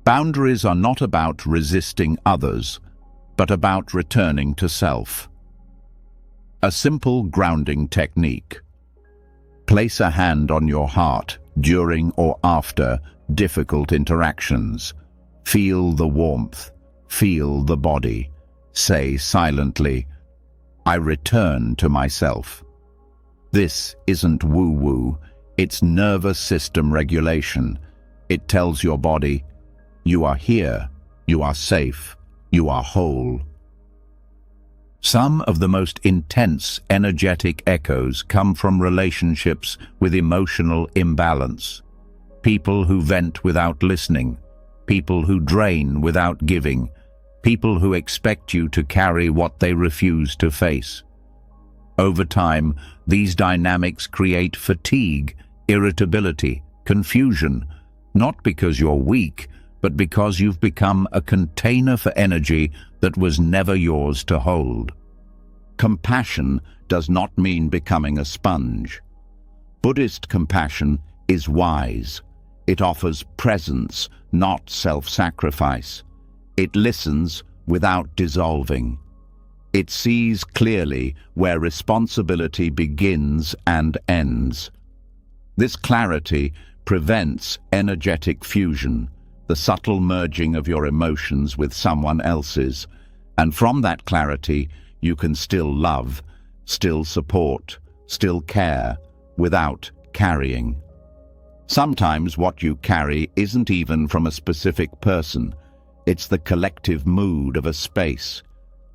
Boundaries are not about resisting others, but about returning to self. A simple grounding technique. Place a hand on your heart during or after difficult interactions. Feel the warmth, feel the body. Say silently, "I return to myself." This isn't woo-woo, it's nervous system regulation. It tells your body, you are here, you are safe, you are whole. Some of the most intense energetic echoes come from relationships with emotional imbalance. People who vent without listening, people who drain without giving, people who expect you to carry what they refuse to face. Over time, these dynamics create fatigue, irritability, confusion, not because you're weak, but because you've become a container for energy that was never yours to hold. Compassion does not mean becoming a sponge. Buddhist compassion is wise. It offers presence, not self-sacrifice. It listens without dissolving. It sees clearly where responsibility begins and ends. This clarity prevents energetic fusion, the subtle merging of your emotions with someone else's, and from that clarity you can still love, still support, still care, without carrying. Sometimes what you carry isn't even from a specific person. It's the collective mood of a space,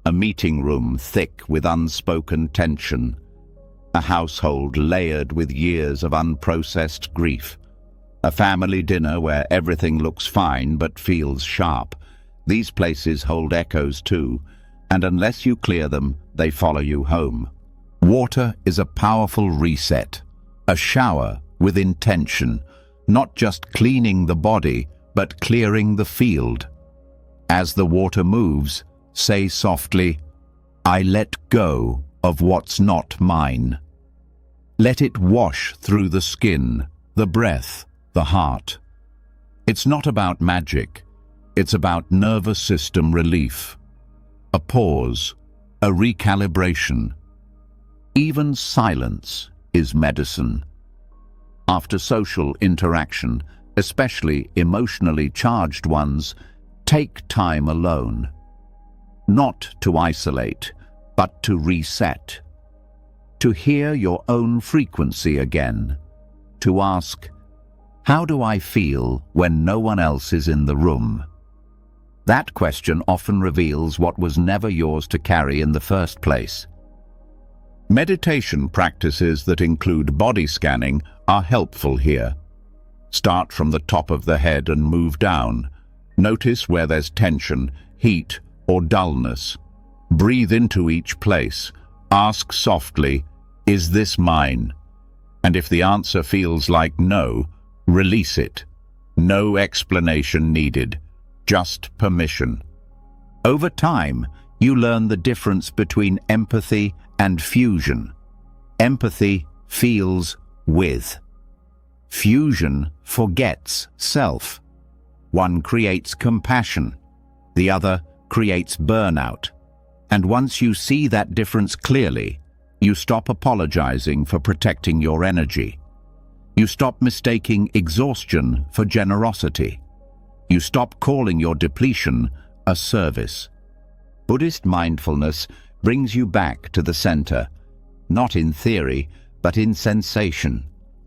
a meeting room thick with unspoken tension, a household layered with years of unprocessed grief, a family dinner where everything looks fine but feels sharp. These places hold echoes too, and unless you clear them, they follow you home. Water is a powerful reset, a shower with intention, not just cleaning the body, but clearing the field. As the water moves, say softly, "I let go of what's not mine." Let it wash through the skin, the breath, the heart. It's not about magic. It's about nervous system relief. A pause, a recalibration. Even silence is medicine. After social interaction, especially emotionally charged ones, take time alone. Not to isolate, but to reset. To hear your own frequency again. To ask, how do I feel when no one else is in the room? That question often reveals what was never yours to carry in the first place. Meditation practices that include body scanning are helpful here. Start from the top of the head and move down. Notice where there's tension, heat, or dullness. Breathe into each place. Ask softly, "Is this mine?" And if the answer feels like no, release it. No explanation needed, just permission. Over time, you learn the difference between empathy and fusion. Empathy feels with. Fusion forgets self. One creates compassion, the other creates burnout. And once you see that difference clearly, you stop apologizing for protecting your energy. You stop mistaking exhaustion for generosity. You stop calling your depletion a service. Buddhist mindfulness brings you back to the center, not in theory, but in sensation.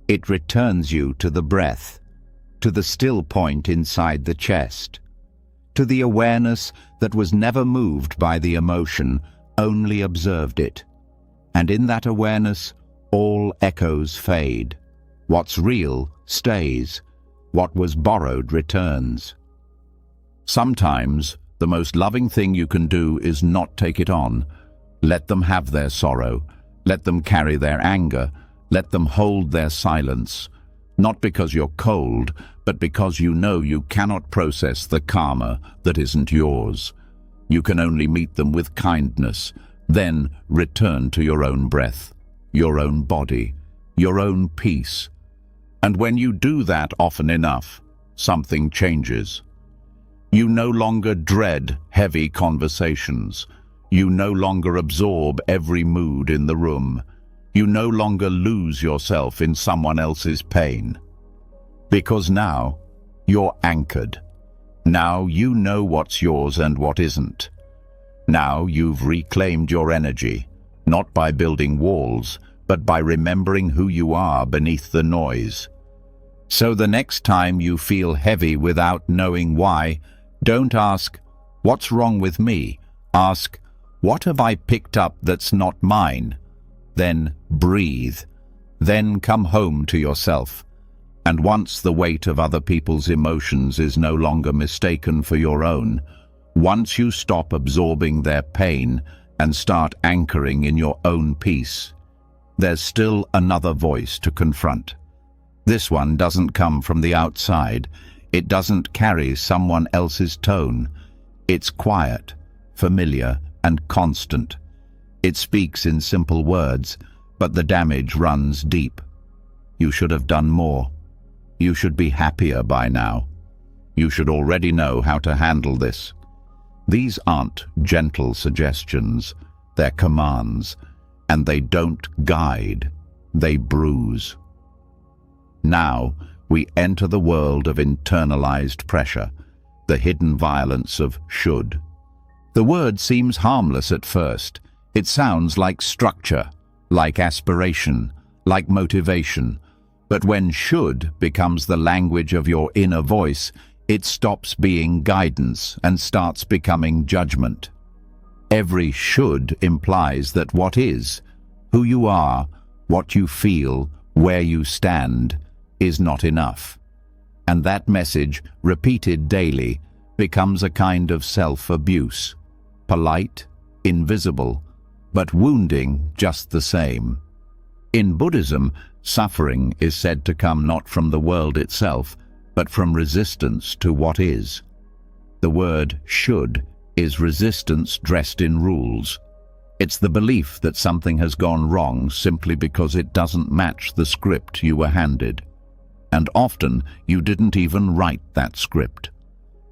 It returns you to the breath, to the still point inside the chest, to the awareness that was never moved by the emotion, only observed it. And in that awareness, all echoes fade. What's real stays. What was borrowed returns. Sometimes, the most loving thing you can do is not take it on. Let them have their sorrow. Let them carry their anger. Let them hold their silence. Not because you're cold, but because you know you cannot process the karma that isn't yours. You can only meet them with kindness, then return to your own breath, your own body, your own peace. And when you do that often enough, something changes. You no longer dread heavy conversations. You no longer absorb every mood in the room. You no longer lose yourself in someone else's pain. Because now, you're anchored. Now you know what's yours and what isn't. Now you've reclaimed your energy, not by building walls, but by remembering who you are beneath the noise. So the next time you feel heavy without knowing why, don't ask, "What's wrong with me?" Ask, "What have I picked up that's not mine?" Then breathe. Then come home to yourself. And once the weight of other people's emotions is no longer mistaken for your own, once you stop absorbing their pain and start anchoring in your own peace, there's still another voice to confront. This one doesn't come from the outside. It doesn't carry someone else's tone. It's quiet, familiar, and constant. It speaks in simple words, but the damage runs deep. You should have done more. You should be happier by now. You should already know how to handle this. These aren't gentle suggestions, they're commands, and they don't guide, they bruise. Now, we enter the world of internalized pressure, the hidden violence of should. The word seems harmless at first. It sounds like structure, like aspiration, like motivation. But when should becomes the language of your inner voice, it stops being guidance and starts becoming judgment. Every should implies that what is, who you are, what you feel, where you stand, is not enough. And that message, repeated daily, becomes a kind of self-abuse. Polite, invisible, but wounding just the same. In Buddhism, suffering is said to come not from the world itself, but from resistance to what is. The word should is resistance dressed in rules. It's the belief that something has gone wrong simply because it doesn't match the script you were handed. And often you didn't even write that script.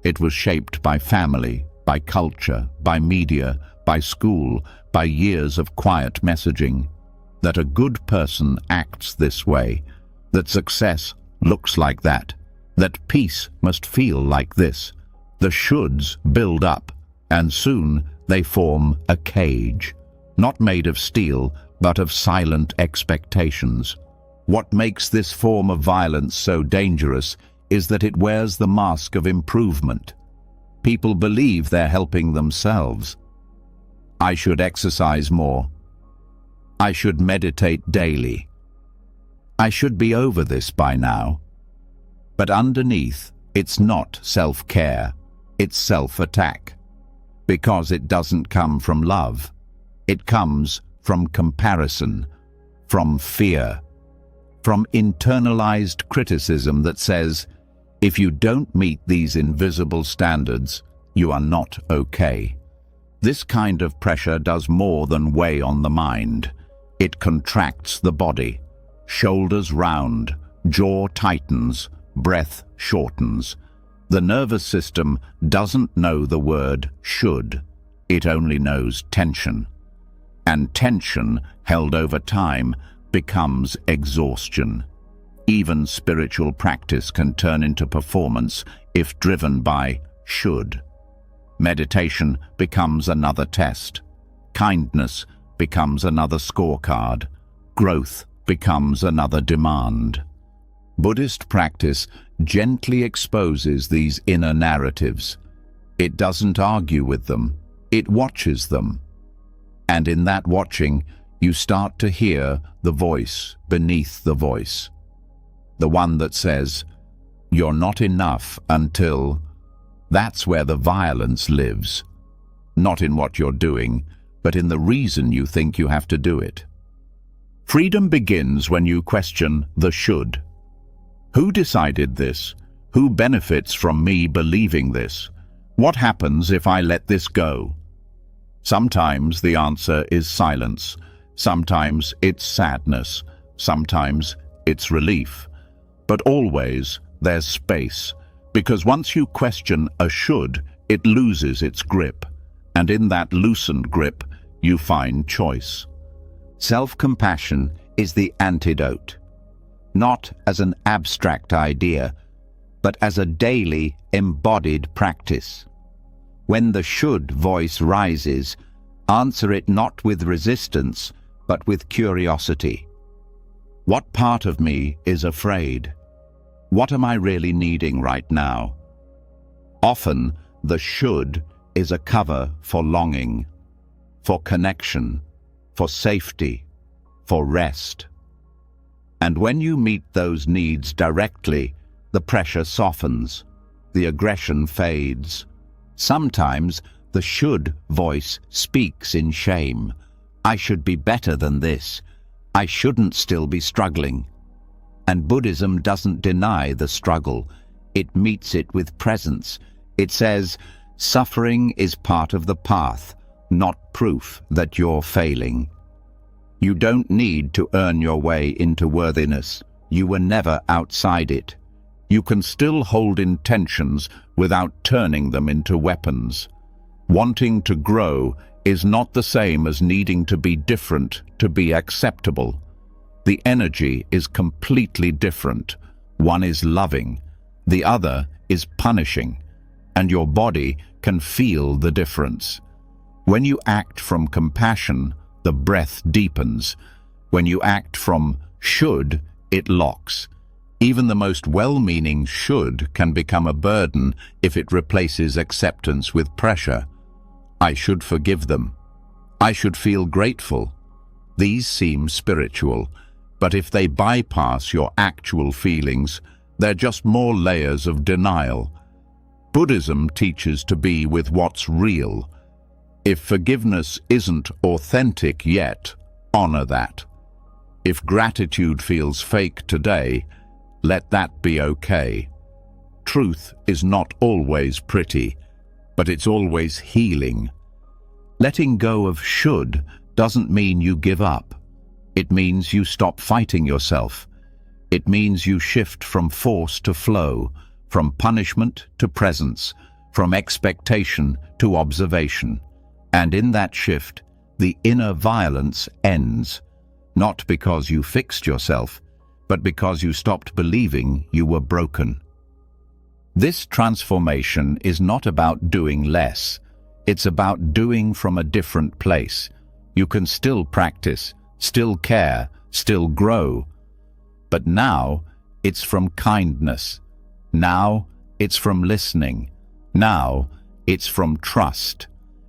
It was shaped by family, by culture, by media, by school, by years of quiet messaging. That a good person acts this way, that success looks like that peace must feel like this. The shoulds build up, and soon they form a cage, not made of steel, but of silent expectations. What makes this form of violence so dangerous is that it wears the mask of improvement. People believe they're helping themselves. I should exercise more. I should meditate daily. I should be over this by now. But underneath, it's not self-care, it's self-attack. Because it doesn't come from love. It comes from comparison, from fear, from internalized criticism that says, if you don't meet these invisible standards, you are not okay. This kind of pressure does more than weigh on the mind. It contracts the body. Shoulders round, jaw tightens, breath shortens. The nervous system doesn't know the word should. It only knows tension. And tension, held over time, becomes exhaustion. Even spiritual practice can turn into performance if driven by should. Meditation becomes another test. Kindness becomes another scorecard. Growth becomes another demand. Buddhist practice gently exposes these inner narratives. It doesn't argue with them, it watches them. And in that watching, you start to hear the voice beneath the voice. The one that says, "You're not enough until..." That's where the violence lives. Not in what you're doing, but in the reason you think you have to do it. Freedom begins when you question the should. Who decided this? Who benefits from me believing this? What happens if I let this go? Sometimes the answer is silence. Sometimes it's sadness. Sometimes it's relief. But always there's space. Because once you question a should, it loses its grip, and in that loosened grip, you find choice. Self-compassion is the antidote, not as an abstract idea, but as a daily, embodied practice. When the should voice rises, answer it not with resistance, but with curiosity. What part of me is afraid? What am I really needing right now? Often, the should is a cover for longing, for connection, for safety, for rest. And when you meet those needs directly, the pressure softens, the aggression fades. Sometimes the should voice speaks in shame. I should be better than this. I shouldn't still be struggling. And Buddhism doesn't deny the struggle. It meets it with presence. It says, suffering is part of the path, not proof that you're failing. You don't need to earn your way into worthiness. You were never outside it. You can still hold intentions without turning them into weapons. Wanting to grow is not the same as needing to be different to be acceptable. The energy is completely different. One is loving, the other is punishing, and your body can feel the difference. When you act from compassion, the breath deepens. When you act from should, it locks. Even the most well-meaning should can become a burden if it replaces acceptance with pressure. I should forgive them. I should feel grateful. These seem spiritual, but if they bypass your actual feelings, they're just more layers of denial. Buddhism teaches to be with what's real. If forgiveness isn't authentic yet, honor that. If gratitude feels fake today, let that be okay. Truth is not always pretty, but it's always healing. Letting go of should doesn't mean you give up. It means you stop fighting yourself. It means you shift from force to flow, from punishment to presence, from expectation to observation. And in that shift, the inner violence ends, not because you fixed yourself, but because you stopped believing you were broken. This transformation is not about doing less. It's about doing from a different place. You can still practice, still care, still grow. But now, it's from kindness. Now, it's from listening. Now, it's from trust.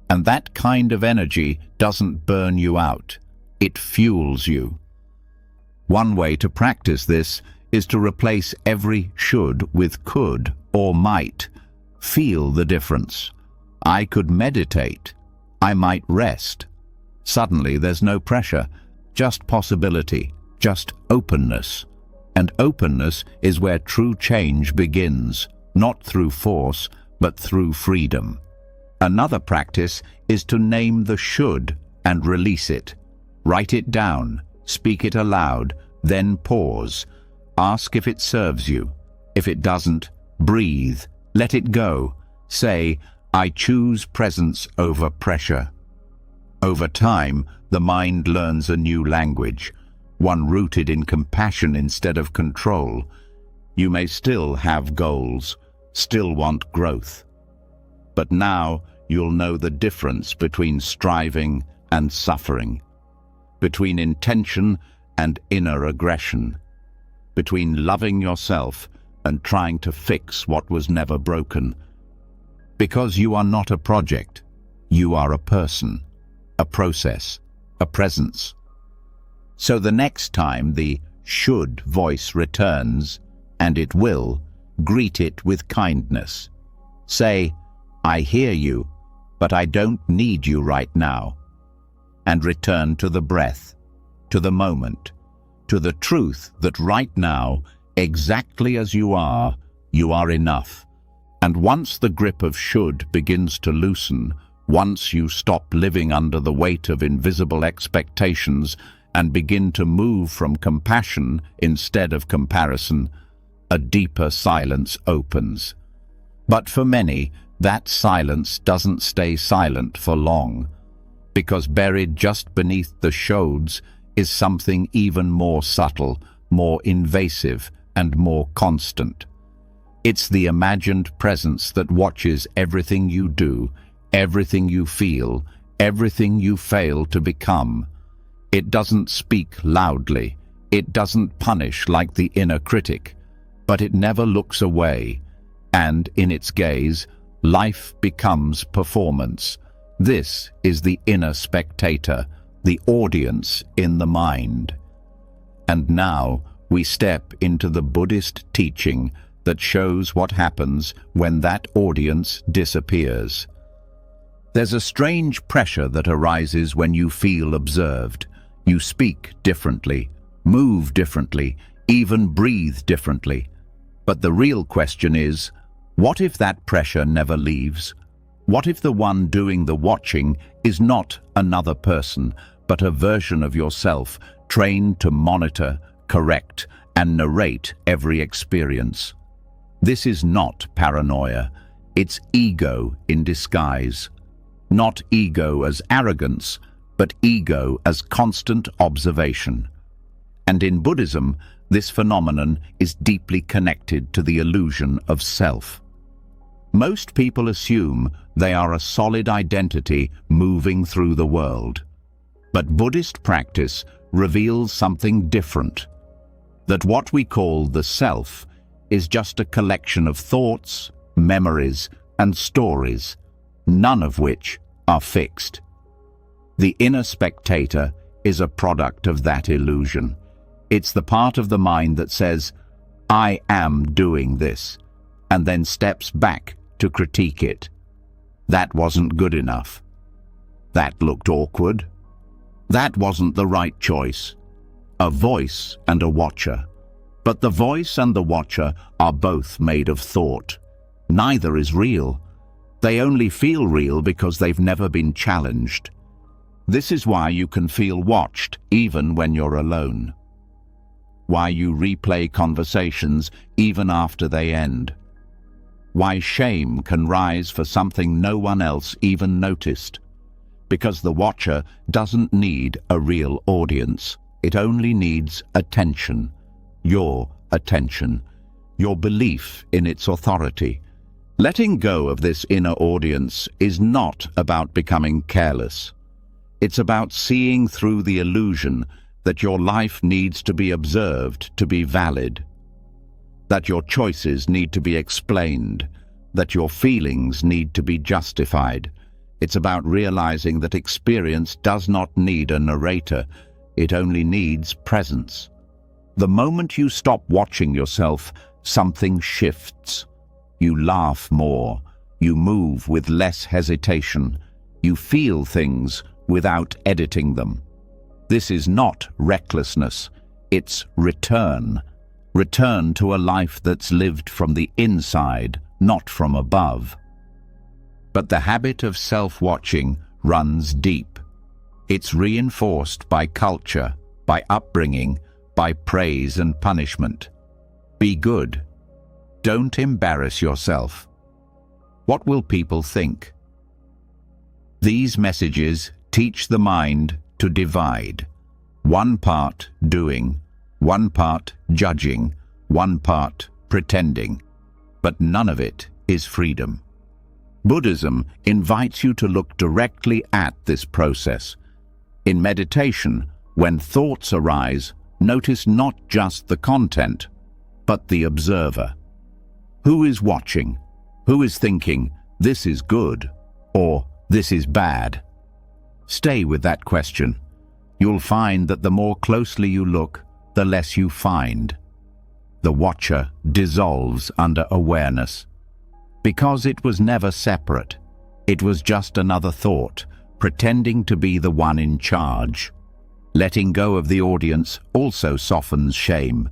And that kind of energy doesn't burn you out. It fuels you. One way to practice this is to replace every should with could or might. Feel the difference. I could meditate. I might rest. Suddenly there's no pressure, just possibility, just openness. And openness is where true change begins, not through force, but through freedom. Another practice is to name the should and release it. Write it down, speak it aloud, then pause. Ask if it serves you. If it doesn't, breathe, let it go. Say, I choose presence over pressure. Over time, the mind learns a new language, one rooted in compassion instead of control. You may still have goals, still want growth. But now you'll know the difference between striving and suffering, between intention and inner aggression, between loving yourself and trying to fix what was never broken. Because you are not a project, you are a person, a process, a presence. So the next time the should voice returns, and it will, greet it with kindness. Say, I hear you, but I don't need you right now. And return to the breath, to the moment, to the truth that right now, exactly as you are enough. And once the grip of should begins to loosen, once you stop living under the weight of invisible expectations and begin to move from compassion instead of comparison, a deeper silence opens. But for many, that silence doesn't stay silent for long, because buried just beneath the shoulds is something even more subtle, more invasive, and more constant. It's the imagined presence that watches everything you do, everything you feel, everything you fail to become. It doesn't speak loudly, it doesn't punish like the inner critic, but it never looks away, and in its gaze, life becomes performance. This is the inner spectator, the audience in the mind. And now we step into the Buddhist teaching that shows what happens when that audience disappears. There's a strange pressure that arises when you feel observed. You speak differently, move differently, even breathe differently. But the real question is, what if that pressure never leaves? What if the one doing the watching is not another person, but a version of yourself, trained to monitor, correct, and narrate every experience? This is not paranoia, it's ego in disguise. Not ego as arrogance, but ego as constant observation. And in Buddhism, this phenomenon is deeply connected to the illusion of self. Most people assume they are a solid identity moving through the world. But Buddhist practice reveals something different. That what we call the self is just a collection of thoughts, memories, and stories, none of which are fixed. The inner spectator is a product of that illusion. It's the part of the mind that says, "I am doing this," and then steps back to critique it. That wasn't good enough. That looked awkward. That wasn't the right choice. A voice and a watcher. But the voice and the watcher are both made of thought. Neither is real. They only feel real because they've never been challenged. This is why you can feel watched even when you're alone. Why you replay conversations even after they end. Why shame can rise for something no one else even noticed. Because the watcher doesn't need a real audience. It only needs attention. Your attention. Your belief in its authority. Letting go of this inner audience is not about becoming careless. It's about seeing through the illusion that your life needs to be observed to be valid, that your choices need to be explained, that your feelings need to be justified. It's about realizing that experience does not need a narrator, it only needs presence. The moment you stop watching yourself, something shifts. You laugh more, you move with less hesitation, you feel things without editing them. This is not recklessness, it's return. Return to a life that's lived from the inside, not from above. But the habit of self-watching runs deep. It's reinforced by culture, by upbringing, by praise and punishment. Be good. Don't embarrass yourself. What will people think? These messages teach the mind to divide. One part doing, one part judging, one part pretending. But none of it is freedom. Buddhism invites you to look directly at this process. In meditation, when thoughts arise, notice not just the content, but the observer. Who is watching? Who is thinking, "This is good," or "This is bad"? Stay with that question. You'll find that the more closely you look, the less you find. The watcher dissolves under awareness. Because it was never separate. It was just another thought, pretending to be the one in charge. Letting go of the audience also softens shame.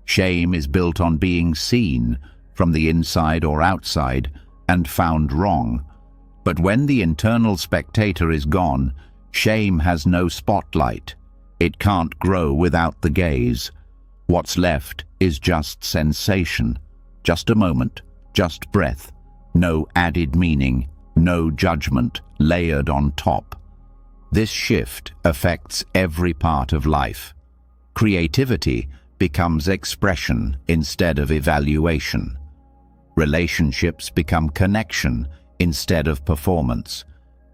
Shame is built on being seen, from the inside or outside, and found wrong. But when the internal spectator is gone, shame has no spotlight. It can't grow without the gaze. What's left is just sensation, just a moment, just breath, No added meaning, no judgment layered on top. This shift affects every part of life. Creativity becomes expression instead of evaluation. Relationships become connection instead of performance.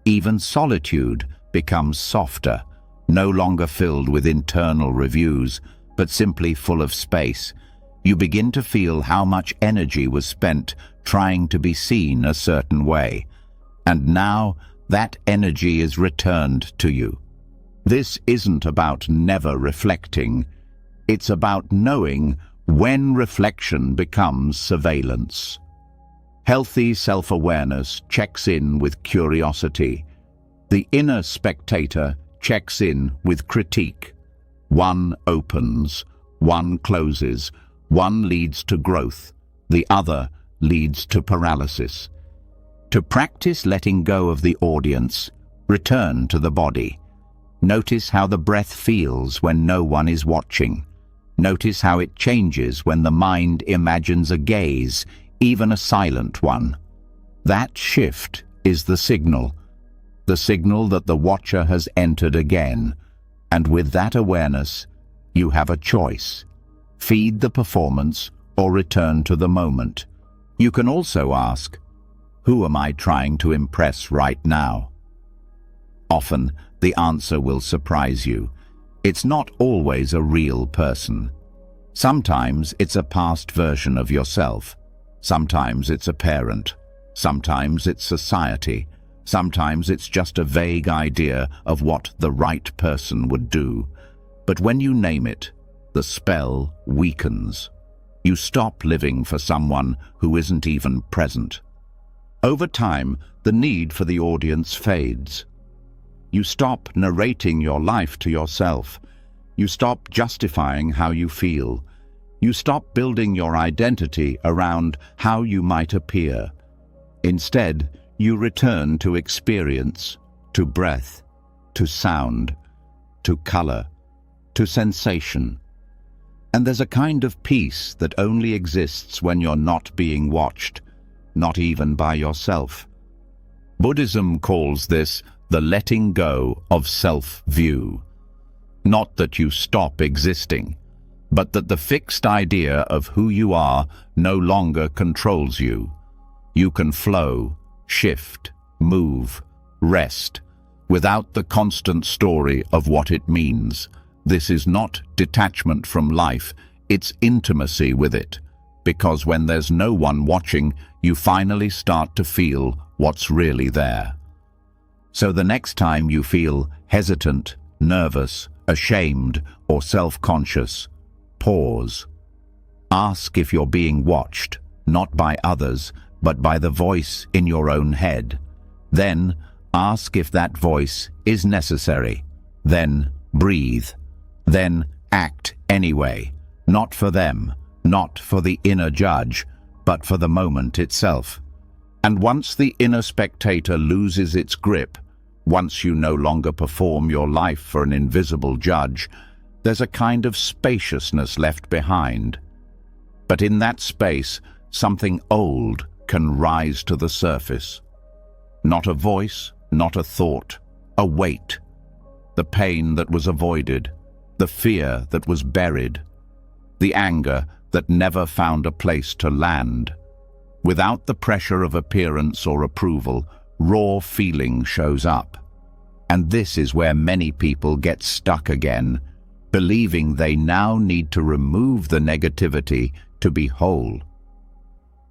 Even solitude becomes softer, no longer filled with internal reviews, but simply full of space. You begin to feel how much energy was spent trying to be seen a certain way, and now that energy is returned to you. This isn't about never reflecting. It's about knowing when reflection becomes surveillance. Healthy self-awareness checks in with curiosity. The inner spectator checks in with critique. One opens, one closes, one leads to growth, the other leads to paralysis. To practice letting go of the audience, return to the body. Notice how the breath feels when no one is watching. Notice how it changes when the mind imagines a gaze, even a silent one. That shift is the signal that the watcher has entered again. And with that awareness, you have a choice. Feed the performance or return to the moment. You can also ask, who am I trying to impress right now? Often, the answer will surprise you. It's not always a real person. Sometimes it's a past version of yourself. Sometimes it's a parent. Sometimes it's society. Sometimes it's just a vague idea of what the right person would do. But when you name it, the spell weakens. You stop living for someone who isn't even present. Over time, the need for the audience fades. You stop narrating your life to yourself. You stop justifying how you feel. You stop building your identity around how you might appear. Instead, you return to experience, to breath, to sound, to color, to sensation. And there's a kind of peace that only exists when you're not being watched, not even by yourself. Buddhism calls this the letting go of self-view. Not that you stop existing, but that the fixed idea of who you are no longer controls you. You can flow, shift, move, rest, without the constant story of what it means. This is not detachment from life, it's intimacy with it. Because when there's no one watching, you finally start to feel what's really there. So the next time you feel hesitant, nervous, ashamed, or self-conscious, pause. Ask if you're being watched, not by others, but by the voice in your own head. Then ask if that voice is necessary. Then breathe. Then act anyway, not for them, not for the inner judge, but for the moment itself. And once the inner spectator loses its grip, once you no longer perform your life for an invisible judge, there's a kind of spaciousness left behind. But in that space, something old can rise to the surface. Not a voice, not a thought, a weight. The pain that was avoided, the fear that was buried, the anger that never found a place to land. Without the pressure of appearance or approval, raw feeling shows up. And this is where many people get stuck again, believing they now need to remove the negativity to be whole.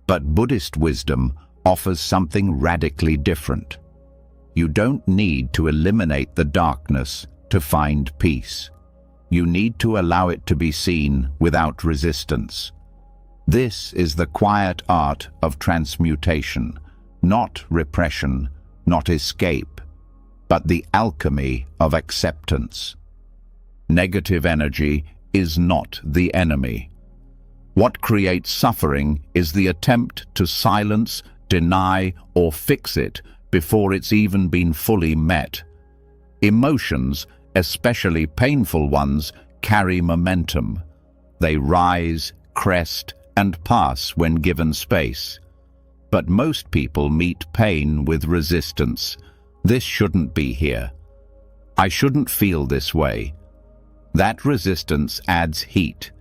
But Buddhist wisdom offers something radically different. You don't need to eliminate the darkness to find peace. You need to allow it to be seen without resistance. This is the quiet art of transmutation, not repression, not escape, but the alchemy of acceptance. Negative energy is not the enemy. What creates suffering is the attempt to silence, deny, or fix it before it's even been fully met. Emotions, especially painful ones, carry momentum. They rise, crest, and pass when given space. But most people meet pain with resistance. This shouldn't be here. I shouldn't feel this way. That resistance adds heat.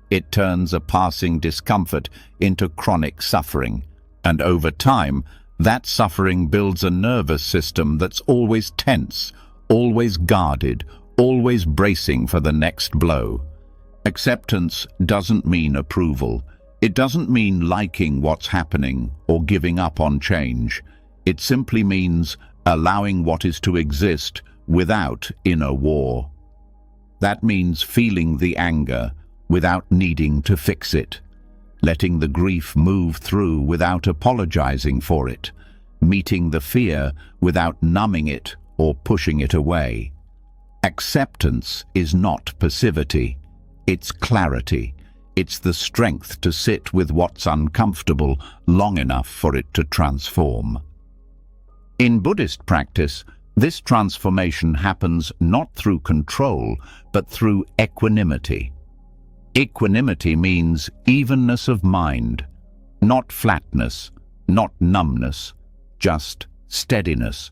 It turns a passing discomfort into chronic suffering. And over time, that suffering builds a nervous system that's always tense, always guarded, always bracing for the next blow. Acceptance doesn't mean approval. It doesn't mean liking what's happening or giving up on change. It simply means allowing what is to exist without inner war. That means feeling the anger without needing to fix it, letting the grief move through without apologizing for it, meeting the fear without numbing it or pushing it away. Acceptance is not passivity. It's clarity. It's the strength to sit with what's uncomfortable long enough for it to transform. In Buddhist practice, this transformation happens not through control, but through equanimity. Equanimity means evenness of mind, not flatness, not numbness, just steadiness,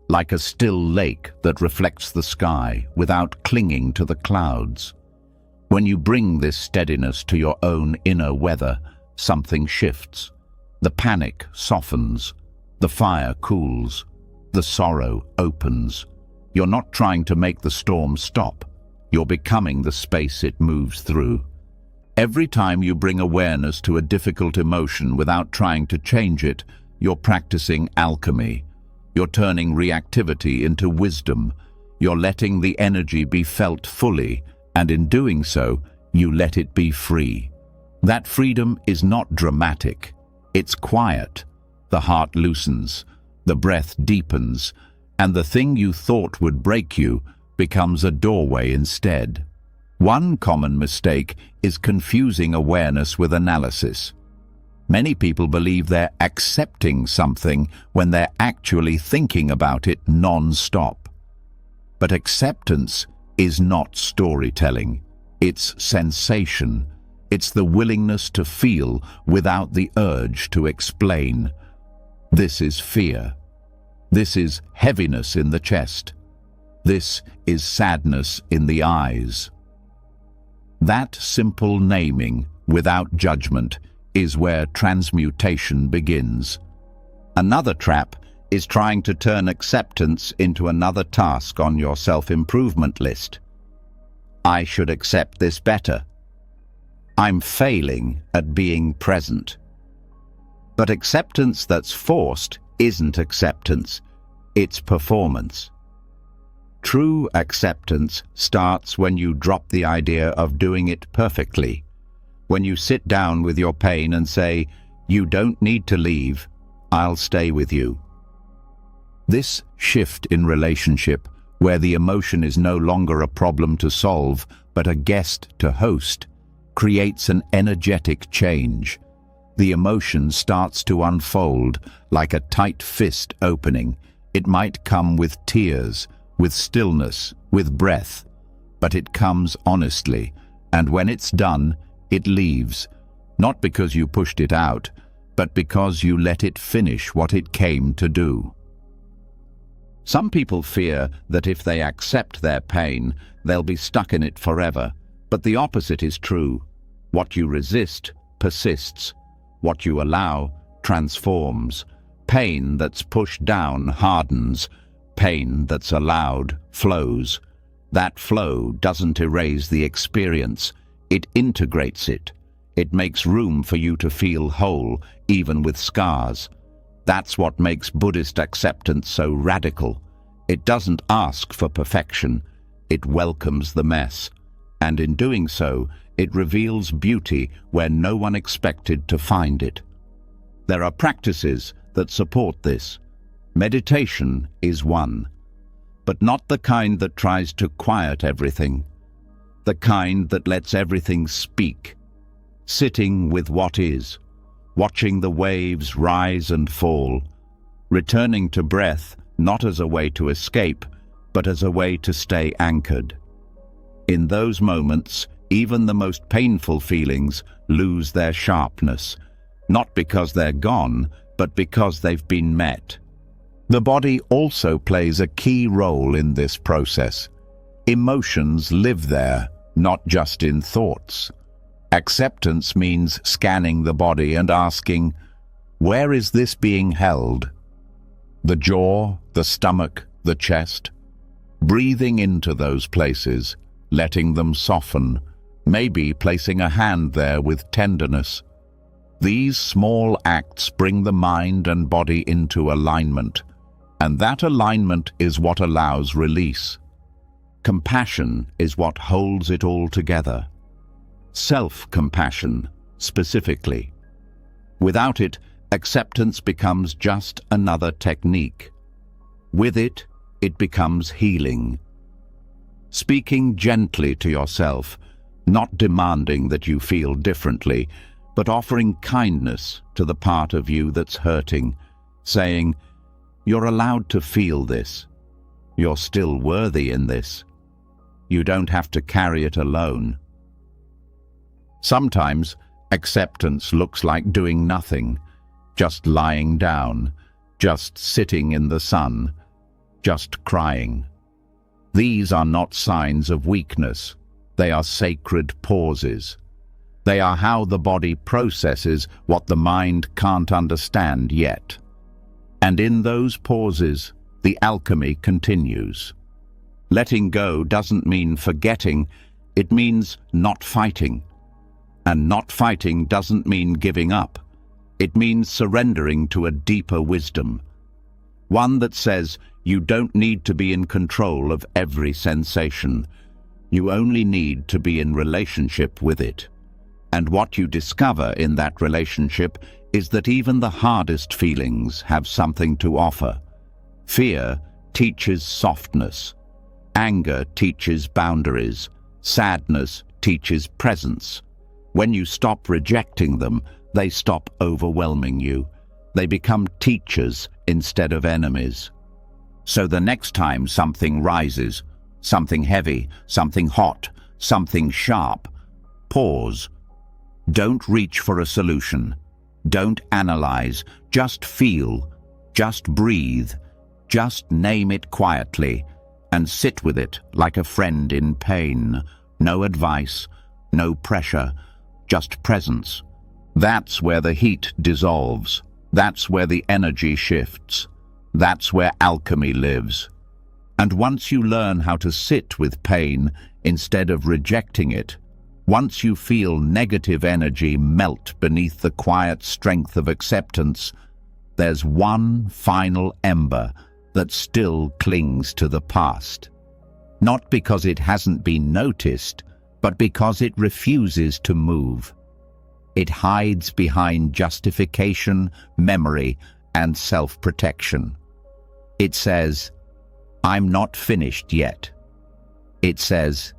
like a still lake that reflects the sky without clinging to the clouds. When you bring this steadiness to your own inner weather, something shifts. The panic softens, the fire cools, the sorrow opens. You're not trying to make the storm stop. You're becoming the space it moves through. Every time you bring awareness to a difficult emotion without trying to change it, you're practicing alchemy. You're turning reactivity into wisdom. You're letting the energy be felt fully, and in doing so, you let it be free. That freedom is not dramatic. It's quiet. The heart loosens, the breath deepens, and the thing you thought would break you becomes a doorway instead. One common mistake is confusing awareness with analysis. Many people believe they're accepting something when they're actually thinking about it non-stop. But acceptance is not storytelling. It's sensation. It's the willingness to feel without the urge to explain. This is fear. This is heaviness in the chest. This is sadness in the eyes. That simple naming, without judgment, is where transmutation begins. Another trap is trying to turn acceptance into another task on your self-improvement list. I should accept this better. I'm failing at being present. But acceptance that's forced isn't acceptance, it's performance. True acceptance starts when you drop the idea of doing it perfectly. When you sit down with your pain and say, "You don't need to leave, I'll stay with you." This shift in relationship, where the emotion is no longer a problem to solve, but a guest to host, creates an energetic change. The emotion starts to unfold like a tight fist opening. It might come with tears, with stillness, with breath, but it comes honestly, and when it's done, it leaves, not because you pushed it out, but because you let it finish what it came to do. Some people fear that if they accept their pain, they'll be stuck in it forever, but the opposite is true. What you resist persists. What you allow transforms. Pain that's pushed down hardens. Pain that's allowed flows. That flow doesn't erase the experience. It integrates it. It makes room for you to feel whole, even with scars. That's what makes Buddhist acceptance so radical. It doesn't ask for perfection. It welcomes the mess. And in doing so, it reveals beauty where no one expected to find it. There are practices that support this. Meditation is one, but not the kind that tries to quiet everything. The kind that lets everything speak. Sitting with what is, watching the waves rise and fall, returning to breath not as a way to escape, but as a way to stay anchored. In those moments, even the most painful feelings lose their sharpness, not because they're gone, but because they've been met. The body also plays a key role in this process. Emotions live there, not just in thoughts. Acceptance means scanning the body and asking, where is this being held? The jaw, the stomach, the chest. Breathing into those places, letting them soften, maybe placing a hand there with tenderness. These small acts bring the mind and body into alignment, and that alignment is what allows release. Compassion is what holds it all together. Self-compassion, specifically. Without it, acceptance becomes just another technique. With it, it becomes healing. Speaking gently to yourself, not demanding that you feel differently, but offering kindness to the part of you that's hurting, saying, you're allowed to feel this. You're still worthy in this. You don't have to carry it alone. Sometimes acceptance looks like doing nothing, just lying down, just sitting in the sun, just crying. These are not signs of weakness. They are sacred pauses. They are how the body processes what the mind can't understand yet. And in those pauses, the alchemy continues. Letting go doesn't mean forgetting, it means not fighting. And not fighting doesn't mean giving up. It means surrendering to a deeper wisdom. One that says you don't need to be in control of every sensation. You only need to be in relationship with it. And what you discover in that relationship is that even the hardest feelings have something to offer. Fear teaches softness. Anger teaches boundaries. Sadness teaches presence. When you stop rejecting them, they stop overwhelming you. They become teachers instead of enemies. So the next time something rises, something heavy, something hot, something sharp, pause. Don't reach for a solution. Don't analyze. Just feel. Just breathe. Just name it quietly and sit with it like a friend in pain. No advice, no pressure, just presence. That's where the heat dissolves. That's where the energy shifts. That's where alchemy lives. And once you learn how to sit with pain instead of rejecting it, once you feel negative energy melt beneath the quiet strength of acceptance, there's one final ember that still clings to the past. Not because it hasn't been noticed, but because it refuses to move. It hides behind justification, memory, and self-protection. It says, I'm not finished yet. It says,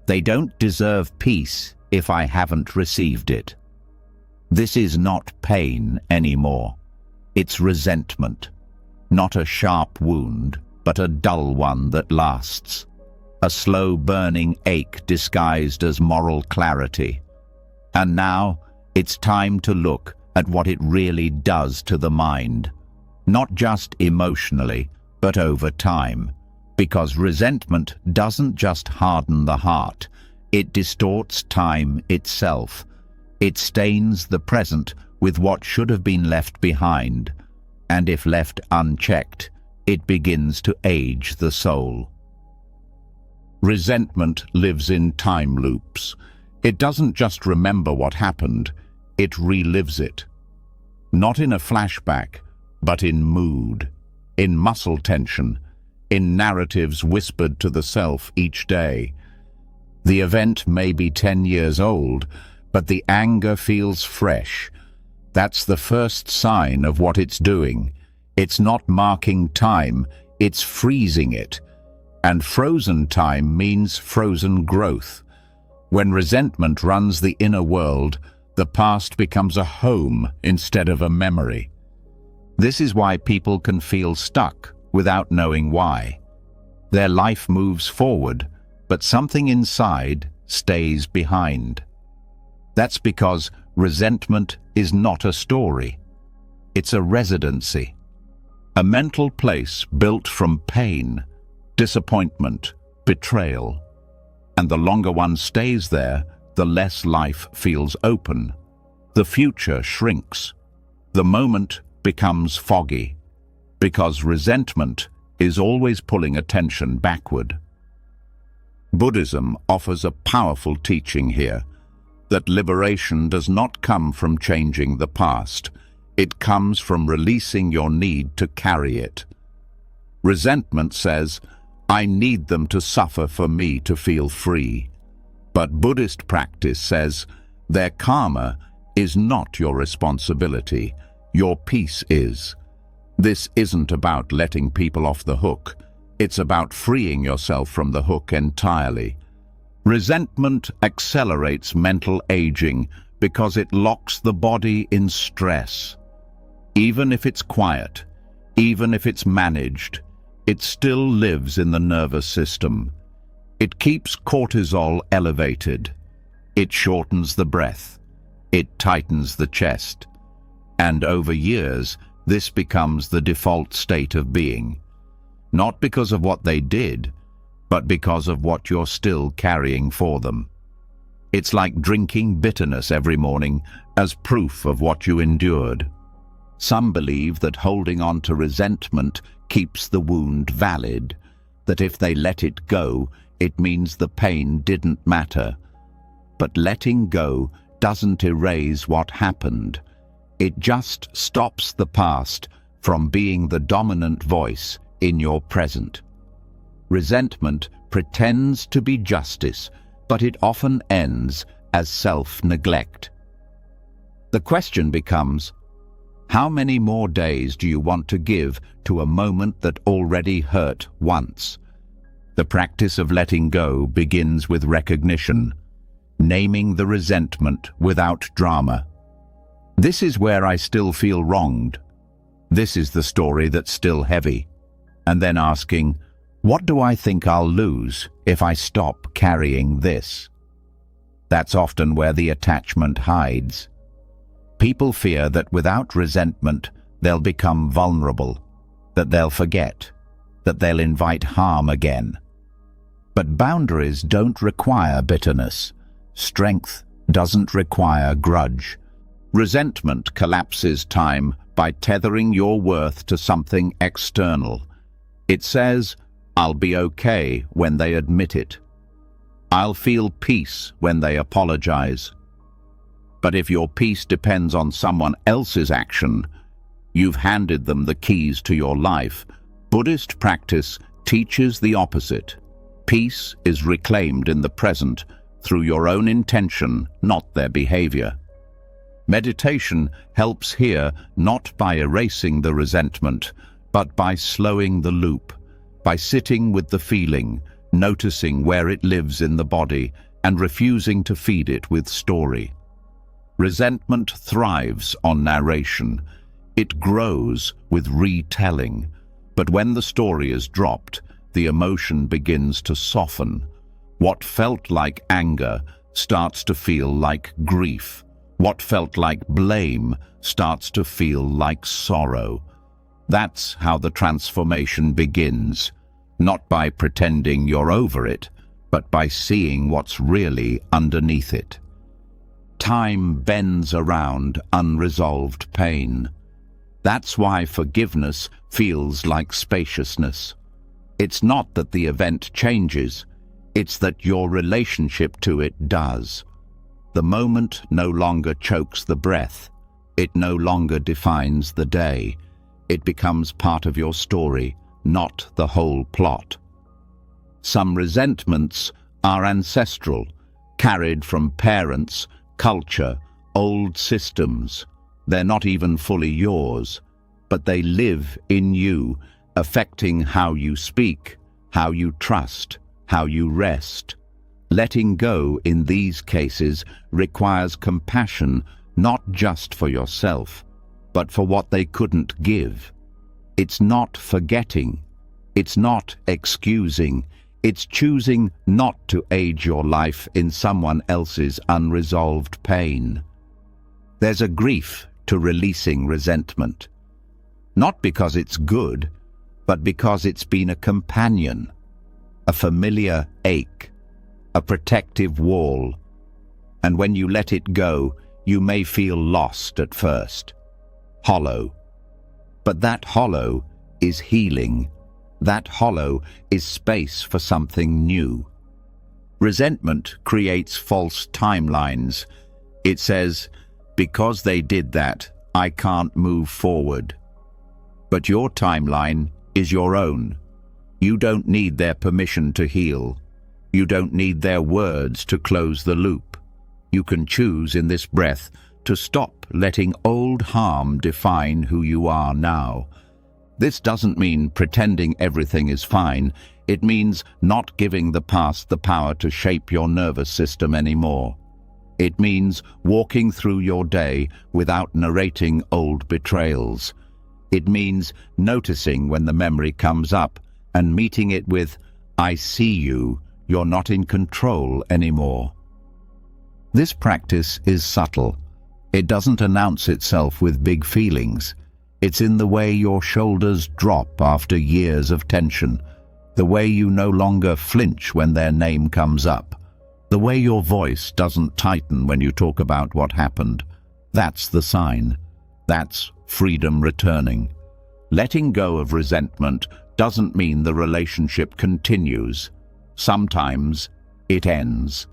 they don't deserve peace if I haven't received it. This is not pain anymore. It's resentment. Not a sharp wound, but a dull one that lasts. A slow burning ache disguised as moral clarity. And now, it's time to look at what it really does to the mind. Not just emotionally, but over time. Because resentment doesn't just harden the heart, it distorts time itself. It stains the present with what should have been left behind, and if left unchecked, it begins to age the soul. Resentment lives in time loops. It doesn't just remember what happened, it relives it. Not in a flashback, but in mood, in muscle tension, in narratives whispered to the self each day. The event may be 10 years old, but the anger feels fresh. That's the first sign of what it's doing. It's not marking time, it's freezing it. And frozen time means frozen growth. When resentment runs the inner world, the past becomes a home instead of a memory. This is why people can feel stuck without knowing why. Their life moves forward, but something inside stays behind. That's because resentment is not a story. It's a residency, a mental place built from pain, disappointment, betrayal. And the longer one stays there, the less life feels open. The future shrinks. The moment becomes foggy, because resentment is always pulling attention backward. Buddhism offers a powerful teaching here, that liberation does not come from changing the past. It comes from releasing your need to carry it. Resentment says, I need them to suffer for me to feel free. But Buddhist practice says, their karma is not your responsibility, your peace is. This isn't about letting people off the hook. It's about freeing yourself from the hook entirely. Resentment accelerates mental aging because it locks the body in stress. Even if it's quiet, even if it's managed, it still lives in the nervous system. It keeps cortisol elevated. It shortens the breath. It tightens the chest. And over years, this becomes the default state of being. Not because of what they did, but because of what you're still carrying for them. It's like drinking bitterness every morning as proof of what you endured. Some believe that holding on to resentment keeps the wound valid, that if they let it go, it means the pain didn't matter. But letting go doesn't erase what happened. It just stops the past from being the dominant voice in your present. Resentment pretends to be justice, but it often ends as self-neglect. The question becomes, how many more days do you want to give to a moment that already hurt once? The practice of letting go begins with recognition, naming the resentment without drama. This is where I still feel wronged. This is the story that's still heavy. And then asking, what do I think I'll lose if I stop carrying this? That's often where the attachment hides. People fear that without resentment, they'll become vulnerable, that they'll forget, that they'll invite harm again. But boundaries don't require bitterness. Strength doesn't require grudge. Resentment collapses time by tethering your worth to something external. It says, I'll be okay when they admit it. I'll feel peace when they apologize. But if your peace depends on someone else's action, you've handed them the keys to your life. Buddhist practice teaches the opposite. Peace is reclaimed in the present through your own intention, not their behavior. Meditation helps here not by erasing the resentment, but by slowing the loop, by sitting with the feeling, noticing where it lives in the body, and refusing to feed it with story. Resentment thrives on narration. It grows with retelling. But when the story is dropped, the emotion begins to soften. What felt like anger starts to feel like grief. What felt like blame starts to feel like sorrow. That's how the transformation begins, not by pretending you're over it, but by seeing what's really underneath it. Time bends around unresolved pain. That's why forgiveness feels like spaciousness. It's not that the event changes, it's that your relationship to it does. The moment no longer chokes the breath. It no longer defines the day. It becomes part of your story, not the whole plot. Some resentments are ancestral, carried from parents, culture, old systems. They're not even fully yours, but they live in you, affecting how you speak, how you trust, how you rest. Letting go in these cases requires compassion, not just for yourself, but for what they couldn't give. It's not forgetting. It's not excusing. It's choosing not to age your life in someone else's unresolved pain. There's a grief to releasing resentment. Not because it's good, but because it's been a companion, a familiar ache, a protective wall. And when you let it go, you may feel lost at first, hollow. But that hollow is healing. That hollow is space for something new. Resentment creates false timelines. It says, because they did that, I can't move forward. But your timeline is your own. You don't need their permission to heal. You don't need their words to close the loop. You can choose in this breath to stop letting old harm define who you are now. This doesn't mean pretending everything is fine. It means not giving the past the power to shape your nervous system anymore. It means walking through your day without narrating old betrayals. It means noticing when the memory comes up and meeting it with, I see you, you're not in control anymore. This practice is subtle. It doesn't announce itself with big feelings. It's in the way your shoulders drop after years of tension, the way you no longer flinch when their name comes up, the way your voice doesn't tighten when you talk about what happened. That's the sign. That's freedom returning. Letting go of resentment doesn't mean the relationship continues. Sometimes it ends.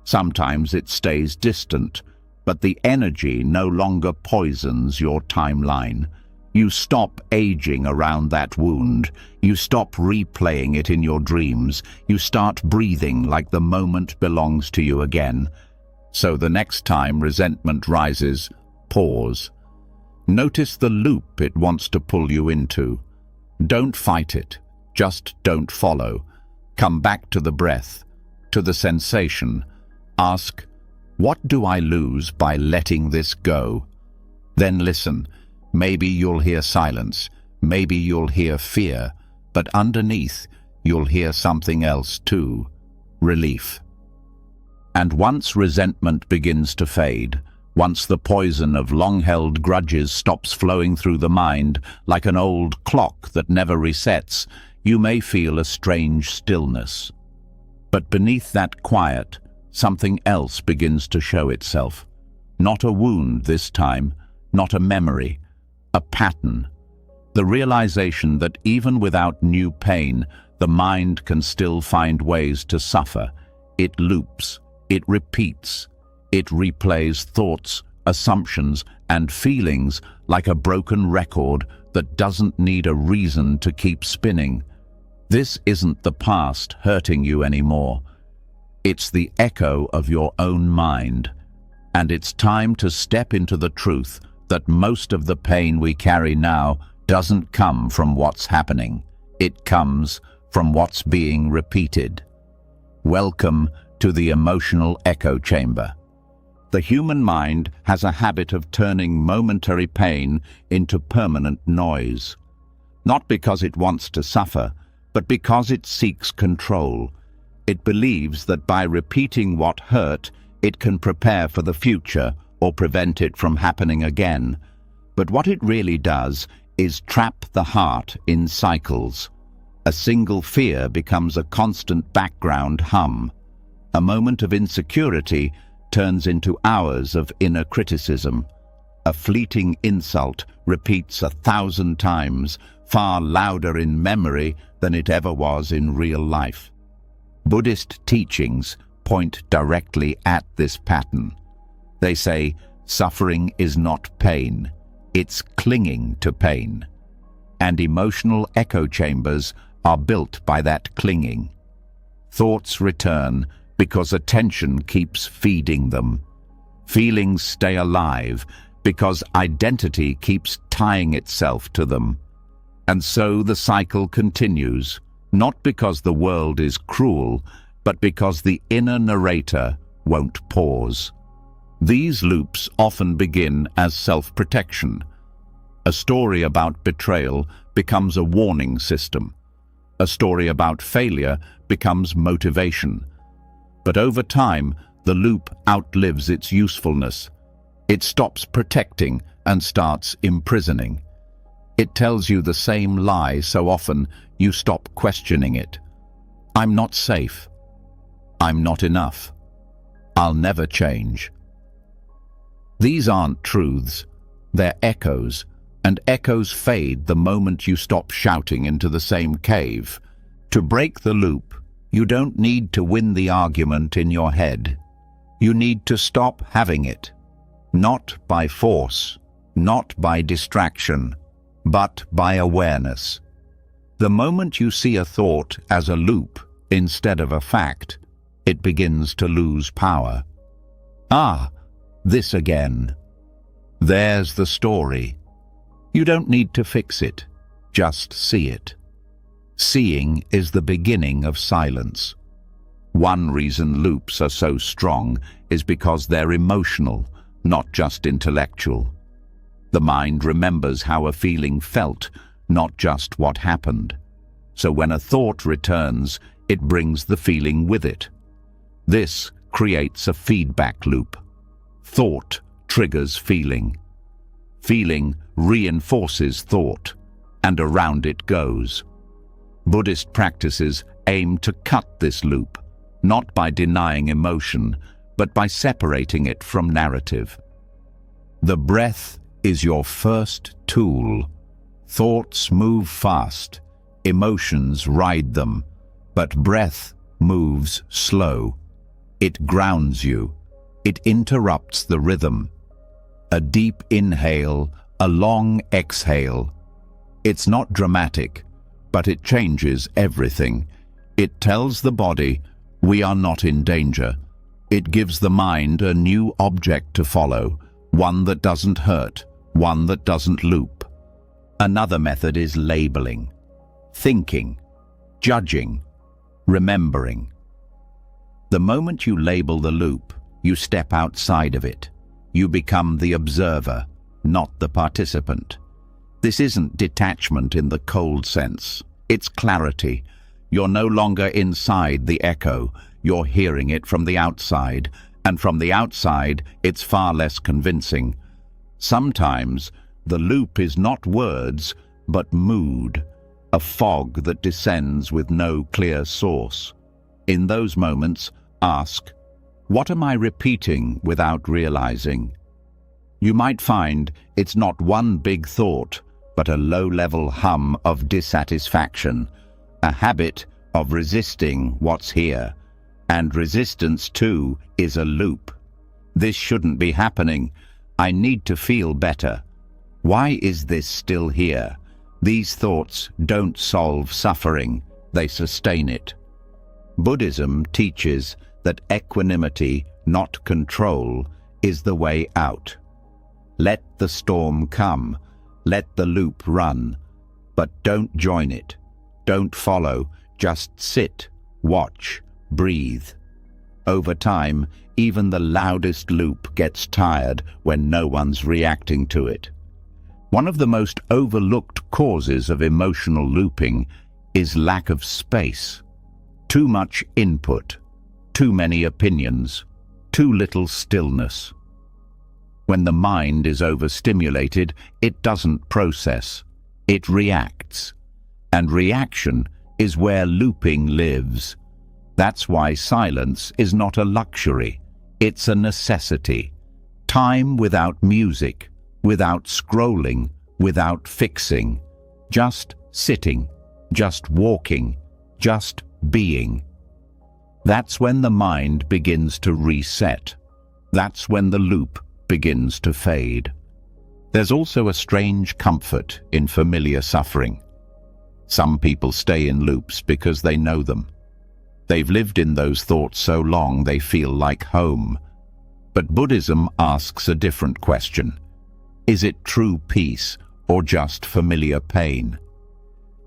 Sometimes it stays distant, but the energy no longer poisons your timeline. You stop aging around that wound. You stop replaying it in your dreams. You start breathing like the moment belongs to you again. So the next time resentment rises, pause. Notice the loop it wants to pull you into. Don't fight it. Just don't follow. Come back to the breath, to the sensation. Ask, what do I lose by letting this go? Then listen. Maybe you'll hear silence. Maybe you'll hear fear. But underneath, you'll hear something else too. Relief. And once resentment begins to fade, once the poison of long-held grudges stops flowing through the mind like an old clock that never resets, you may feel a strange stillness. But beneath that quiet, something else begins to show itself. Not a wound this time, not a memory, a pattern. The realization that even without new pain, the mind can still find ways to suffer. It loops, it repeats, it replays thoughts, assumptions, and feelings like a broken record that doesn't need a reason to keep spinning. This isn't the past hurting you anymore. It's the echo of your own mind. And it's time to step into the truth that most of the pain we carry now doesn't come from what's happening. It comes from what's being repeated. Welcome to the emotional echo chamber. The human mind has a habit of turning momentary pain into permanent noise. Not because it wants to suffer, but because it seeks control. It believes that by repeating what hurt, it can prepare for the future or prevent it from happening again. But what it really does is trap the heart in cycles. A single fear becomes a constant background hum. A moment of insecurity turns into hours of inner criticism. A fleeting insult repeats 1,000 times, far louder in memory than it ever was in real life. Buddhist teachings point directly at this pattern. They say, suffering is not pain, it's clinging to pain. And emotional echo chambers are built by that clinging. Thoughts return because attention keeps feeding them. Feelings stay alive because identity keeps tying itself to them. And so the cycle continues, not because the world is cruel, but because the inner narrator won't pause. These loops often begin as self-protection. A story about betrayal becomes a warning system. A story about failure becomes motivation. But over time, the loop outlives its usefulness. It stops protecting and starts imprisoning. It tells you the same lie so often you stop questioning it. I'm not safe. I'm not enough. I'll never change. These aren't truths, they're echoes, and echoes fade the moment you stop shouting into the same cave. To break the loop, you don't need to win the argument in your head. You need to stop having it. Not by force, not by distraction, but by awareness. The moment you see a thought as a loop instead of a fact, it begins to lose power. Ah, this again. There's the story. You don't need to fix it, just see it. Seeing is the beginning of silence. One reason loops are so strong is because they're emotional, not just intellectual. The mind remembers how a feeling felt, not just what happened. So when a thought returns, it brings the feeling with it. This creates a feedback loop. Thought triggers feeling. Feeling reinforces thought, and around it goes. Buddhist practices aim to cut this loop, not by denying emotion, but by separating it from narrative. The breath is your first tool. Thoughts move fast, emotions ride them, but breath moves slow. It grounds you. It interrupts the rhythm. A deep inhale, a long exhale. It's not dramatic, but it changes everything. It tells the body, we are not in danger. It gives the mind a new object to follow, one that doesn't hurt, one that doesn't loop. Another method is labeling, thinking, judging, remembering. The moment you label the loop, you step outside of it. You become the observer, not the participant. This isn't detachment in the cold sense. It's clarity. You're no longer inside the echo. You're hearing it from the outside, and from the outside, it's far less convincing. Sometimes, the loop is not words, but mood, a fog that descends with no clear source. In those moments, ask, what am I repeating without realizing? You might find it's not one big thought, but a low-level hum of dissatisfaction, a habit of resisting what's here. And resistance, too, is a loop. This shouldn't be happening. I need to feel better. Why is this still here? These thoughts don't solve suffering, they sustain it. Buddhism teaches that equanimity, not control, is the way out. Let the storm come, let the loop run, but don't join it. Don't follow, just sit, watch, breathe. Over time, even the loudest loop gets tired when no one's reacting to it. One of the most overlooked causes of emotional looping is lack of space. Too much input, too many opinions, too little stillness. When the mind is overstimulated, it doesn't process, it reacts. And reaction is where looping lives. That's why silence is not a luxury, it's a necessity. Time without music, without scrolling, without fixing. Just sitting, just walking, just being. That's when the mind begins to reset. That's when the loop begins to fade. There's also a strange comfort in familiar suffering. Some people stay in loops because they know them. They've lived in those thoughts so long they feel like home. But Buddhism asks a different question. Is it true peace or just familiar pain?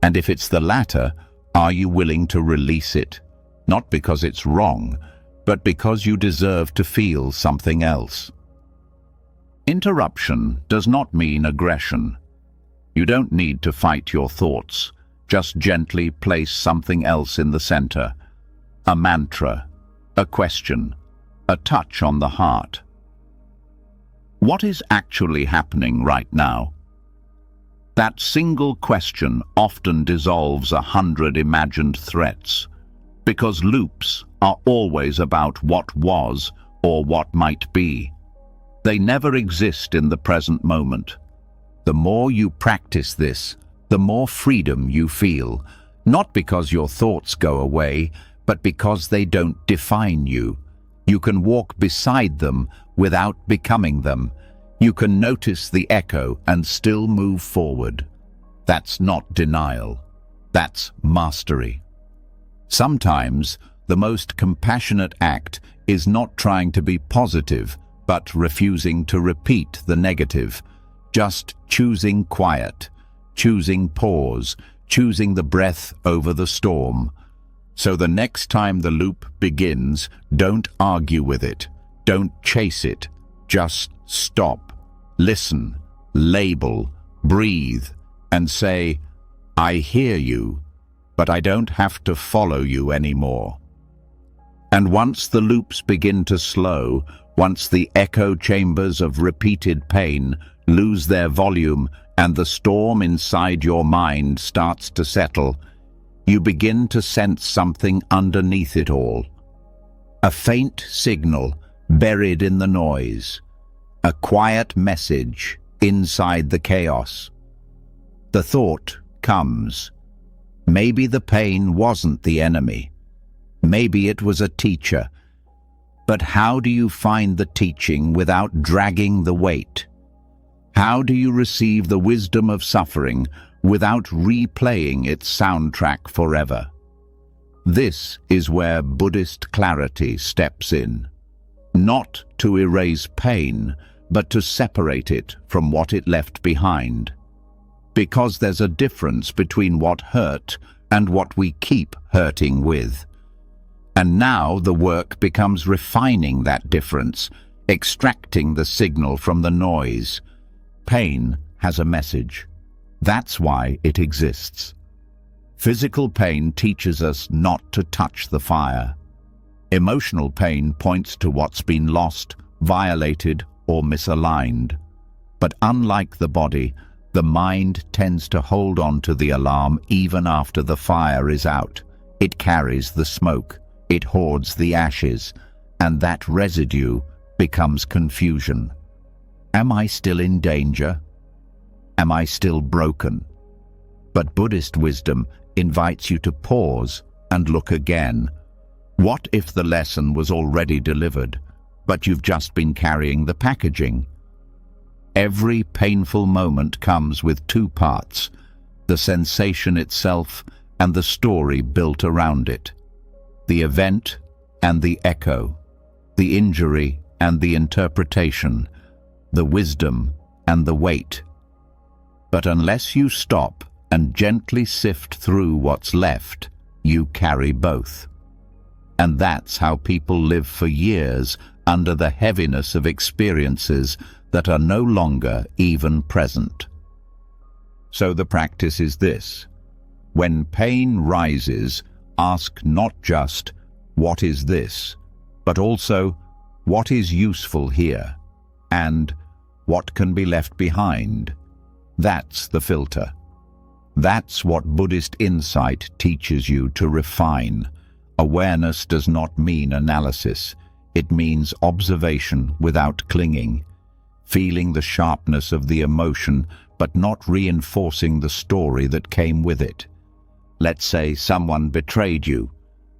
And if it's the latter, are you willing to release it? Not because it's wrong, but because you deserve to feel something else. Interruption does not mean aggression. You don't need to fight your thoughts. Just gently place something else in the center. A mantra, a question, a touch on the heart. What is actually happening right now? That single question often dissolves 100 imagined threats, because loops are always about what was or what might be. They never exist in the present moment. The more you practice this, the more freedom you feel, not because your thoughts go away, but because they don't define you. You can walk beside them without becoming them. You can notice the echo and still move forward. That's not denial. That's mastery. Sometimes the most compassionate act is not trying to be positive, but refusing to repeat the negative. Just choosing quiet, choosing pause, choosing the breath over the storm. So the next time the loop begins, don't argue with it. Don't chase it. Just stop, listen, label, breathe, and say, I hear you, but I don't have to follow you anymore. And once the loops begin to slow, once the echo chambers of repeated pain lose their volume and the storm inside your mind starts to settle, you begin to sense something underneath it all. A faint signal buried in the noise. A quiet message inside the chaos. The thought comes. Maybe the pain wasn't the enemy. Maybe it was a teacher. But how do you find the teaching without dragging the weight? How do you receive the wisdom of suffering without replaying its soundtrack forever? This is where Buddhist clarity steps in. Not to erase pain, but to separate it from what it left behind. Because there's a difference between what hurt and what we keep hurting with. And now the work becomes refining that difference, extracting the signal from the noise. Pain has a message. That's why it exists. Physical pain teaches us not to touch the fire. Emotional pain points to what's been lost, violated, or misaligned. But unlike the body, the mind tends to hold on to the alarm even after the fire is out. It carries the smoke, it hoards the ashes, and that residue becomes confusion. Am I still in danger? Am I still broken? But Buddhist wisdom invites you to pause and look again. What if the lesson was already delivered, but you've just been carrying the packaging? Every painful moment comes with two parts, the sensation itself and the story built around it. The event and the echo, the injury and the interpretation, the wisdom and the weight. But unless you stop and gently sift through what's left, you carry both. And that's how people live for years under the heaviness of experiences that are no longer even present. So the practice is this. When pain rises, ask not just, what is this? But also, what is useful here? And what can be left behind? That's the filter. That's what Buddhist insight teaches you to refine. Awareness does not mean analysis. It means observation without clinging. Feeling the sharpness of the emotion, but not reinforcing the story that came with it. Let's say someone betrayed you.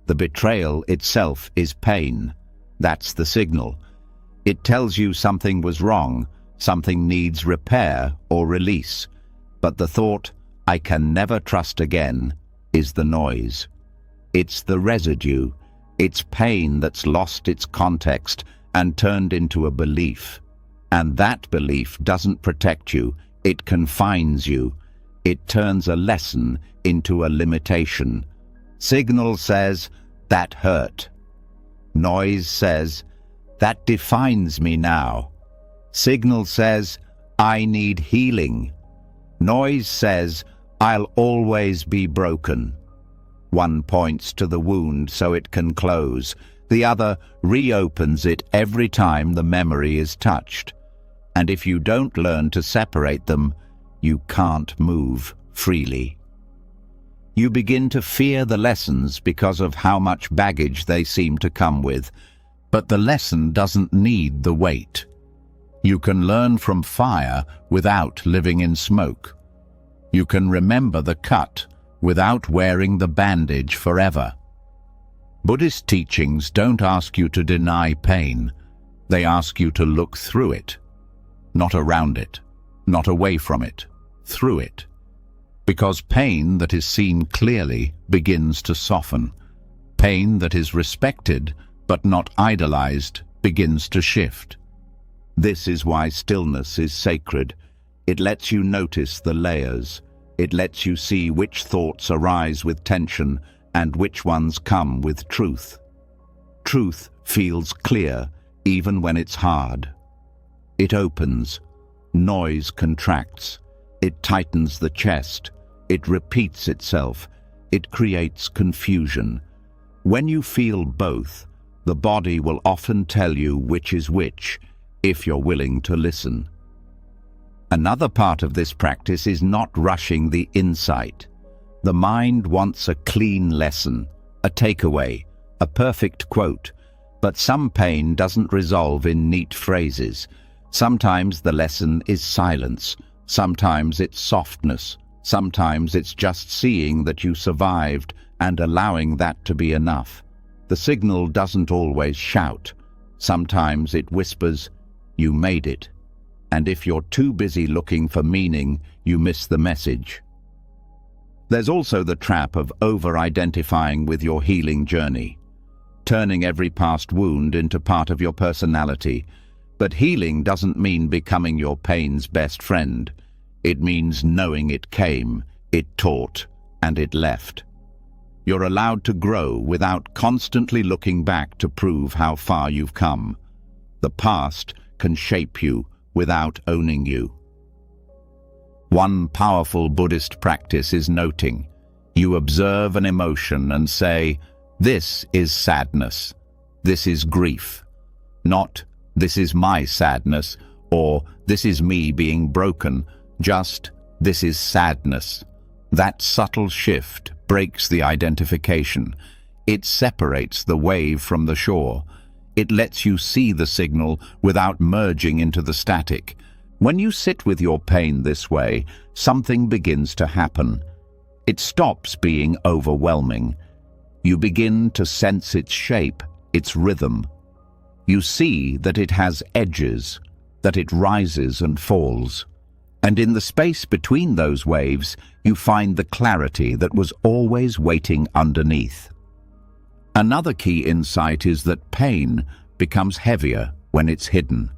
The betrayal itself is pain. That's the signal. It tells you something was wrong, something needs repair or release. But the thought, I can never trust again, is the noise. It's the residue. It's pain that's lost its context and turned into a belief. And that belief doesn't protect you, it confines you. It turns a lesson into a limitation. Signal says, that hurt. Noise says, that defines me now. Signal says, I need healing. Noise says, I'll always be broken. One points to the wound so it can close. The other reopens it every time the memory is touched. And if you don't learn to separate them, you can't move freely. You begin to fear the lessons because of how much baggage they seem to come with, but the lesson doesn't need the weight. You can learn from fire without living in smoke. You can remember the cut without wearing the bandage forever. Buddhist teachings don't ask you to deny pain. They ask you to look through it. Not around it, not away from it, through it. Because pain that is seen clearly begins to soften. Pain that is respected but not idolized begins to shift. This is why stillness is sacred. It lets you notice the layers. It lets you see which thoughts arise with tension and which ones come with truth. Truth feels clear even when it's hard. It opens. Noise contracts. It tightens the chest. It repeats itself. It creates confusion. When you feel both, the body will often tell you which is which, if you're willing to listen. Another part of this practice is not rushing the insight. The mind wants a clean lesson, a takeaway, a perfect quote, but some pain doesn't resolve in neat phrases. Sometimes the lesson is silence, sometimes it's softness, sometimes it's just seeing that you survived and allowing that to be enough. The signal doesn't always shout. Sometimes it whispers, "You made it." And if you're too busy looking for meaning, you miss the message. There's also the trap of over-identifying with your healing journey, turning every past wound into part of your personality. But healing doesn't mean becoming your pain's best friend. It means knowing it came, it taught, and it left. You're allowed to grow without constantly looking back to prove how far you've come. The past can shape you without owning you. One powerful Buddhist practice is noting. You observe an emotion and say, "This is sadness. This is grief." Not, "This is my sadness," or "This is me being broken," just, "This is sadness." That subtle shift breaks the identification. It separates the wave from the shore. It lets you see the signal without merging into the static. When you sit with your pain this way, something begins to happen. It stops being overwhelming. You begin to sense its shape, its rhythm. You see that it has edges, that it rises and falls. And in the space between those waves, you find the clarity that was always waiting underneath. Another key insight is that pain becomes heavier when it's hidden.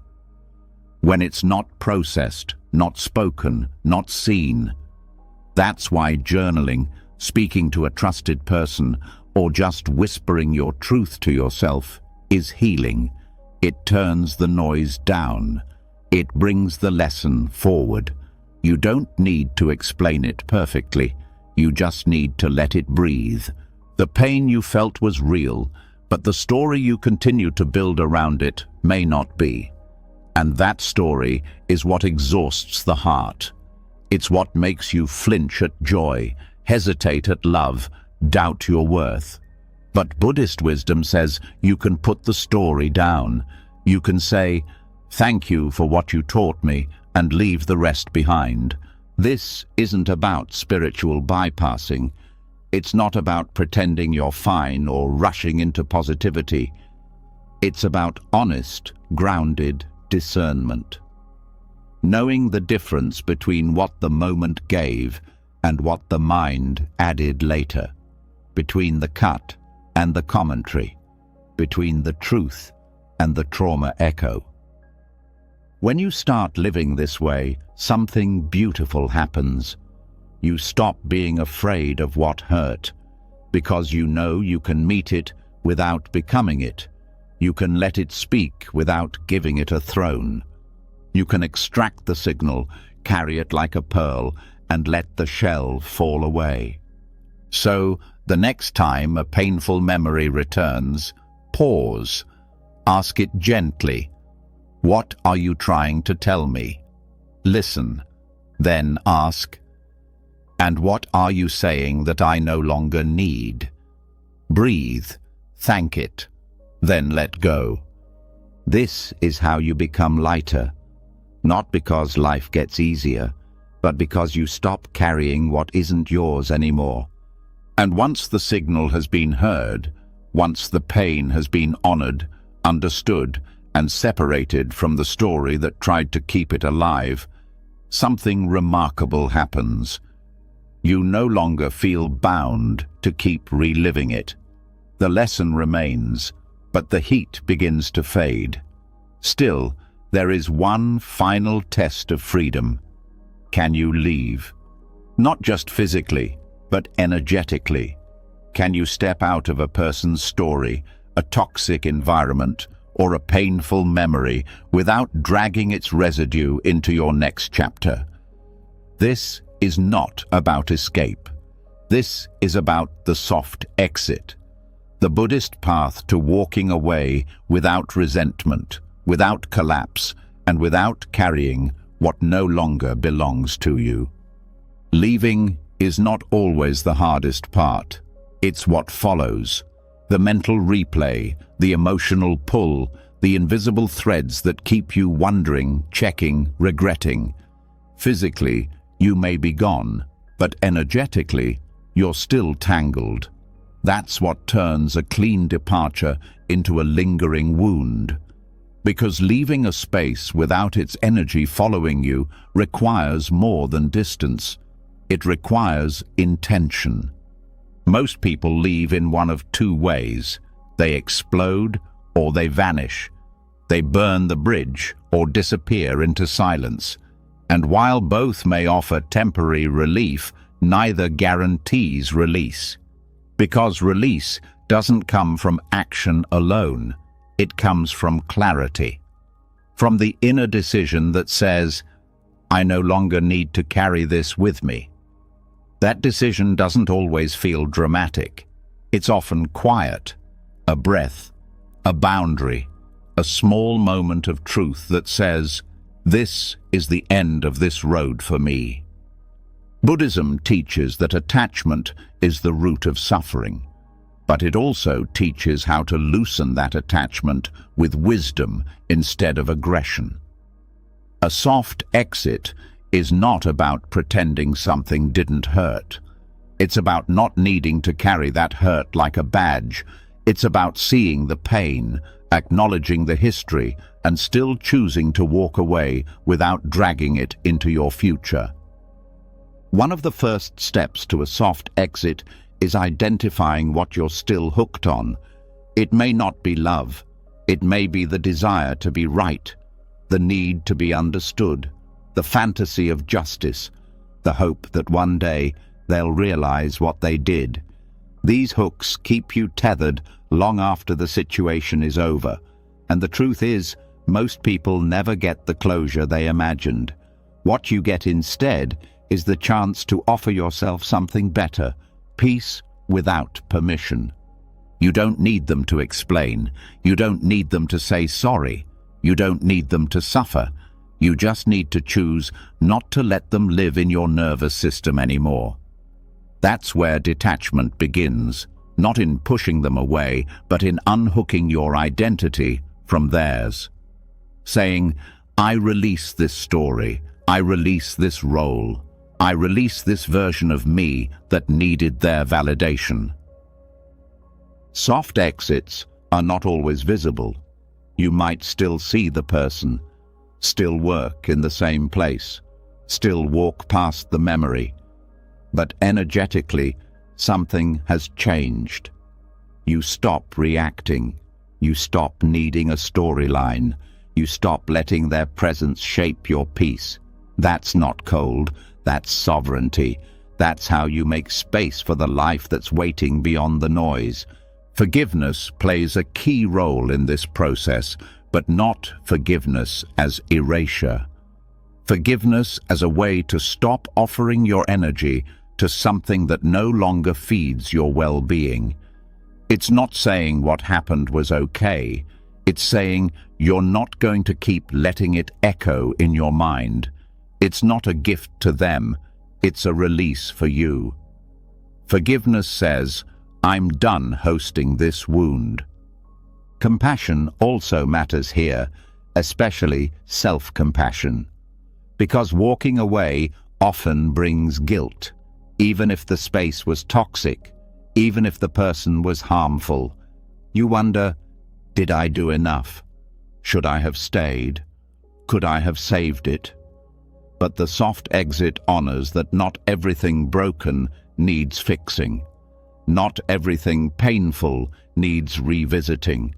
When it's not processed, not spoken, not seen. That's why journaling, speaking to a trusted person, or just whispering your truth to yourself is healing. It turns the noise down. It brings the lesson forward. You don't need to explain it perfectly. You just need to let it breathe. The pain you felt was real, but the story you continue to build around it may not be. And that story is what exhausts the heart. It's what makes you flinch at joy, hesitate at love, doubt your worth. But Buddhist wisdom says you can put the story down. You can say, "Thank you for what you taught me," and leave the rest behind. This isn't about spiritual bypassing. It's not about pretending you're fine or rushing into positivity. It's about honest, grounded discernment. Knowing the difference between what the moment gave and what the mind added later. Between the cut and the commentary. Between the truth and the trauma echo. When you start living this way, something beautiful happens. You stop being afraid of what hurt, because you know you can meet it without becoming it. You can let it speak without giving it a throne. You can extract the signal, carry it like a pearl, and let the shell fall away. So, the next time a painful memory returns, pause. Ask it gently, What are you trying to tell me? Listen, then ask, and what are you saying that I no longer need? Breathe, thank it, then let go. This is how you become lighter, not because life gets easier, but because you stop carrying what isn't yours anymore. And once the signal has been heard, once the pain has been honored, understood, and separated from the story that tried to keep it alive, something remarkable happens. You no longer feel bound to keep reliving it. The lesson remains, but the heat begins to fade. Still, there is one final test of freedom. Can you leave? Not just physically, but energetically. Can you step out of a person's story, a toxic environment, or a painful memory without dragging its residue into your next chapter? This is not about escape. This is about the soft exit. The Buddhist path to walking away without resentment, without collapse, and without carrying what no longer belongs to you. Leaving is not always the hardest part. It's what follows. The mental replay, the emotional pull, the invisible threads that keep you wondering, checking, regretting. Physically, you may be gone, but energetically, you're still tangled. That's what turns a clean departure into a lingering wound. Because leaving a space without its energy following you requires more than distance. It requires intention. Most people leave in one of two ways. They explode or they vanish. They burn the bridge or disappear into silence. And while both may offer temporary relief, neither guarantees release. Because release doesn't come from action alone. It comes from clarity. From the inner decision that says, I no longer need to carry this with me. That decision doesn't always feel dramatic. It's often quiet, a breath, a boundary, a small moment of truth that says, this is the end of this road for me. Buddhism teaches that attachment is the root of suffering, but it also teaches how to loosen that attachment with wisdom instead of aggression. A soft exit is not about pretending something didn't hurt. It's about not needing to carry that hurt like a badge. It's about seeing the pain, acknowledging the history, and still choosing to walk away without dragging it into your future. One of the first steps to a soft exit is identifying what you're still hooked on. It may not be love. It may be the desire to be right, the need to be understood, the fantasy of justice, the hope that one day they'll realize what they did. These hooks keep you tethered long after the situation is over, and the truth is, most people never get the closure they imagined. What you get instead is the chance to offer yourself something better, peace without permission. You don't need them to explain. You don't need them to say sorry. You don't need them to suffer. You just need to choose not to let them live in your nervous system anymore. That's where detachment begins, not in pushing them away, but in unhooking your identity from theirs. Saying, I release this story, I release this role, I release this version of me that needed their validation. Soft exits are not always visible. You might still see the person, still work in the same place, still walk past the memory. But energetically, something has changed. You stop reacting. You stop needing a storyline. You stop letting their presence shape your peace. That's not cold. That's sovereignty. That's how you make space for the life that's waiting beyond the noise. Forgiveness plays a key role in this process, but not forgiveness as erasure. Forgiveness as a way to stop offering your energy to something that no longer feeds your well-being. It's not saying what happened was okay. It's saying you're not going to keep letting it echo in your mind. It's not a gift to them, it's a release for you. Forgiveness says, I'm done hosting this wound. Compassion also matters here, especially self-compassion. Because walking away often brings guilt, even if the space was toxic, even if the person was harmful. You wonder, did I do enough? Should I have stayed? Could I have saved it? But the soft exit honors that not everything broken needs fixing. Not everything painful needs revisiting.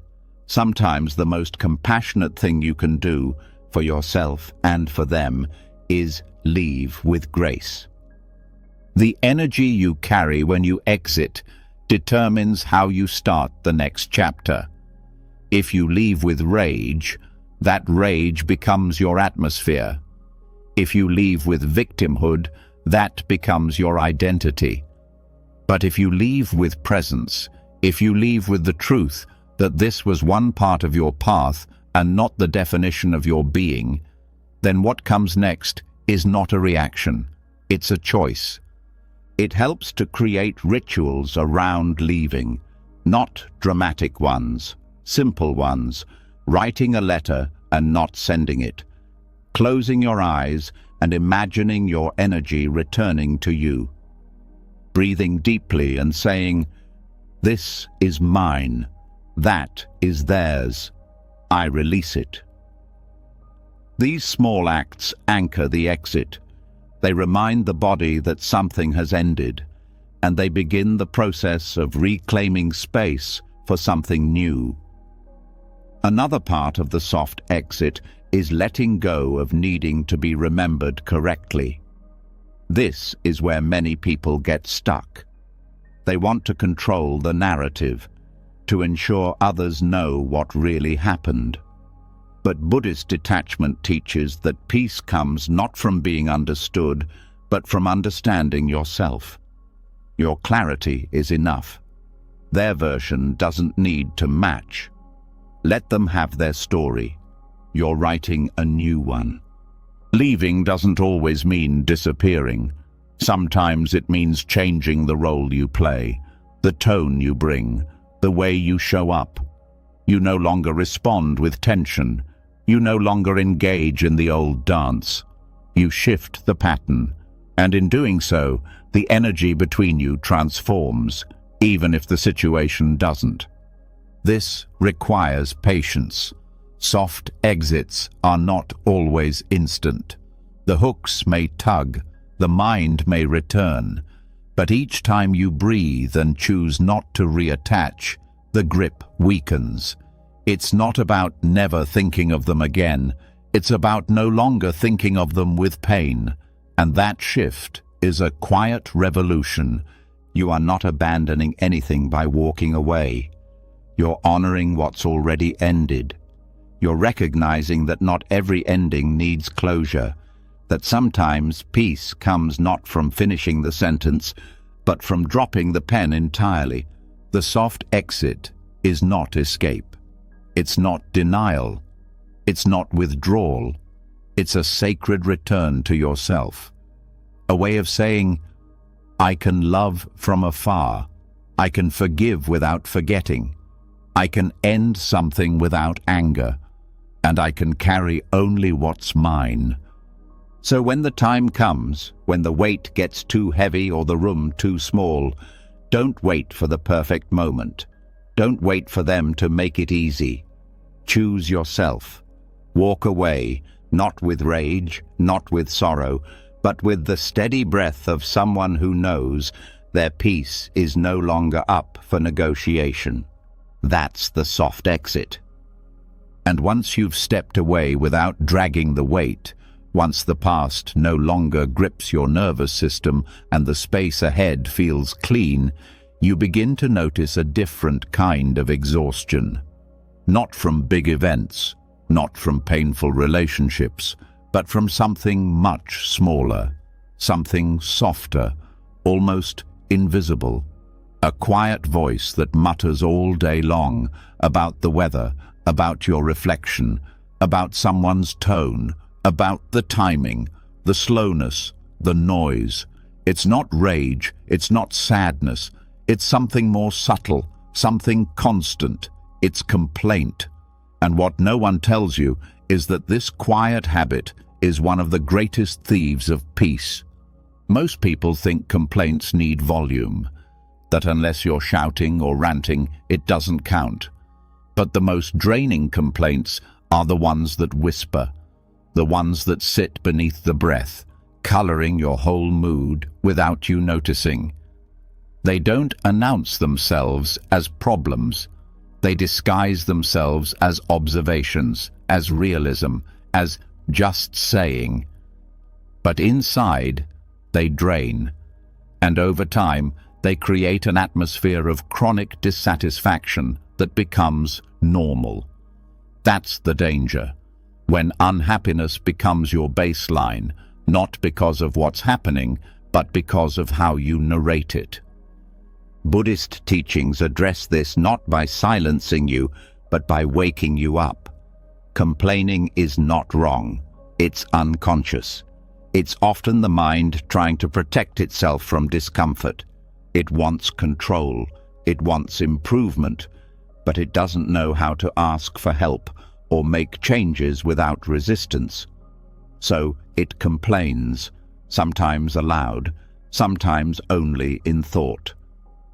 Sometimes the most compassionate thing you can do for yourself and for them is leave with grace. The energy you carry when you exit determines how you start the next chapter. If you leave with rage, that rage becomes your atmosphere. If you leave with victimhood, that becomes your identity. But if you leave with presence, if you leave with the truth that this was one part of your path and not the definition of your being, then what comes next is not a reaction, it's a choice. It helps to create rituals around leaving, not dramatic ones, simple ones, writing a letter and not sending it, closing your eyes and imagining your energy returning to you, breathing deeply and saying, this is mine, that is theirs, I release it. These small acts anchor the exit. They remind the body that something has ended, and they begin the process of reclaiming space for something new. Another part of the soft exit is letting go of needing to be remembered correctly. This is where many people get stuck. They want to control the narrative, to ensure others know what really happened. But Buddhist detachment teaches that peace comes not from being understood, but from understanding yourself. Your clarity is enough. Their version doesn't need to match. Let them have their story. You're writing a new one. Leaving doesn't always mean disappearing. Sometimes it means changing the role you play, the tone you bring, the way you show up. You no longer respond with tension. You no longer engage in the old dance. You shift the pattern, and in doing so, the energy between you transforms, even if the situation doesn't. This requires patience. Soft exits are not always instant. The hooks may tug, the mind may return, but each time you breathe and choose not to reattach, the grip weakens. It's not about never thinking of them again. It's about no longer thinking of them with pain. And that shift is a quiet revolution. You are not abandoning anything by walking away. You're honoring what's already ended. You're recognizing that not every ending needs closure, that sometimes peace comes not from finishing the sentence, but from dropping the pen entirely. The soft exit is not escape. It's not denial. It's not withdrawal. It's a sacred return to yourself. A way of saying, I can love from afar. I can forgive without forgetting. I can end something without anger. And I can carry only what's mine. So when the time comes, when the weight gets too heavy or the room too small, don't wait for the perfect moment. Don't wait for them to make it easy. Choose yourself. Walk away, not with rage, not with sorrow, but with the steady breath of someone who knows their peace is no longer up for negotiation. That's the soft exit. And once you've stepped away without dragging the weight, once the past no longer grips your nervous system and the space ahead feels clean, you begin to notice a different kind of exhaustion. Not from big events, not from painful relationships, but from something much smaller, something softer, almost invisible. A quiet voice that mutters all day long about the weather, about your reflection, about someone's tone, about the timing, the slowness, the noise. It's not rage, it's not sadness, it's something more subtle, something constant. It's complaint. And what no one tells you is that this quiet habit is one of the greatest thieves of peace. Most people think complaints need volume, that unless you're shouting or ranting, it doesn't count. But the most draining complaints are the ones that whisper, the ones that sit beneath the breath, coloring your whole mood without you noticing. They don't announce themselves as problems. They disguise themselves as observations, as realism, as just saying. But inside, they drain, and over time, they create an atmosphere of chronic dissatisfaction that becomes normal. That's the danger, when unhappiness becomes your baseline, not because of what's happening, but because of how you narrate it. Buddhist teachings address this not by silencing you, but by waking you up. Complaining is not wrong. It's unconscious. It's often the mind trying to protect itself from discomfort. It wants control. It wants improvement, but it doesn't know how to ask for help or make changes without resistance. So it complains, sometimes aloud, sometimes only in thought.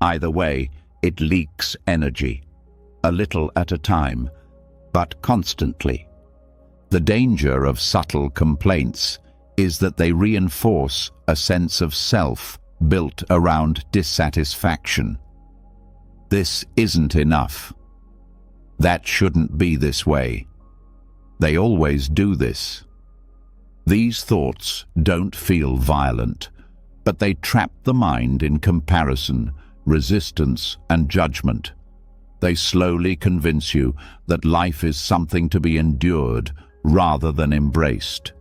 Either way, it leaks energy, a little at a time, but constantly. The danger of subtle complaints is that they reinforce a sense of self built around dissatisfaction. This isn't enough. That shouldn't be this way. They always do this. These thoughts don't feel violent, but they trap the mind in comparison, resistance, and judgment. They slowly convince you that life is something to be endured rather than embraced.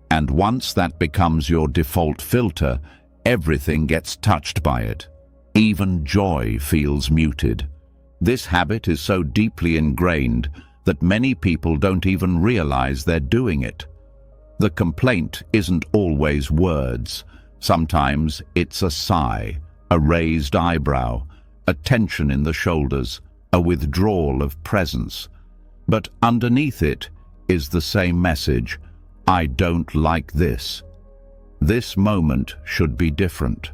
And once that becomes your default filter, everything gets touched by it. Even joy feels muted. This habit is so deeply ingrained that many people don't even realize they're doing it. The complaint isn't always words. Sometimes it's a sigh, a raised eyebrow, a tension in the shoulders, a withdrawal of presence. But underneath it is the same message: I don't like this. This moment should be different.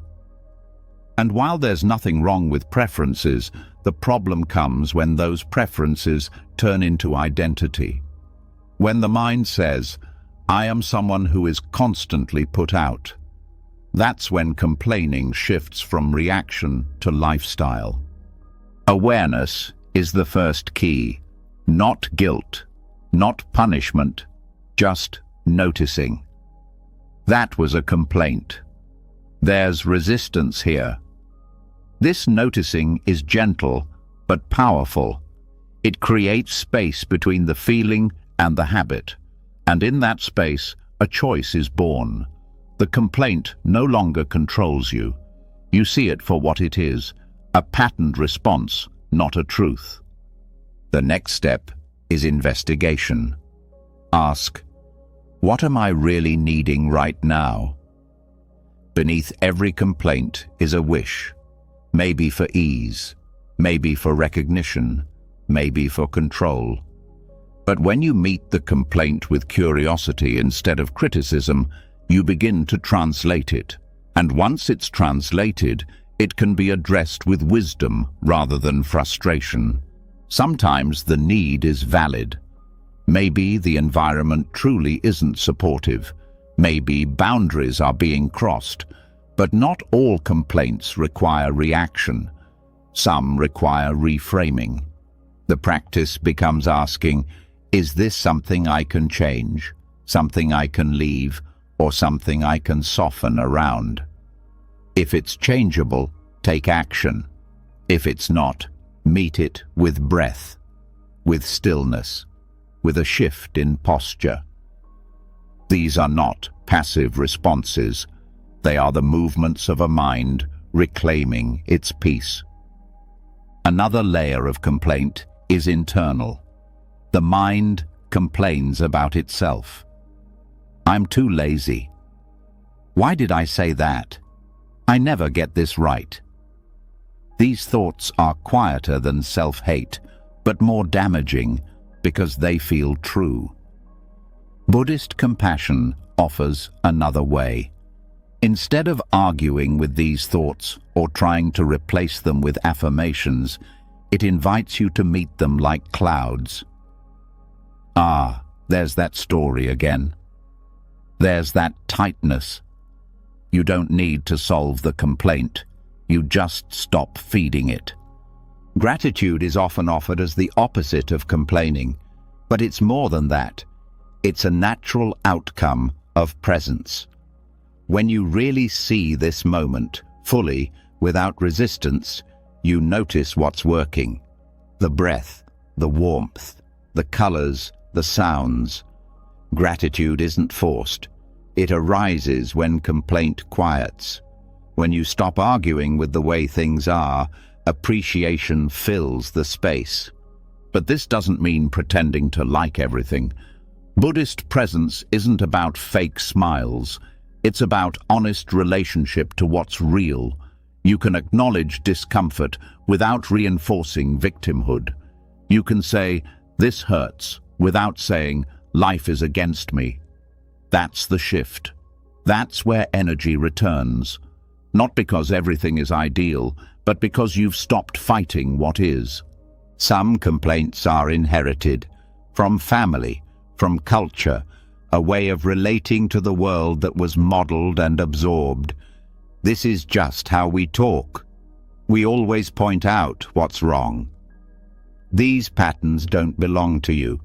And while there's nothing wrong with preferences, the problem comes when those preferences turn into identity. When the mind says, I am someone who is constantly put out, that's when complaining shifts from reaction to lifestyle. Awareness is the first key. Not guilt, not punishment, just noticing. That was a complaint. There's resistance here. This noticing is gentle but powerful. It creates space between the feeling and the habit, and in that space, a choice is born. The complaint no longer controls you. You see it for what it is, a patterned response, not a truth. The next step is investigation. Ask, what am I really needing right now? Beneath every complaint is a wish, maybe for ease, maybe for recognition, maybe for control. But when you meet the complaint with curiosity instead of criticism, you begin to translate it. And once it's translated, it can be addressed with wisdom rather than frustration. Sometimes the need is valid. Maybe the environment truly isn't supportive. Maybe boundaries are being crossed. But not all complaints require reaction. Some require reframing. The practice becomes asking, is this something I can change, something I can leave, or something I can soften around? If it's changeable, take action. If it's not, meet it with breath, with stillness, with a shift in posture. These are not passive responses. They are the movements of a mind reclaiming its peace. Another layer of complaint is internal. The mind complains about itself. I'm too lazy. Why did I say that? I never get this right. These thoughts are quieter than self-hate, but more damaging because they feel true. Buddhist compassion offers another way. Instead of arguing with these thoughts or trying to replace them with affirmations, it invites you to meet them like clouds. Ah, there's that story again. There's that tightness. You don't need to solve the complaint. You just stop feeding it. Gratitude is often offered as the opposite of complaining, but it's more than that. It's a natural outcome of presence. When you really see this moment fully, without resistance, you notice what's working. The breath, the warmth, the colors, the sounds. Gratitude isn't forced. It arises when complaint quiets. When you stop arguing with the way things are, appreciation fills the space. But this doesn't mean pretending to like everything. Buddhist presence isn't about fake smiles. It's about honest relationship to what's real. You can acknowledge discomfort without reinforcing victimhood. You can say, "This hurts," without saying, "Life is against me." That's the shift. That's where energy returns. Not because everything is ideal, but because you've stopped fighting what is. Some complaints are inherited from family, from culture, a way of relating to the world that was modeled and absorbed. This is just how we talk. We always point out what's wrong. These patterns don't belong to you.